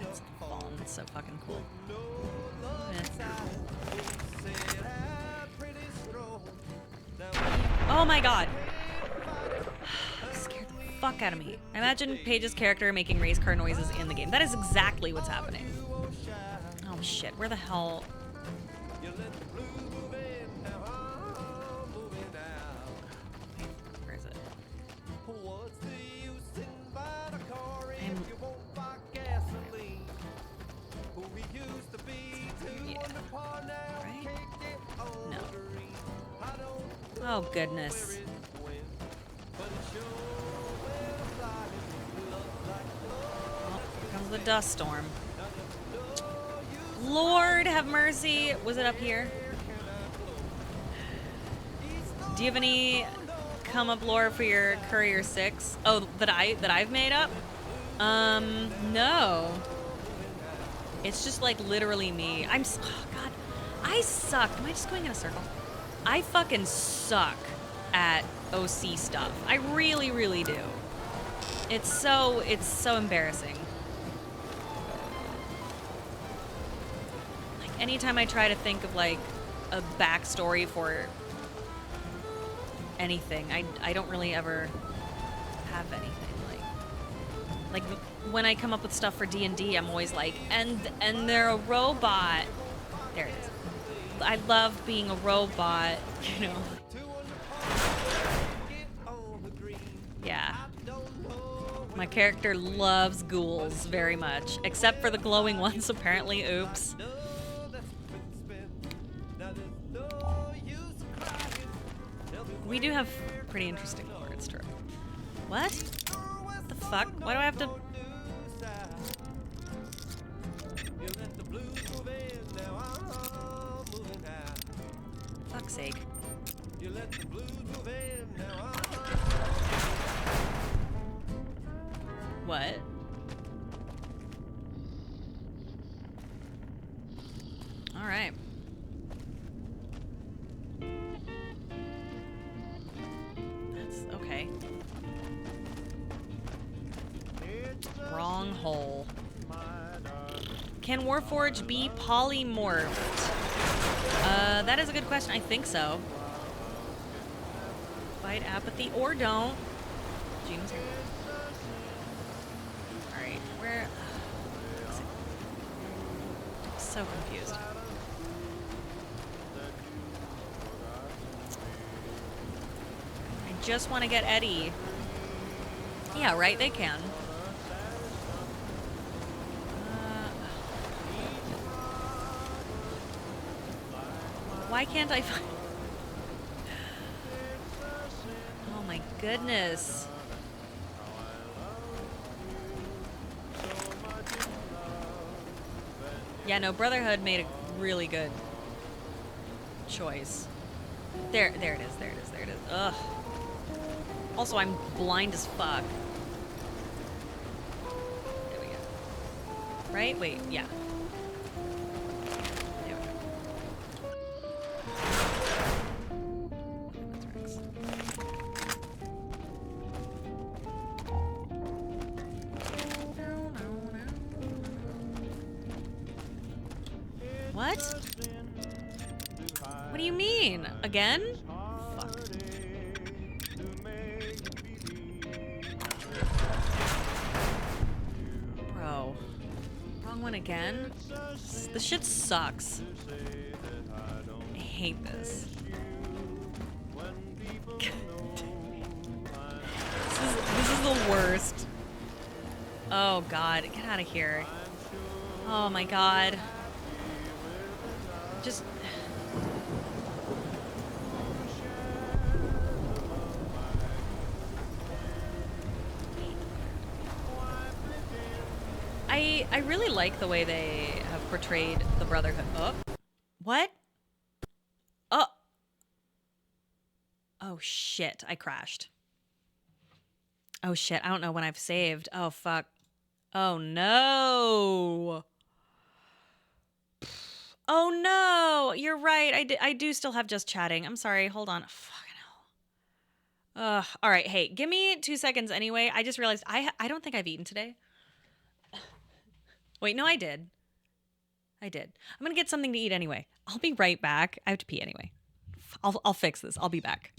That's fallen. That's so fucking cool. Oh my god. Scared the fuck out of me. Imagine Paige's character making race car noises in the game. That is exactly what's happening. Oh shit, where the hell? Where is it? Right? No. Oh goodness. Oh, here comes the dust storm. Lord have mercy. Was it up here? Do you have any come up lore for your Courier 6? Oh, that I've made up? No. It's just like literally me. Oh god. I suck. Am I just going in a circle? I fucking suck at OC stuff. I really, really do. It's so embarrassing. Like anytime I try to think of like a backstory for anything, I don't really ever have anything like when I come up with stuff for D&D, I'm always like, and they're a robot. There it is. I love being a robot, you know. Yeah. My character loves ghouls very much, except for the glowing ones, apparently. Oops. We do have pretty interesting lore, it's true. What? What the fuck? Why do I have to... Fuck's sake. What? All right. That's okay. Wrong hole. Can Warforged be polymorphed? That is a good question. I think so. Fight apathy or don't. James here. Alright, where... I'm so confused. I just want to get Eddie. Yeah, right? They can. Why can't I find... Oh my goodness. Yeah, no, Brotherhood made a really good choice. There it is, there it is, there it is. Ugh. Also, I'm blind as fuck. There we go. Right? Wait, yeah. What? What do you mean? Again? Fuck. Bro. Wrong one again? This shit sucks. I hate this. This is the worst. Oh god, get out of here. Oh my god. Just... I really like the way they have portrayed the Brotherhood. Oh, what? Oh. Oh shit, I crashed. Oh shit, I don't know when I've saved. Oh fuck. Oh no. Oh no, you're right. I do still have just chatting. I'm sorry. Hold on. Fucking hell. All right. Hey, give me 2 seconds anyway. I just realized I don't think I've eaten today. Wait, no, I did. I'm gonna get something to eat anyway. I'll be right back. I have to pee anyway. I'll fix this. I'll be back.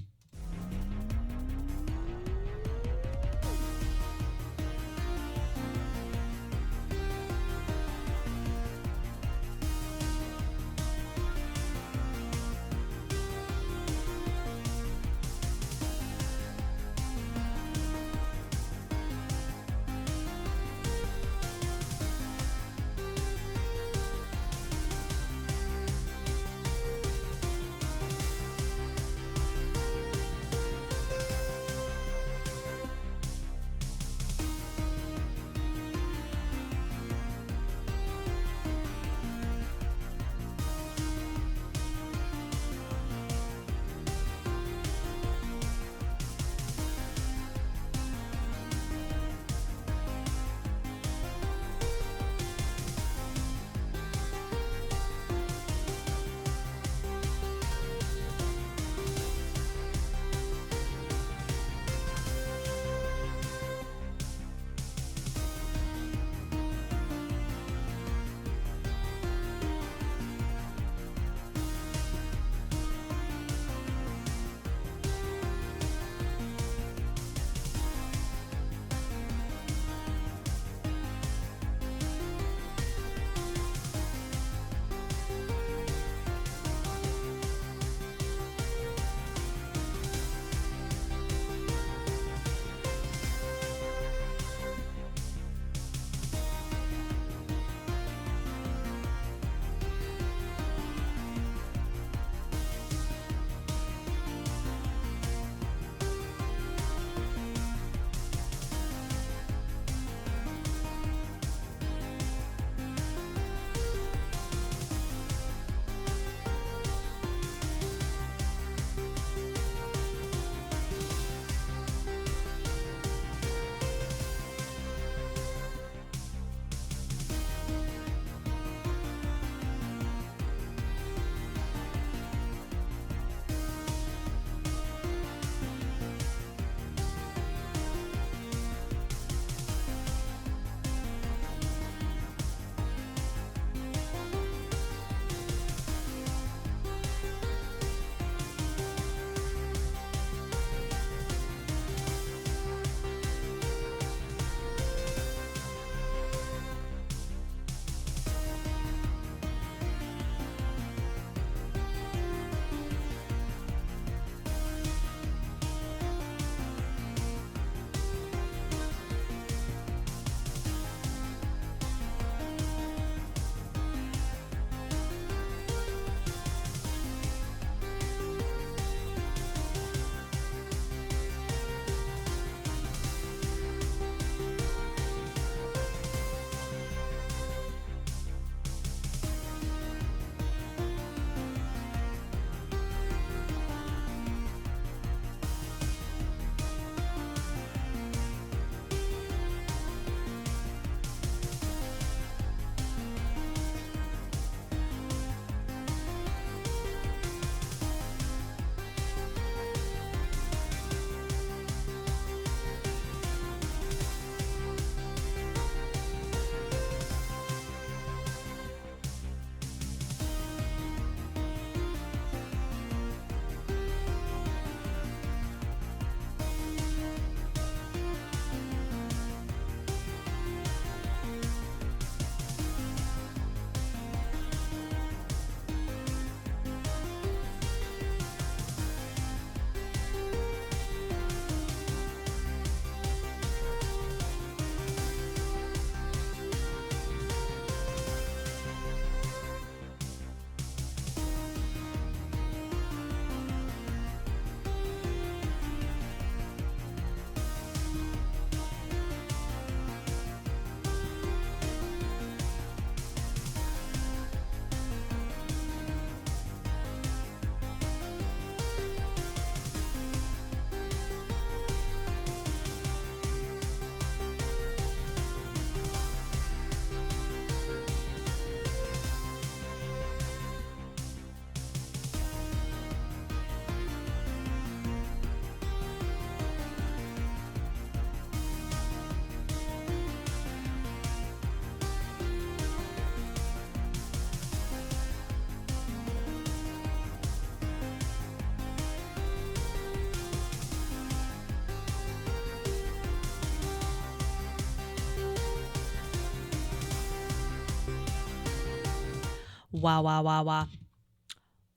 Wah, wah, wah, wah.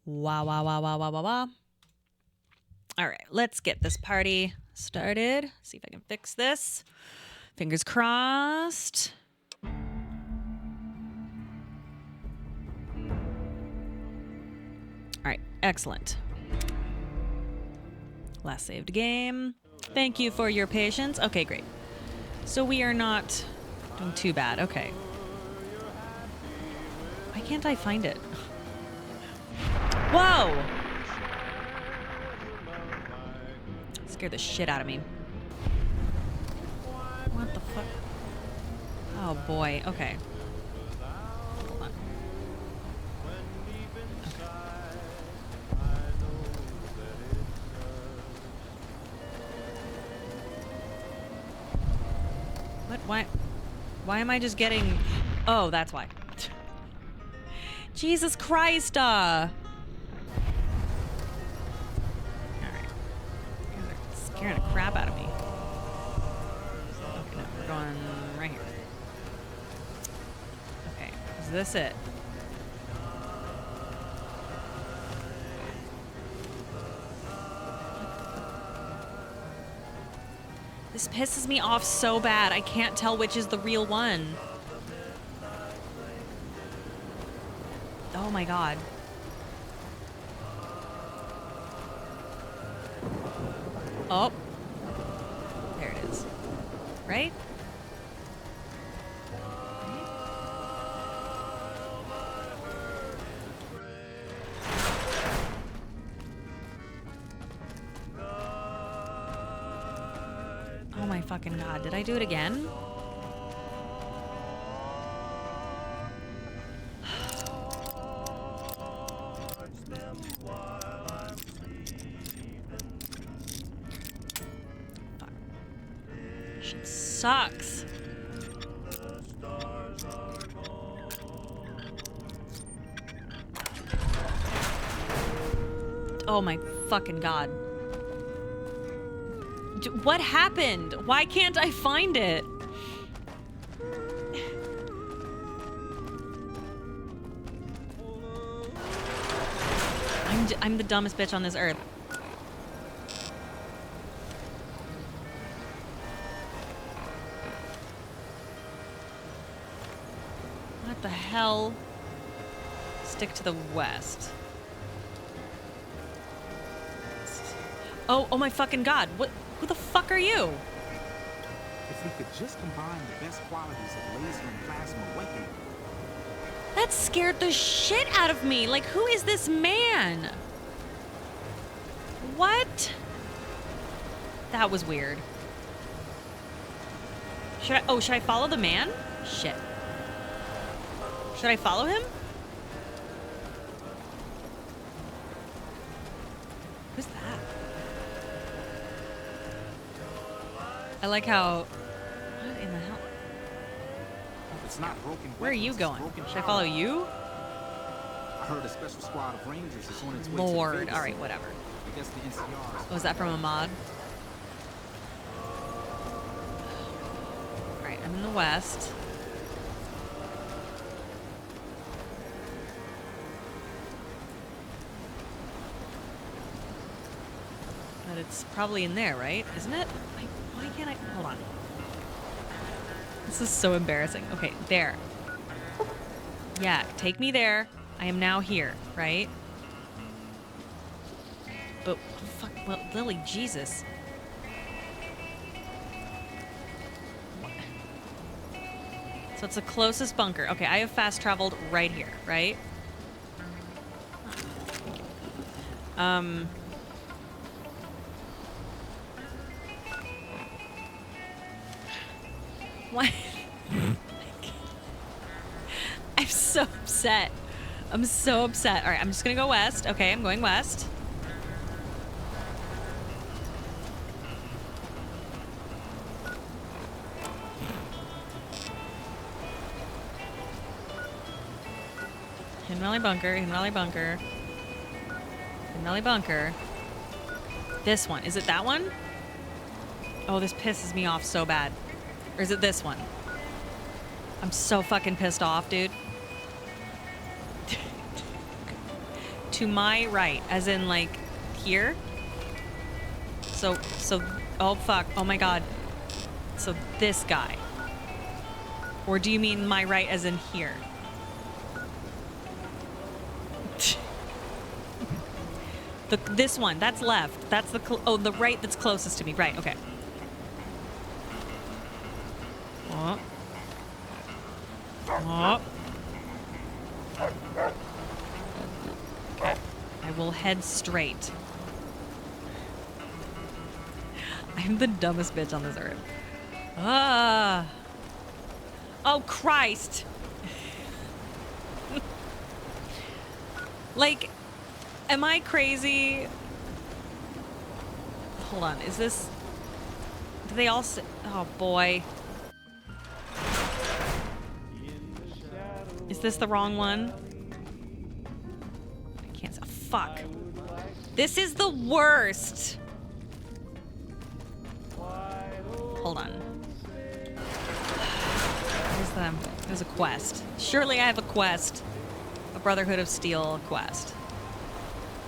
Wah, wah, wah, wah, wah, wah, wah. All right, let's get this party started. See if I can fix this. Fingers crossed. All right, excellent. Last saved game. Thank you for your patience. Okay, great. So we are not doing too bad. Okay. Why can't I find it? Whoa! Scared the shit out of me. What the fuck? Oh boy. Okay. Hold on. What? Why am I just getting... Oh, that's why. Jesus Christ, Alright. You guys are scaring the crap out of me. Okay, no, we're going right here. Okay, is this it? This pisses me off so bad. I can't tell which is the real one. Oh my god. Oh. There it is. Right? Oh my fucking god. Did I do it again? Shit sucks. Oh my fucking god. What happened? Why can't I find it? I'm the dumbest bitch on this earth. What the hell? Stick to the west. Oh my fucking god. What? Who the fuck are you? If we could just combine the best qualities of laser and plasma weapon. That scared the shit out of me. Like, who is this man? What? That was weird. Should I follow the man? Shit. Should I follow him? Who's that? I like how... What in the hell? It's not broken. Where are you going? Should I follow you? I heard a special squad of Rangers is on its way Lord. to All right, whatever. I guess the NCR. Was that from a mod? All right, I'm in the west. But it's probably in there, right? Isn't it? Why can't I? Hold on. This is so embarrassing. Okay, there. Yeah, take me there. I am now here, right? But fuck, well, Lily, Jesus. What? So it's the closest bunker. Okay, I have fast traveled right here, right? What? I'm so upset. I'm so upset. All right, I'm just gonna go west. Okay, I'm going west. Hidden Valley Bunker, Hidden Valley Bunker. Hidden Valley Bunker. This one. Is it that one? Oh, this pisses me off so bad. Or is it this one? I'm so fucking pissed off, dude. to my right, as in like here. So, oh fuck, oh my god. So this guy. Or do you mean my right as in here? This one, that's left. That's the, the right that's closest to me. Right, okay. Oh. Oh. I will head straight. I'm the dumbest bitch on this earth. Ah. Oh, Christ. Like, am I crazy? Hold on, is this... Do they all say... Oh, boy. Is this the wrong one? I can't say... Fuck. This is the worst. Hold on. There's a quest. Surely I have a quest. A Brotherhood of Steel quest.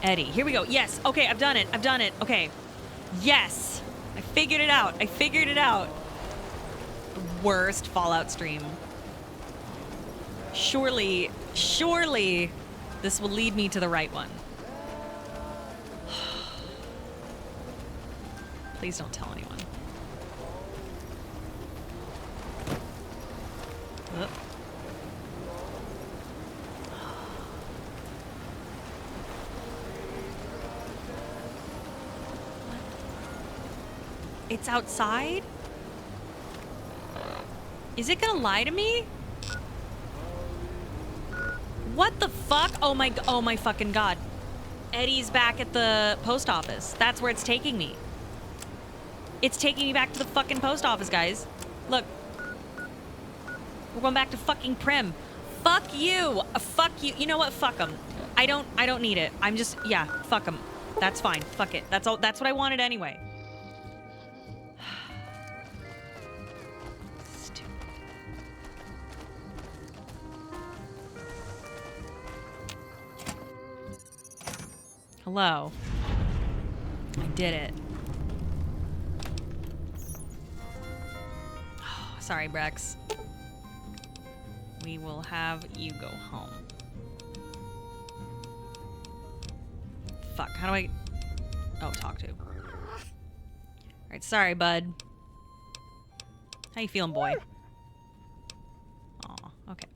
Eddie, here we go. Yes, okay, I've done it. I've done it. Okay. Yes! I figured it out. I figured it out. The worst Fallout stream. Surely this will lead me to the right one. Please don't tell anyone. It's outside? Is it gonna lie to me? What the fuck? Oh my fucking god. Eddie's back at the post office. That's where it's taking me. It's taking me back to the fucking post office, guys. Look. We're going back to fucking Prim. Fuck you. Fuck you. You know what? Fuck them. I don't need it. I'm just, yeah, fuck them. That's fine. Fuck it. That's all. That's what I wanted anyway. Stupid. Hello. I did it. Oh, sorry, Brex. We will have you go home. Fuck, how do I... Oh, talk to. Alright, sorry, bud. How you feeling, boy? Aw, okay.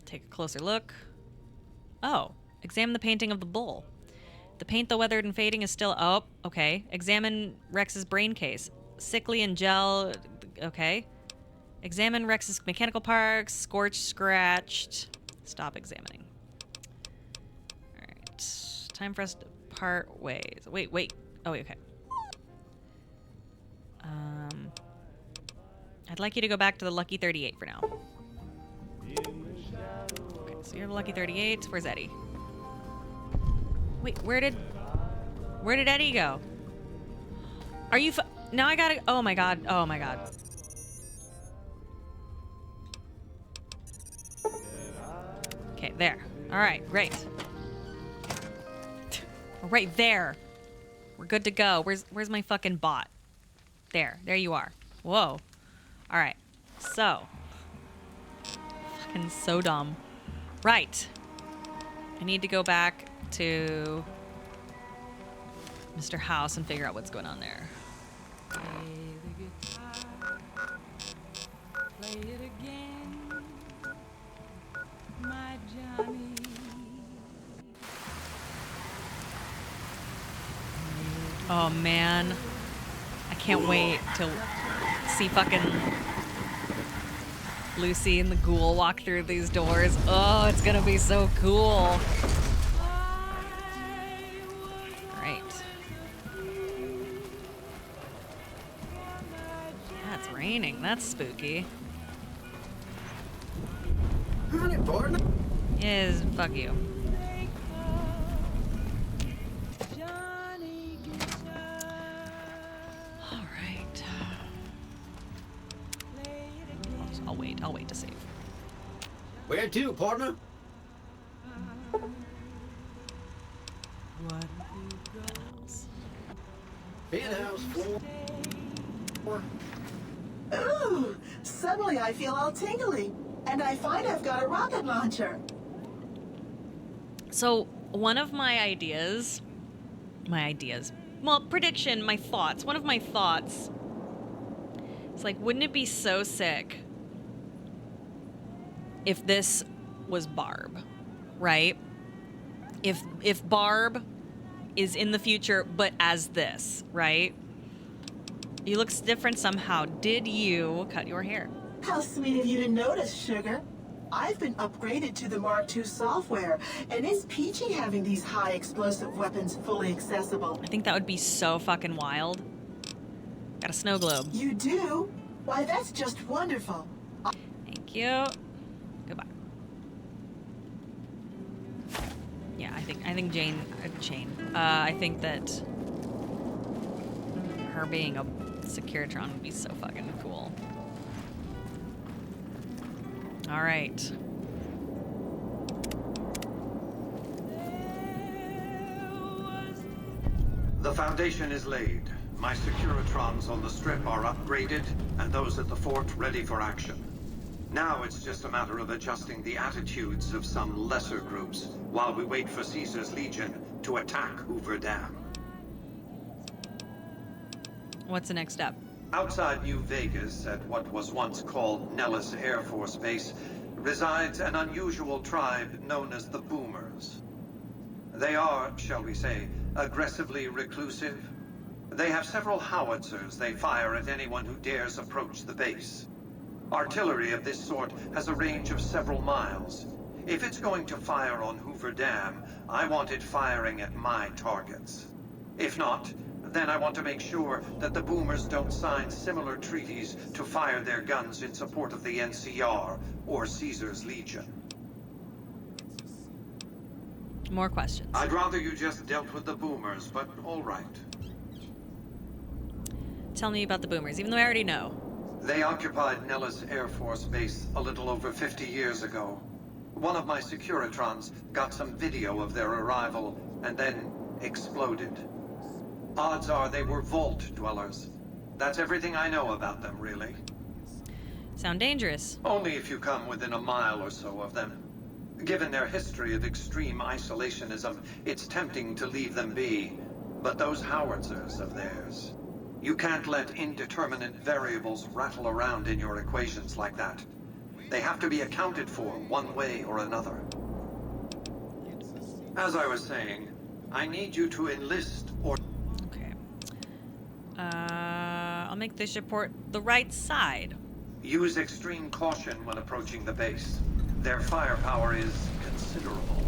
Take a closer look. Oh, examine the painting of the bull. The paint, though weathered and fading, is still... Oh, okay. Examine Rex's brain case. Sickly and gel... Okay. Examine Rex's mechanical parts. Scorched, scratched. Stop examining. Alright. Time for us to part ways. Wait. Oh, wait, okay. I'd like you to go back to the Lucky 38 for now. Okay, so you have a Lucky 38. Where's Eddie? Wait, where did Eddie go? Are you now I gotta... Oh my god. Oh my god. Okay, there. Alright, great. We're right there. We're good to go. Where's my fucking bot? There you are. Whoa. Alright. So. Fucking so dumb. Right. I need to go back to Mr. House and figure out what's going on there. Play the guitar, play it again, my Johnny. Oh man. I can't wait to see fucking Lucy and the ghoul walk through these doors. Oh, it's gonna be so cool. Right. Yeah, it's raining. That's spooky. Yes, fuck you. Alright. I'll wait. I'll wait to save. Where to, partner? Penthouse floor. Ooh, suddenly I feel all tingly, and I find I've got a rocket launcher. So one of my ideas, well, prediction, my thoughts. One of my thoughts. It's like, wouldn't it be so sick if this was Barb, right? If Barb is in the future, but as this, right? He looks different somehow. Did you cut your hair? How sweet of you to notice, sugar. I've been upgraded to the Mark II software, and it's peachy having these high explosive weapons fully accessible. I think that would be so fucking wild. Got a snow globe. You do? Why, that's just wonderful. Thank you. Goodbye. Yeah, I think Jane. I think that her being a Securitron would be so fucking cool. All right. The foundation is laid. My Securitrons on the strip are upgraded, and those at the fort ready for action. Now it's just a matter of adjusting the attitudes of some lesser groups while we wait for Caesar's Legion to attack Hoover Dam. What's the next step? Outside New Vegas, at what was once called Nellis Air Force Base, resides an unusual tribe known as the Boomers. They are, shall we say, aggressively reclusive. They have several howitzers they fire at anyone who dares approach the base. Artillery of this sort has a range of several miles. If it's going to fire on Hoover Dam, I want it firing at my targets. If not, then I want to make sure that the Boomers don't sign similar treaties to fire their guns in support of the NCR or Caesar's Legion. More questions. I'd rather you just dealt with the Boomers, but all right. Tell me about the Boomers, even though I already know. They occupied Nellis Air Force Base a little over 50 years ago. One of my Securitrons got some video of their arrival and then exploded. Odds are they were vault dwellers. That's everything I know about them, really. Sound dangerous. Only if you come within a mile or so of them. Given their history of extreme isolationism, it's tempting to leave them be. But those howitzers of theirs... You can't let indeterminate variables rattle around in your equations like that. They have to be accounted for one way or another. As I was saying, I need you to enlist or... Okay. I'll make this report the right side. Use extreme caution when approaching the base. Their firepower is considerable.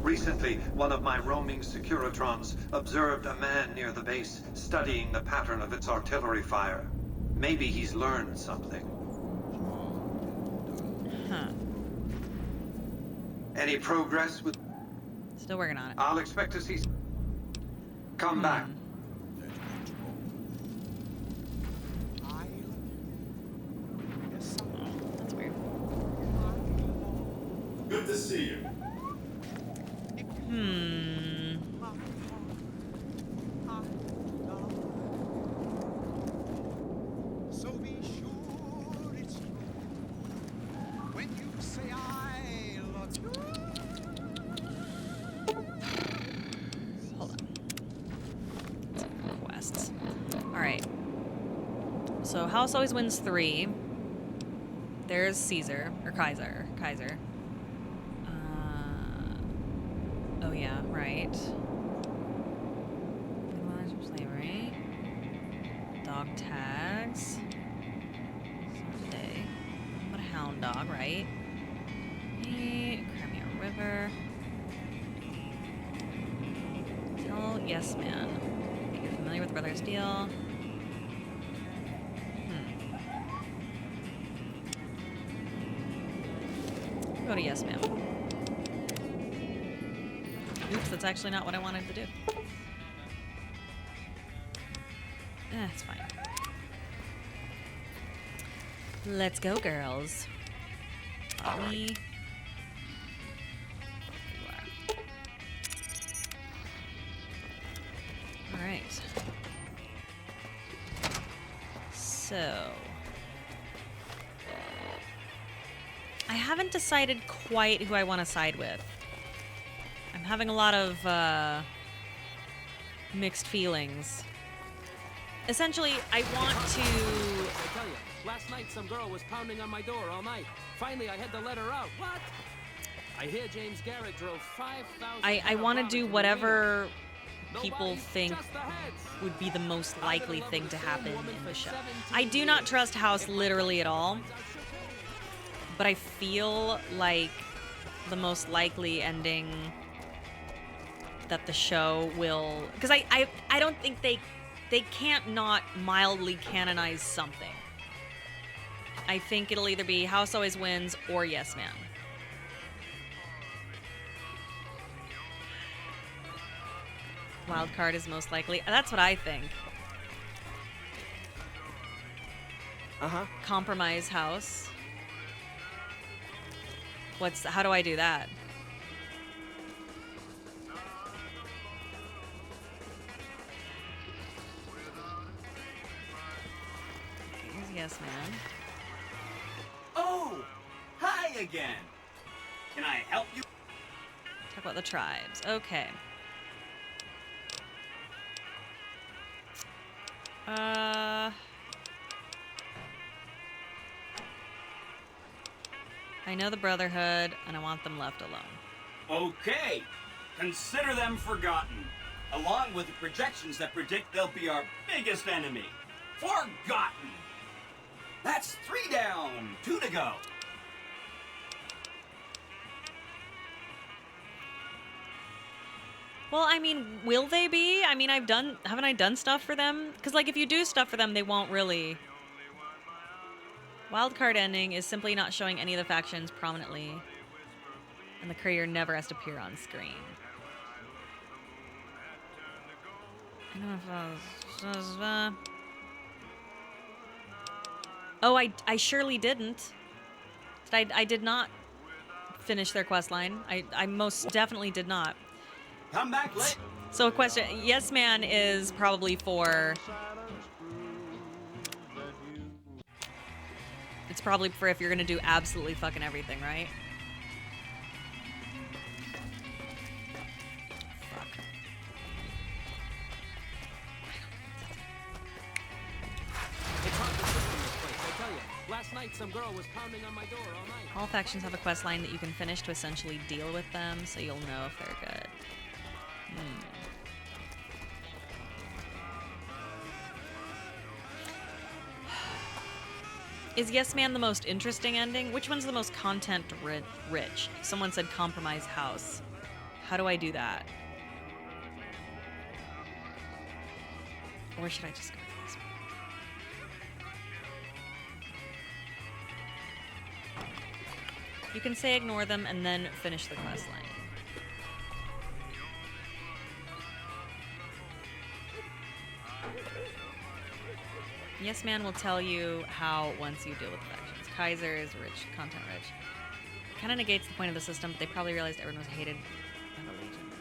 Recently, one of my roaming Securitrons observed a man near the base studying the pattern of its artillery fire. Maybe he's learned something. Huh. Any progress with... Still working on it. I'll expect to see... Come back. That's weird. Good to see you. So be sure it's true when you say I love you. Hold on. Requests. All right. So House always wins 3. There's Caesar or Kaiser. Oh yeah, right. Slavery. Dog tags. Someday. What a hound dog, right? Crimea River. Tell yes man. Okay, you're familiar with Brother Steel. Go to yes ma'am. Oops, that's actually not what I wanted to do. It's fine. Let's go, girls. Me. All right. So, I haven't decided quite who I want to side with. I'm having a lot of mixed feelings. Essentially, I want to... I tell you, last night some girl was pounding on my door all night. Finally, I had to let her out. What? I hear James Garrett drove 5,000... I want to do whatever people think would be the most likely thing to happen in the show. I do not trust House literally at all, but I feel like the most likely ending that the show will... Because I don't think they can't not mildly canonize something. I think it'll either be House Always Wins or Yes Man. Wild card is most likely. That's what I think. Compromise House. How do I do that? Here's Yes Man. Oh, hi again. Can I help you? Talk about the tribes. Okay. I know the Brotherhood, and I want them left alone. Okay. Consider them forgotten, along with the projections that predict they'll be our biggest enemy. Forgotten. That's 3 down, 2 to go. Well, I mean, will they be? I mean, haven't I done stuff for them? Because, like, if you do stuff for them, they won't really. Wildcard ending is simply not showing any of the factions prominently, and the courier never has to appear on screen. I don't know if I was... Oh, I surely didn't. I did not finish their quest line. I most definitely did not. Come back late. So a question, Yes Man is probably for... It's probably for if you're gonna do absolutely fucking everything, right? Fuck. It's hard to sit in this place, I tell you. Last night some girl was pounding on my door all night. All factions have a quest line that you can finish to essentially deal with them, so you'll know if they're good. Is Yes Man the most interesting ending? Which one's the most content rich? Someone said Compromise House. How do I do that? Or should I just go for this one? You can say ignore them and then finish the quest line. Yes Man will tell you how once you deal with the factions. Kaiser is rich, content rich. Kind of negates the point of the system, but they probably realized everyone was hated by the Legion.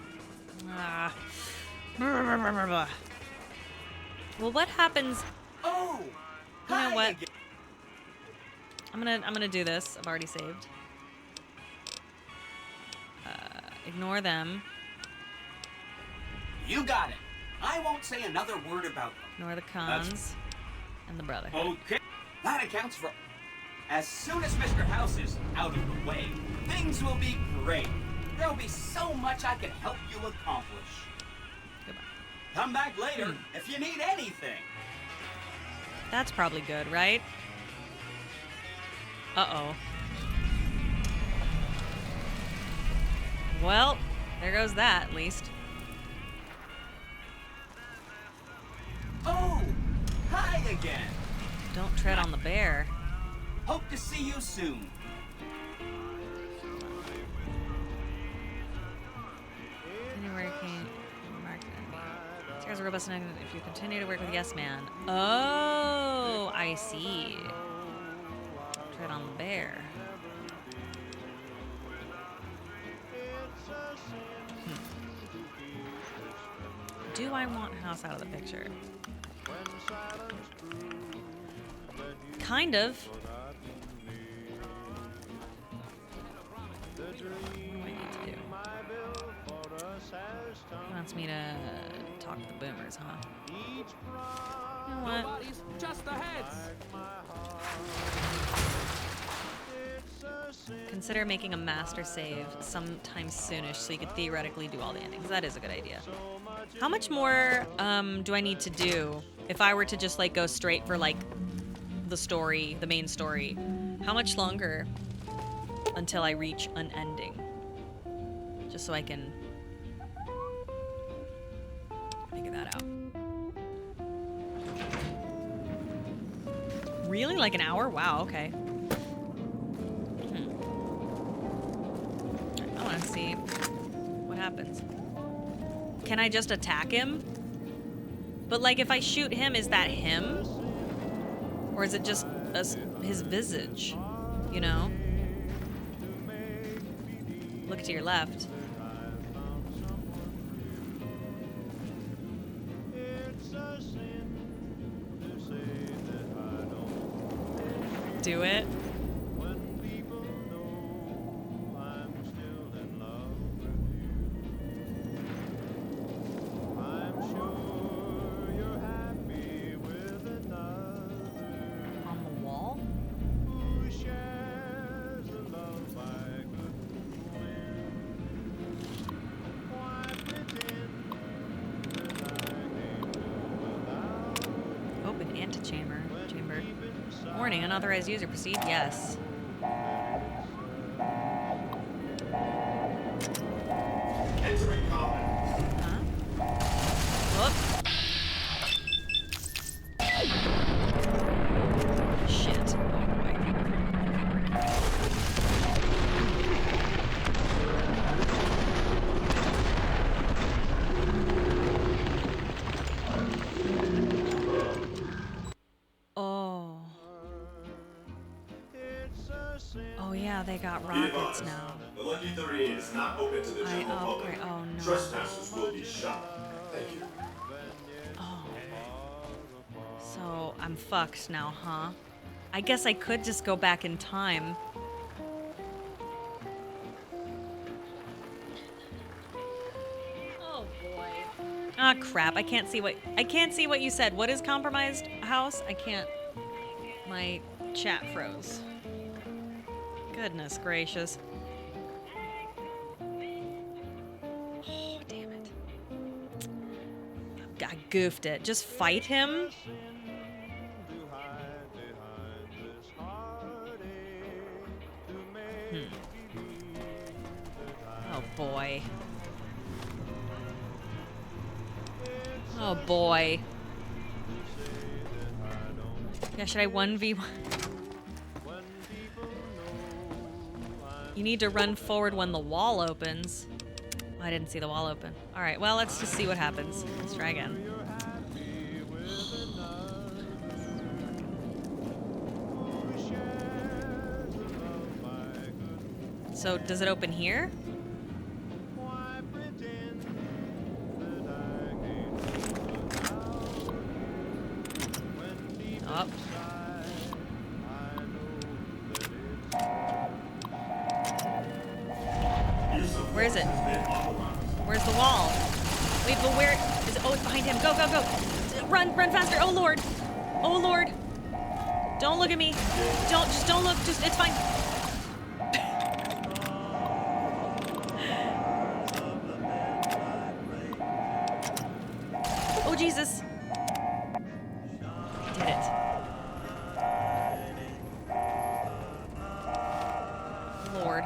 Well, what happens? Oh, you know what? I'm gonna do this. I've already saved. Ignore them. You got it. I won't say another word about them. Ignore the cons. And the Brotherhood. Okay. That accounts for... As soon as Mr. House is out of the way, things will be great. There'll be so much I can help you accomplish. Goodbye. Come back later if you need anything. That's probably good, right? Uh-oh. Well, there goes that, at least. Oh! Hi again! Don't tread on the bear. Hope to see you soon. Continue working. Scares are robust enough if you continue to work with Yes Man. Oh, I see. Tread on the bear. Do I want House out of the picture? kind of. What do I need to do? He wants me to talk to the boomers, huh? You know No what? bodies, just the heads. Consider making a master save sometime soonish so you could theoretically do all the endings. That is a good idea. How much more do I need to do if I were to just like go straight for like the story, the main story? How much longer until I reach an ending? Just so I can figure that out. Really? Like an hour? Wow, okay. I want to see what happens. Can I just attack him? But like if I shoot him, is that him? Or is it just his visage? You know? Look to your left. Do it. On the wall? Open antechamber. Chamber. Warning, unauthorized user. Proceed? Yes. Entering combat. Huh? Whoop. Shit. Oh boy. Oh. Oh yeah, they got Be rockets advised, now. The Lucky 38 is not open to the general public. Oh no. Trespassers will be shot. Thank you. Oh. So I'm fucked now, huh? I guess I could just go back in time. Oh boy. Ah crap, I can't see what you said. What is compromised house? I can't. My chat froze. Goodness gracious. Oh, damn it. I goofed it. Just fight him? Oh boy. Oh boy. Yeah, should I 1v1? You need to run forward when the wall opens. Oh, I didn't see the wall open. Alright, well, let's just see what happens. Let's try again. So, does it open here? Up. Where is it? Where's the wall? Wait, but where is it? Oh, it's behind him. Go, go, go. Run, run faster. Oh, Lord. Oh, Lord. Don't look at me. Just don't look. Just, it's fine. Oh, Jesus. Did it. Lord.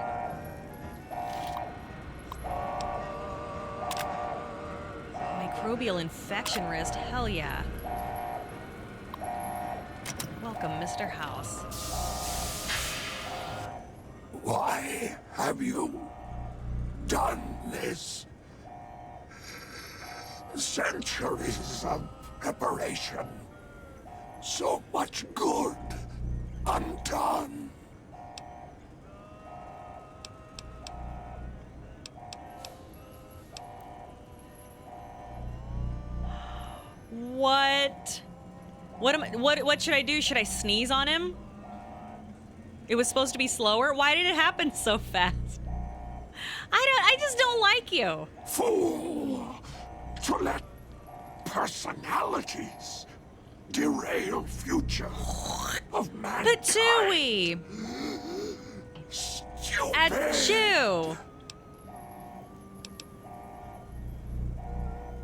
Microbial infection risk. Hell yeah. Welcome, Mr. House. Why have you done this? Centuries of preparation. So much good undone. What? What should I do? Should I sneeze on him? It was supposed to be slower. Why did it happen so fast? I just don't like you. Fool! To let personalities derail future of mankind. Patooey! Stupid! Achoo!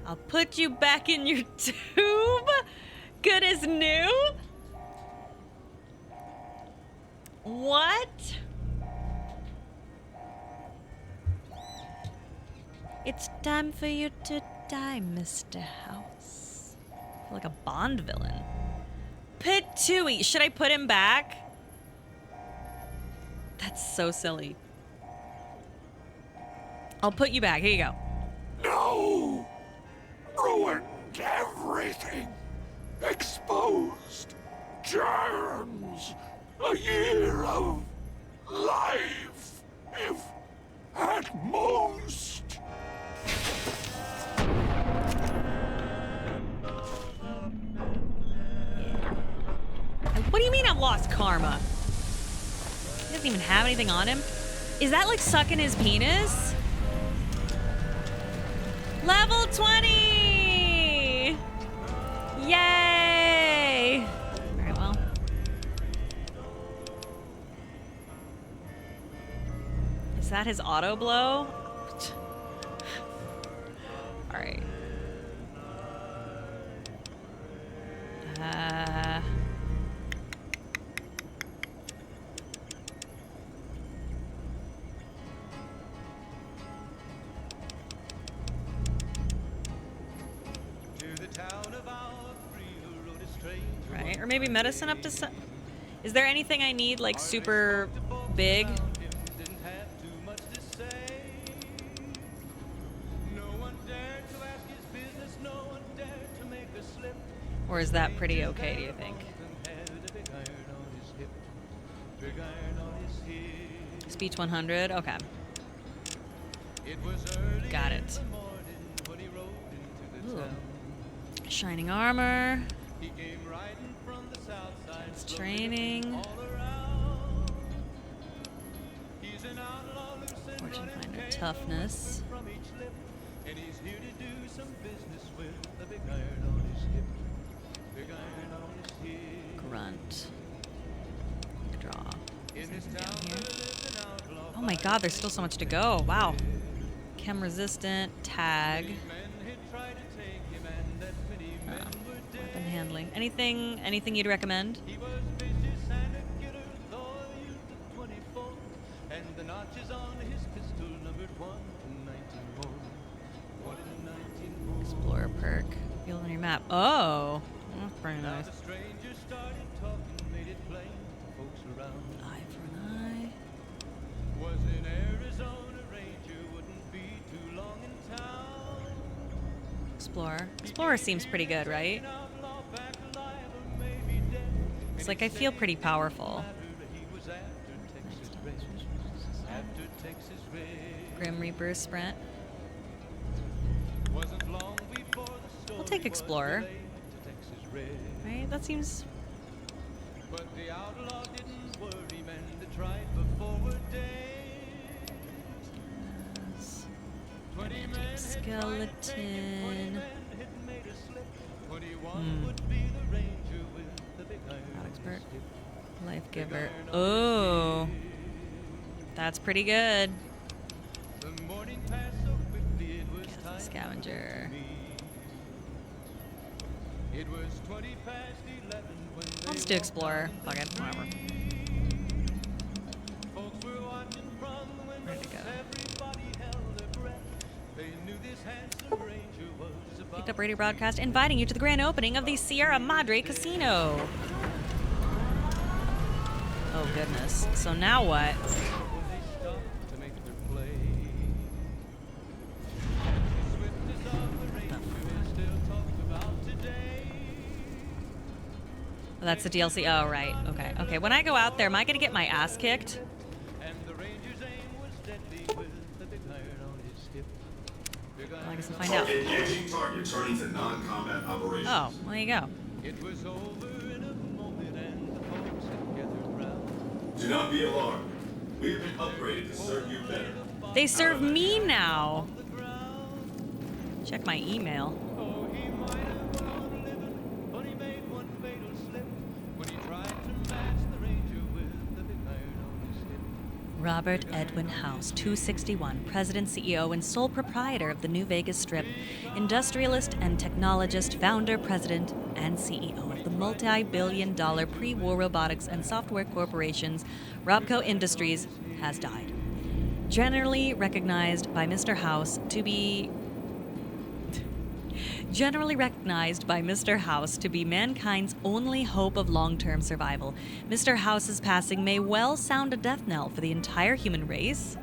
I'll put you back in your tube. Good as new. What? It's time for you to die, Mr. House. I feel like a Bond villain. Patooey. Should I put him back? That's so silly. I'll put you back. Here you go. No! Ruined everything. Exposed germs. A year of life, if at most. What do you mean I've lost karma? He doesn't even have anything on him. Is that like sucking his penis? Level 20! Yay! Very well. Is that his auto blow? All right. Right, or maybe medicine up to some. Is there anything I need like super big? Or is that pretty okay, do you think? Speech 100, okay. Got it. Ooh. Shining armor. It's training. Fortune finder toughness. Grunt. Draw. Oh my god, there's still so much to go. Wow. Chem resistant. Tag. Weapon handling. Anything you'd recommend? Explorer perk. Field on your map. Oh, that's pretty nice. Eye for an eye. Explorer. Explorer seems pretty good, right? It's like I feel pretty powerful. Grim Reaper sprint. We'll take Explorer. Right? That seems... Skeleton. Not expert. Life giver. Oh, that's pretty good. Scavenger. I'll just do Explorer. Fuck it, whatever. Ready to go. Picked up radio broadcast inviting you to the grand opening of the Sierra Madre Casino. Oh goodness. So now what? Oh, that's the DLC. Oh, right. Okay. Okay. When I go out there, am I going to get my ass kicked? Well, I guess I'll find out. Target turning to non-combat operations. Oh, well, there you go. It was over in a moment and the folks had gathered round. Do not be alarmed. We've been upgraded to serve you better. They serve me now. Check my email. Oh, he might have gone living, but he made one fatal slip when he tried to match the Ranger with the big iron on his hip. Robert Edwin House, 261, President, CEO, and sole proprietor of the New Vegas Strip, industrialist and technologist, founder, president, and CEO of the multi-billion-dollar pre-war robotics and software corporations, Robco Industries, has died. Generally recognized by Mr. House to be mankind's only hope of long-term survival, Mr. House's passing may well sound a death knell for the entire human race.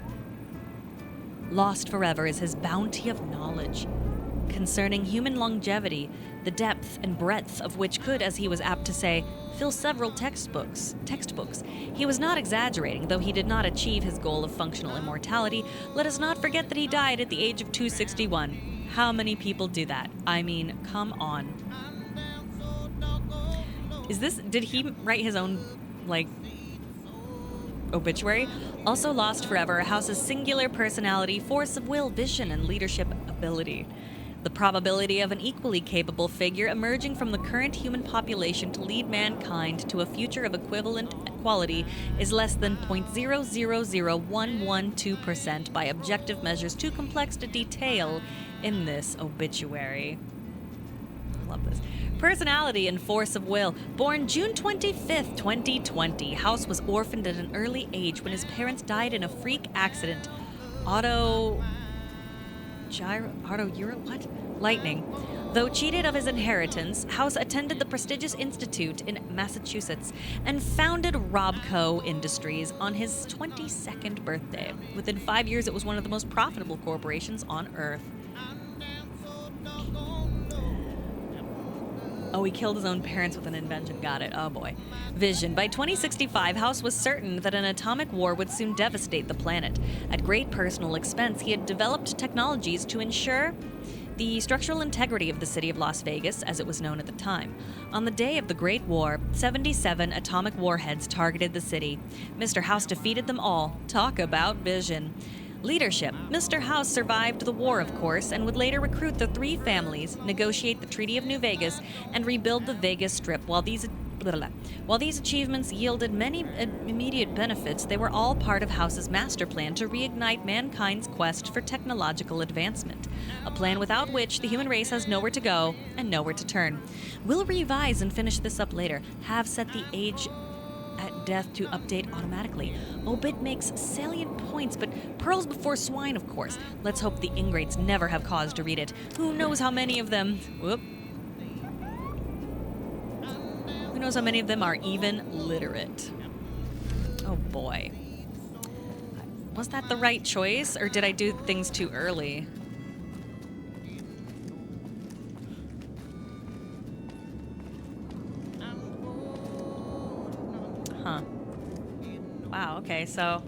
Lost forever is his bounty of knowledge concerning human longevity, the depth and breadth of which could, as he was apt to say, fill several textbooks. He was not exaggerating, though he did not achieve his goal of functional immortality. Let us not forget that he died at the age of 261. How many people do that? I mean, come on. Did he write his own, obituary? Also lost forever, House's singular personality, force of will, vision, and leadership ability. The probability of an equally capable figure emerging from the current human population to lead mankind to a future of equivalent quality is less than 0.000112% by objective measures too complex to detail in this obituary. I love this. Personality and force of will. Born June 25th, 2020, House was orphaned at an early age when his parents died in a freak accident. Lightning. Though cheated of his inheritance, House attended the prestigious institute in Massachusetts and founded Robco Industries on his 22nd birthday. Within 5 years, it was one of the most profitable corporations on Earth. Oh, he killed his own parents with an invention. Got it. Oh, boy. Vision. By 2065, House was certain that an atomic war would soon devastate the planet. At great personal expense, he had developed technologies to ensure the structural integrity of the city of Las Vegas, as it was known at the time. On the day of the Great War, 77 atomic warheads targeted the city. Mr. House defeated them all. Talk about vision. Leadership. Mr. House survived the war, of course, and would later recruit the three families, negotiate the Treaty of New Vegas, and rebuild the Vegas Strip. While these achievements yielded many immediate benefits, they were all part of House's master plan to reignite mankind's quest for technological advancement, a plan without which the human race has nowhere to go and nowhere to turn. We'll revise and finish this up later. Have set the age at death to update automatically. Obit makes salient points, but pearls before swine, of course. Let's hope the ingrates never have cause to read it. Who knows how many of them... Whoop. Who knows how many of them are even literate? Oh boy. Was that the right choice, or did I do things too early? Huh. Wow, okay, so...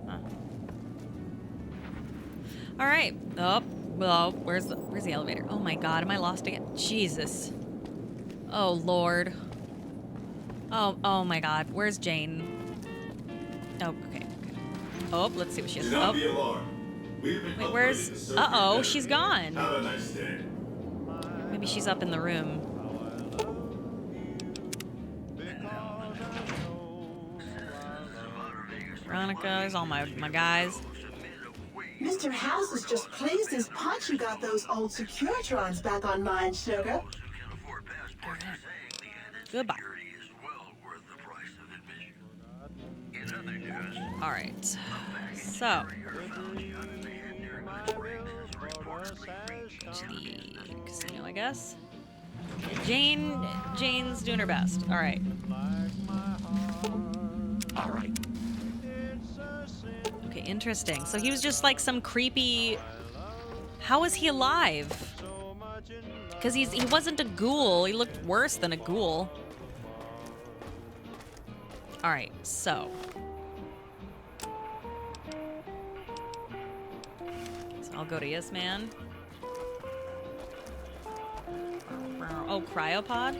Huh. Alright. Oh, well, where's the elevator? Oh my god, am I lost again? Jesus. Oh, Lord. Oh my god, where's Jane? Oh, okay. Oh, let's see what she has. Do not be alarmed. We've been wait, where's... upgraded to serve Uh-oh, you better. she's gone. Have a nice day. Maybe she's up in the room. Veronica, there's all my guys. Mr. House is just pleased as punch you got those old Securitrons back online, sugar. Goodbye. All right. So. To the casino, I guess. Jane's doing her best. All right. All right. Okay, interesting. So he was just like some creepy... How is he alive? Because he wasn't a ghoul. He looked worse than a ghoul. Alright, so... I'll go to Yes Man. Oh, cryopod?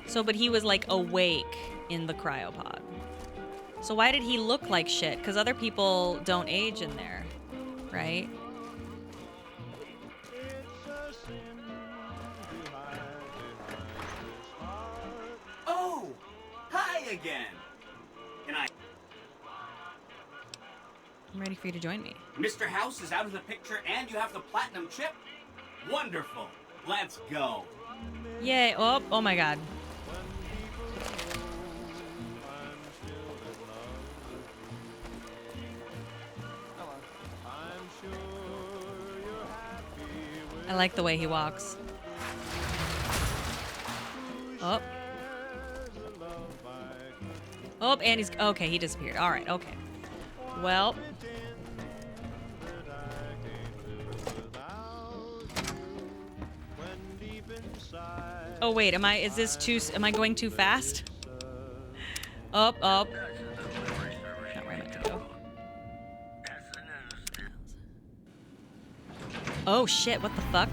So, but he was like awake in the cryopod. So why did he look like shit? Because other people don't age in there, right? Oh, hi again. Can I? I'm ready for you to join me. Mr. House is out of the picture and you have the platinum chip? Wonderful. Let's go. Yay. Oh, oh my god. I like the way he walks. Oh. Oh, and he's... Okay, he disappeared. All right, okay. Well... Oh, wait, am I going too fast? Up, up. Not where I meant to go. Oh, shit, what the fuck?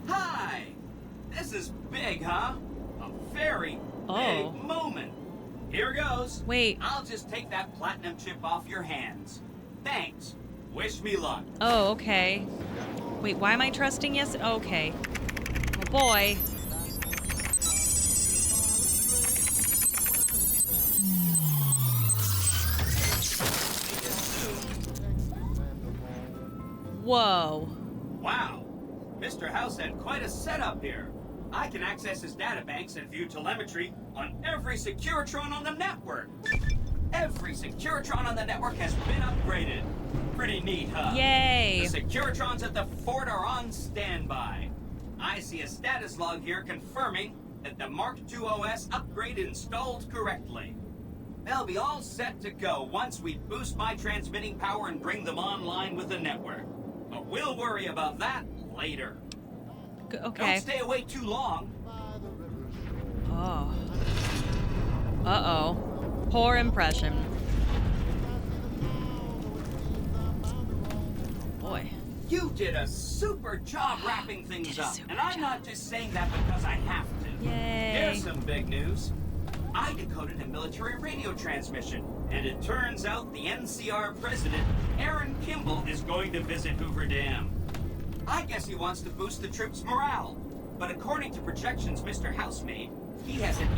Hi! This is big, huh? A very big moment. Here goes. Wait. I'll just take that platinum chip off your hands. Thanks. Wish me luck. Oh, okay. Wait, why am I trusting yes? Okay. Oh, boy. Whoa. Wow. Mr. House had quite a setup here. I can access his databanks and view telemetry on every Securitron on the network. Every Securitron on the network has been upgraded. Pretty neat, huh? Yay! The Securitrons at the fort are on standby. I see a status log here confirming that the Mark II OS upgrade installed correctly. They'll be all set to go once we boost my transmitting power and bring them online with the network. But we'll worry about that later. Okay. Don't stay away too long. Oh. Uh-oh. Poor impression. Boy. You did a super job wrapping things up. And I'm not just saying that because I have to. Yay. Here's some big news. I decoded a military radio transmission, and it turns out the NCR president, Aaron Kimball, is going to visit Hoover Dam. I guess he wants to boost the troops' morale. But according to projections Mr. House made, he has an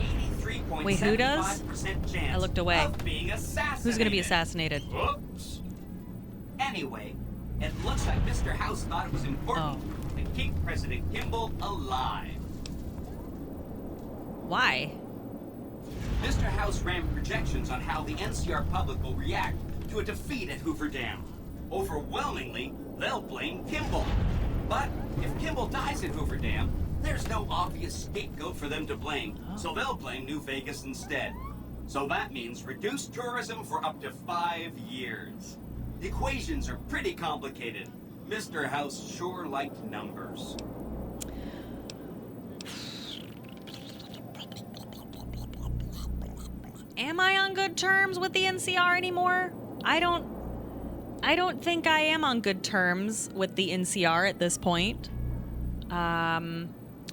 83.75% Wait, who does? chance I looked away. of being assassinated. Who's gonna be assassinated? Whoops. Anyway, it looks like Mr. House thought it was important to keep President Kimball alive. Why? Mr. House ran projections on how the NCR public will react to a defeat at Hoover Dam. Overwhelmingly, they'll blame Kimball. But if Kimball dies at Hoover Dam, there's no obvious scapegoat for them to blame, so they'll blame New Vegas instead. So that means reduced tourism for up to 5 years. The equations are pretty complicated. Mr. House sure liked numbers. Am I on good terms with the NCR anymore? I don't think I am on good terms with the NCR at this point.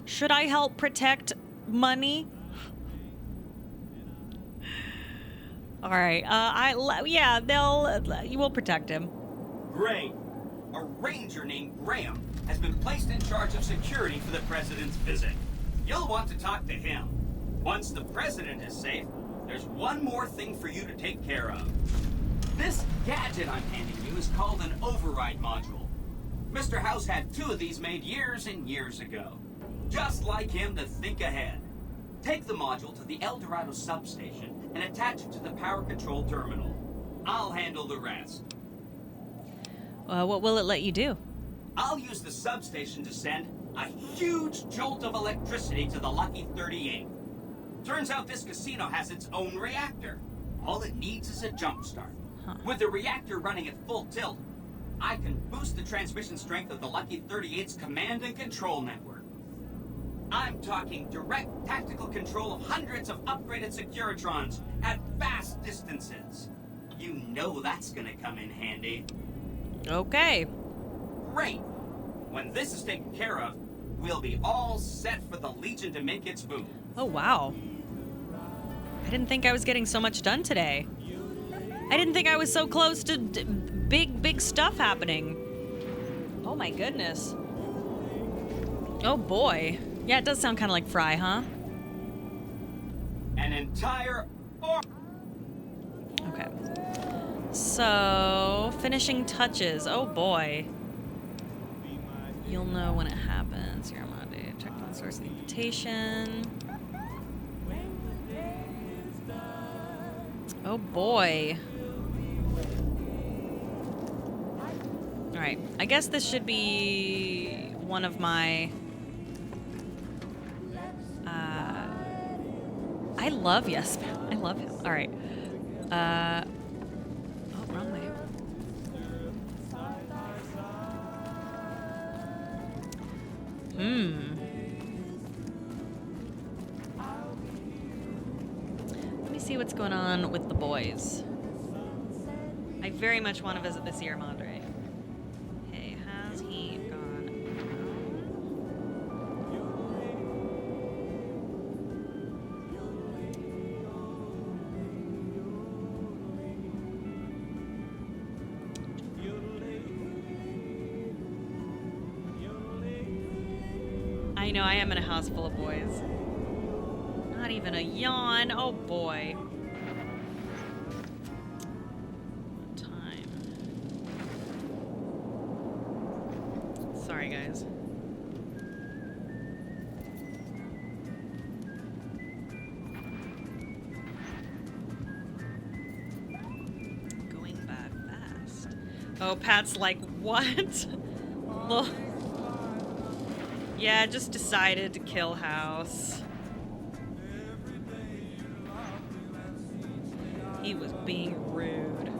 Should I help protect money? All right. You will protect him. Great. A ranger named Graham has been placed in charge of security for the president's visit. You'll want to talk to him. Once the president is safe, there's one more thing for you to take care of. This gadget I'm handing you is called an override module. Mr. House had 2 of these made years and years ago. Just like him to think ahead. Take the module to the El Dorado substation and attach it to the power control terminal. I'll handle the rest. What will it let you do? I'll use the substation to send a huge jolt of electricity to the Lucky 38. Turns out this casino has its own reactor. All it needs is a jump start. With the reactor running at full tilt, I can boost the transmission strength of the Lucky 38's command and control network. I'm talking direct tactical control of hundreds of upgraded Securitrons at vast distances. You know that's gonna come in handy. Okay. Great! When this is taken care of, we'll be all set for the Legion to make its move. Oh, wow. I didn't think I was getting so much done today. I didn't think I was so close to big stuff happening. Oh my goodness. Oh boy. Yeah, it does sound kind of like Fry, huh? An entire Okay. So, finishing touches. Oh boy. You'll know when it happens. Your Monday. Check on the source of the invitation. Oh boy. Alright. I guess this should be one of my... I love Yes. I love him. Alright. Oh, wrong way. Let me see what's going on with the boys. I very much want to visit the Sierra Madre. Hey, has he gone? I know, I am in a house full of boys. Not even a yawn. Oh boy. What time? Sorry, guys. Going by fast. Oh, Pat's like, what? Well, yeah, just decided to kill House. He was being rude.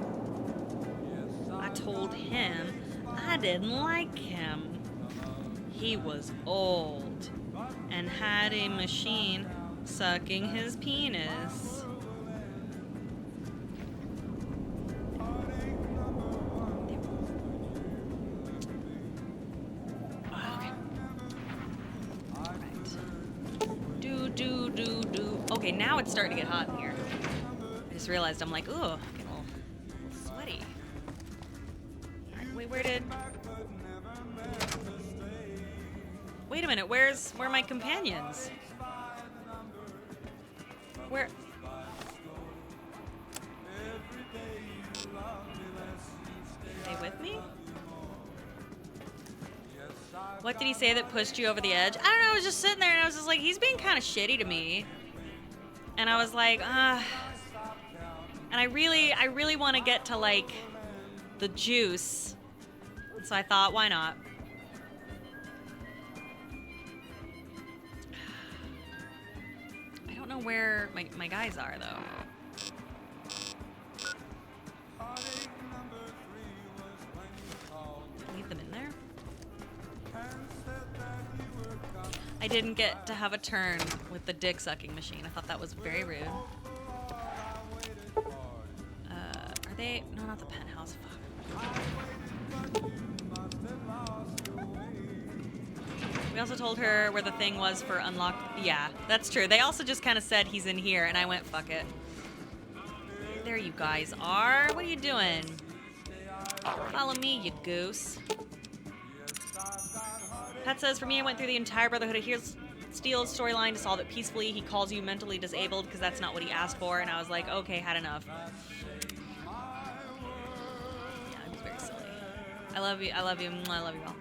I told him I didn't like him. He was old and had a machine sucking his penis. Okay, now it's starting to get hot in here. I just realized I'm like, ooh, getting a little sweaty. Alright, wait, wait a minute, where are my companions? Where? Are they with me? What did he say that pushed you over the edge? I don't know, I was just sitting there and I was just like, he's being kind of shitty to me. And I was like, and I really want to get to, like, the juice. So I thought, why not? I don't know where my guys are, though. Leave them in there? I didn't get to have a turn with the dick sucking machine. I thought that was very rude. Are they? No, not the penthouse. Fuck. We also told her where the thing was for unlock. Yeah, that's true. They also just kind of said he's in here, and I went, fuck it. There you guys are. What are you doing? Follow me, you goose. Pat says, for me, I went through the entire Brotherhood of Steel's storyline to solve it peacefully. He calls you mentally disabled because that's not what he asked for. And I was like, okay, had enough. Yeah, it was very silly. I love you. I love you. I love you all.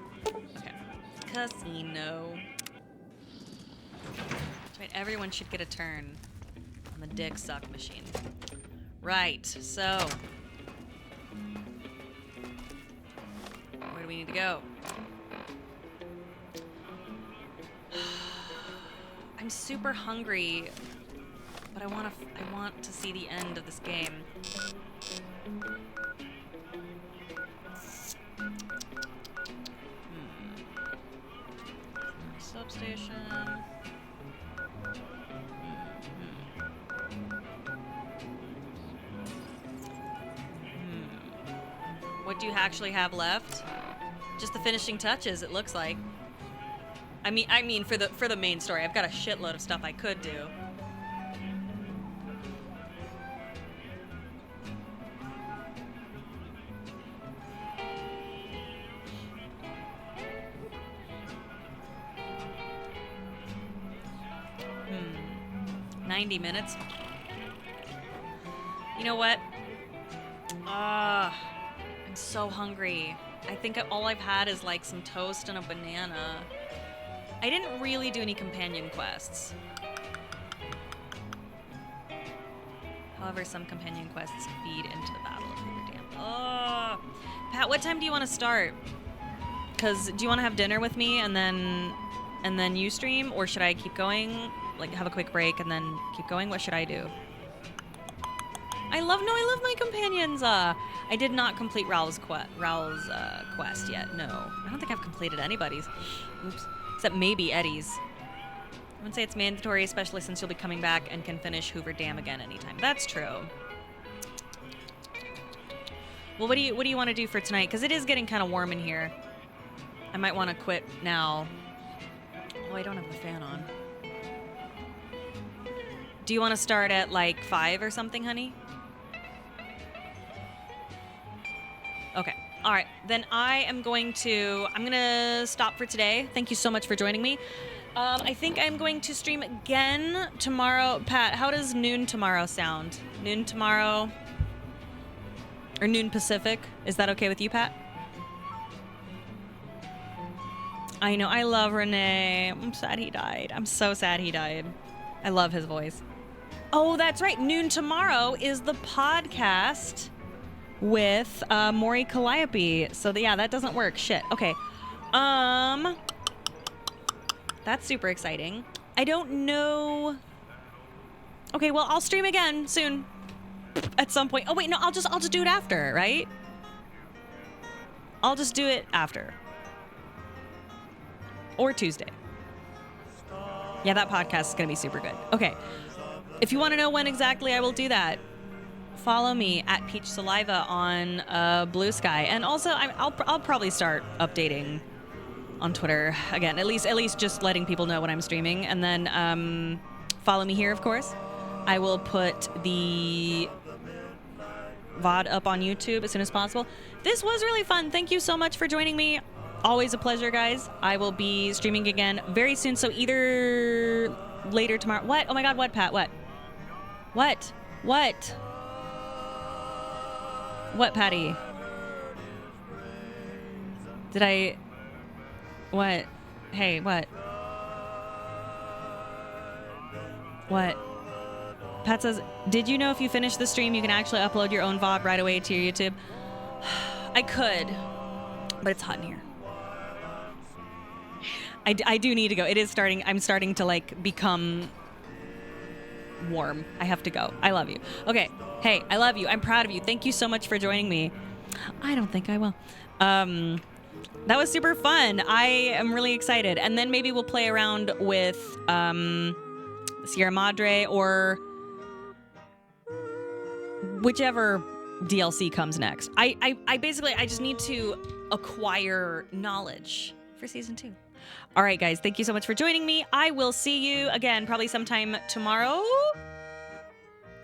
Okay. Casino. That's right. Everyone should get a turn on the dick suck machine. Right. So. Where do we need to go? I'm super hungry, but I want to see the end of this game. Substation. What do you actually have left? Just the finishing touches, it looks like. I mean for the main story. I've got a shitload of stuff I could do. Hmm. 90 minutes. You know what? I'm so hungry. I think all I've had is like some toast and a banana. I didn't really do any companion quests. However, some companion quests feed into the Battle of Hoover Dam. Oh, Pat, what time do you want to start? Because do you want to have dinner with me and then you stream, or should I keep going? Like have a quick break and then keep going? What should I do? I love my companions. I did not complete Raul's quest yet. No, I don't think I've completed anybody's. Oops, except maybe Eddie's. I wouldn't say it's mandatory, especially since you'll be coming back and can finish Hoover Dam again anytime. That's true. Well, what do you want to do for tonight? Because it is getting kind of warm in here. I might want to quit now. Oh, I don't have the fan on. Do you want to start at like 5 or something, honey? Okay. All right. Then I'm going to stop for today. Thank you so much for joining me. I think I'm going to stream again tomorrow. Pat, how does noon tomorrow sound? Noon tomorrow? Or noon Pacific? Is that okay with you, Pat? I know. I love Renee. I'm sad he died. I'm so sad he died. I love his voice. Oh, that's right. Noon tomorrow is the podcast with Maury Calliope. So yeah, that doesn't work. Shit. Okay. That's super exciting. I don't know. Okay, well, I'll stream again soon. At some point. Oh wait, no, I'll just do it after, right? I'll just do it after. Or Tuesday. Yeah, that podcast is going to be super good. Okay. If you want to know when exactly I will do that, follow me at Peach Saliva on Blue Sky. And also, I'll probably start updating on Twitter again. At least just letting people know when I'm streaming. And then follow me here, of course. I will put the VOD up on YouTube as soon as possible. This was really fun. Thank you so much for joining me. Always a pleasure, guys. I will be streaming again very soon. So either later tomorrow. What? Oh my God. What, Pat? What? What? What? What, Patty? Did I... What? Hey, what? What? Pat says, did you know if you finish the stream, you can actually upload your own VOD right away to your YouTube? I could, but it's hot in here. I do need to go. It is starting. I'm starting to like become warm. I have to go. I love you. Okay. Hey, I love you. I'm proud of you. Thank you so much for joining me. I don't think I will. That was super fun. I am really excited. And then maybe we'll play around with Sierra Madre or whichever DLC comes next. I basically just need to acquire knowledge for season 2. All right, guys, thank you so much for joining me. I will see you again probably sometime tomorrow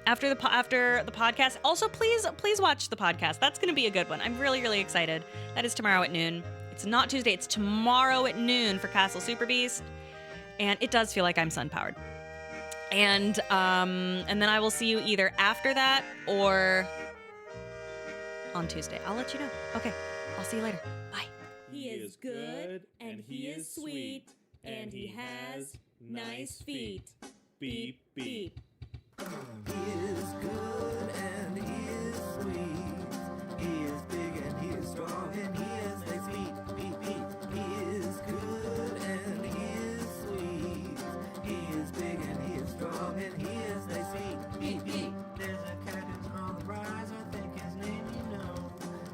after the podcast. Also, please watch the podcast. That's going to be a good one. I'm really, really excited. That is tomorrow at noon. It's not Tuesday. It's tomorrow at noon for Castle Super Beast. And it does feel like I'm sun-powered. And then I will see you either after that or on Tuesday. I'll let you know. Okay, I'll see you later. Bye. He is good, and he is sweet, and he has nice feet. Beep, beep. He is good and he is sweet. He is big and he is strong and he is nice feet. Beep, beep. He is good and he is sweet. He is big and he is strong and he is nice feet. Beep, beep. There's a cactus on the rise, I think his name you know.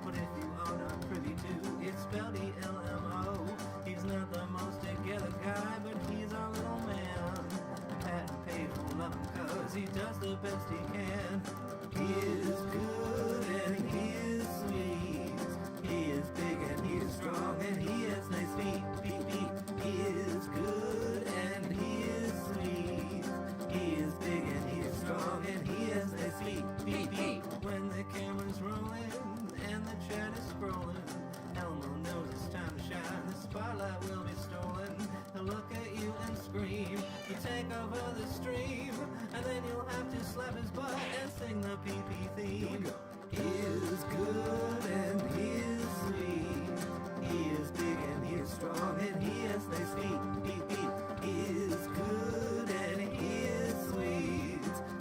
But if you are not privy to, it's spelled E-L-M-O. He's not the most together guy, but he's our little man. Pat and Paige will love him 'cause he does the best he can. He is good and he is sweet. sing the PP theme. He is good and he is sweet. He is big and he is strong and he has nice feet. Beep, beep. He is good and he is sweet.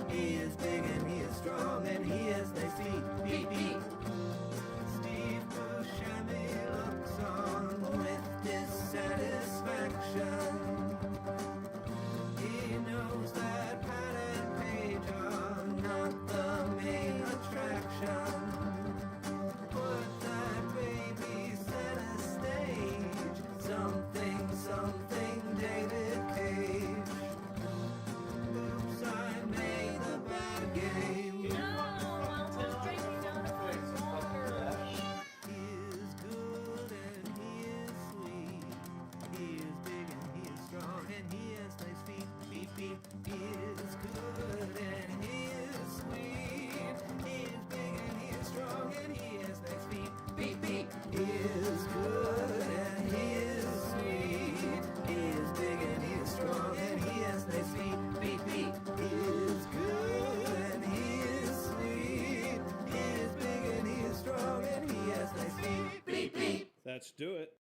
He is big and he is strong and he has nice feet. Beep, beep. Steve Buscemi looks on with dissatisfaction. He knows that Pat and Paige are not the main attraction. Put that baby center stage. Something, something, David Cage. Oops, I made a bad game. He is good and he is sweet. He is big and he is strong and he has nice feet. Beep, beep. He is good and he is sweet. He is big and he is strong and he has nice feet. Beep, beep. He is good and he is sweet. He is big and he is strong and he has nice feet. Beep, beep. He is good and he is sweet. He is big and he is strong and he has nice feet. Beep, beep. Let's do it.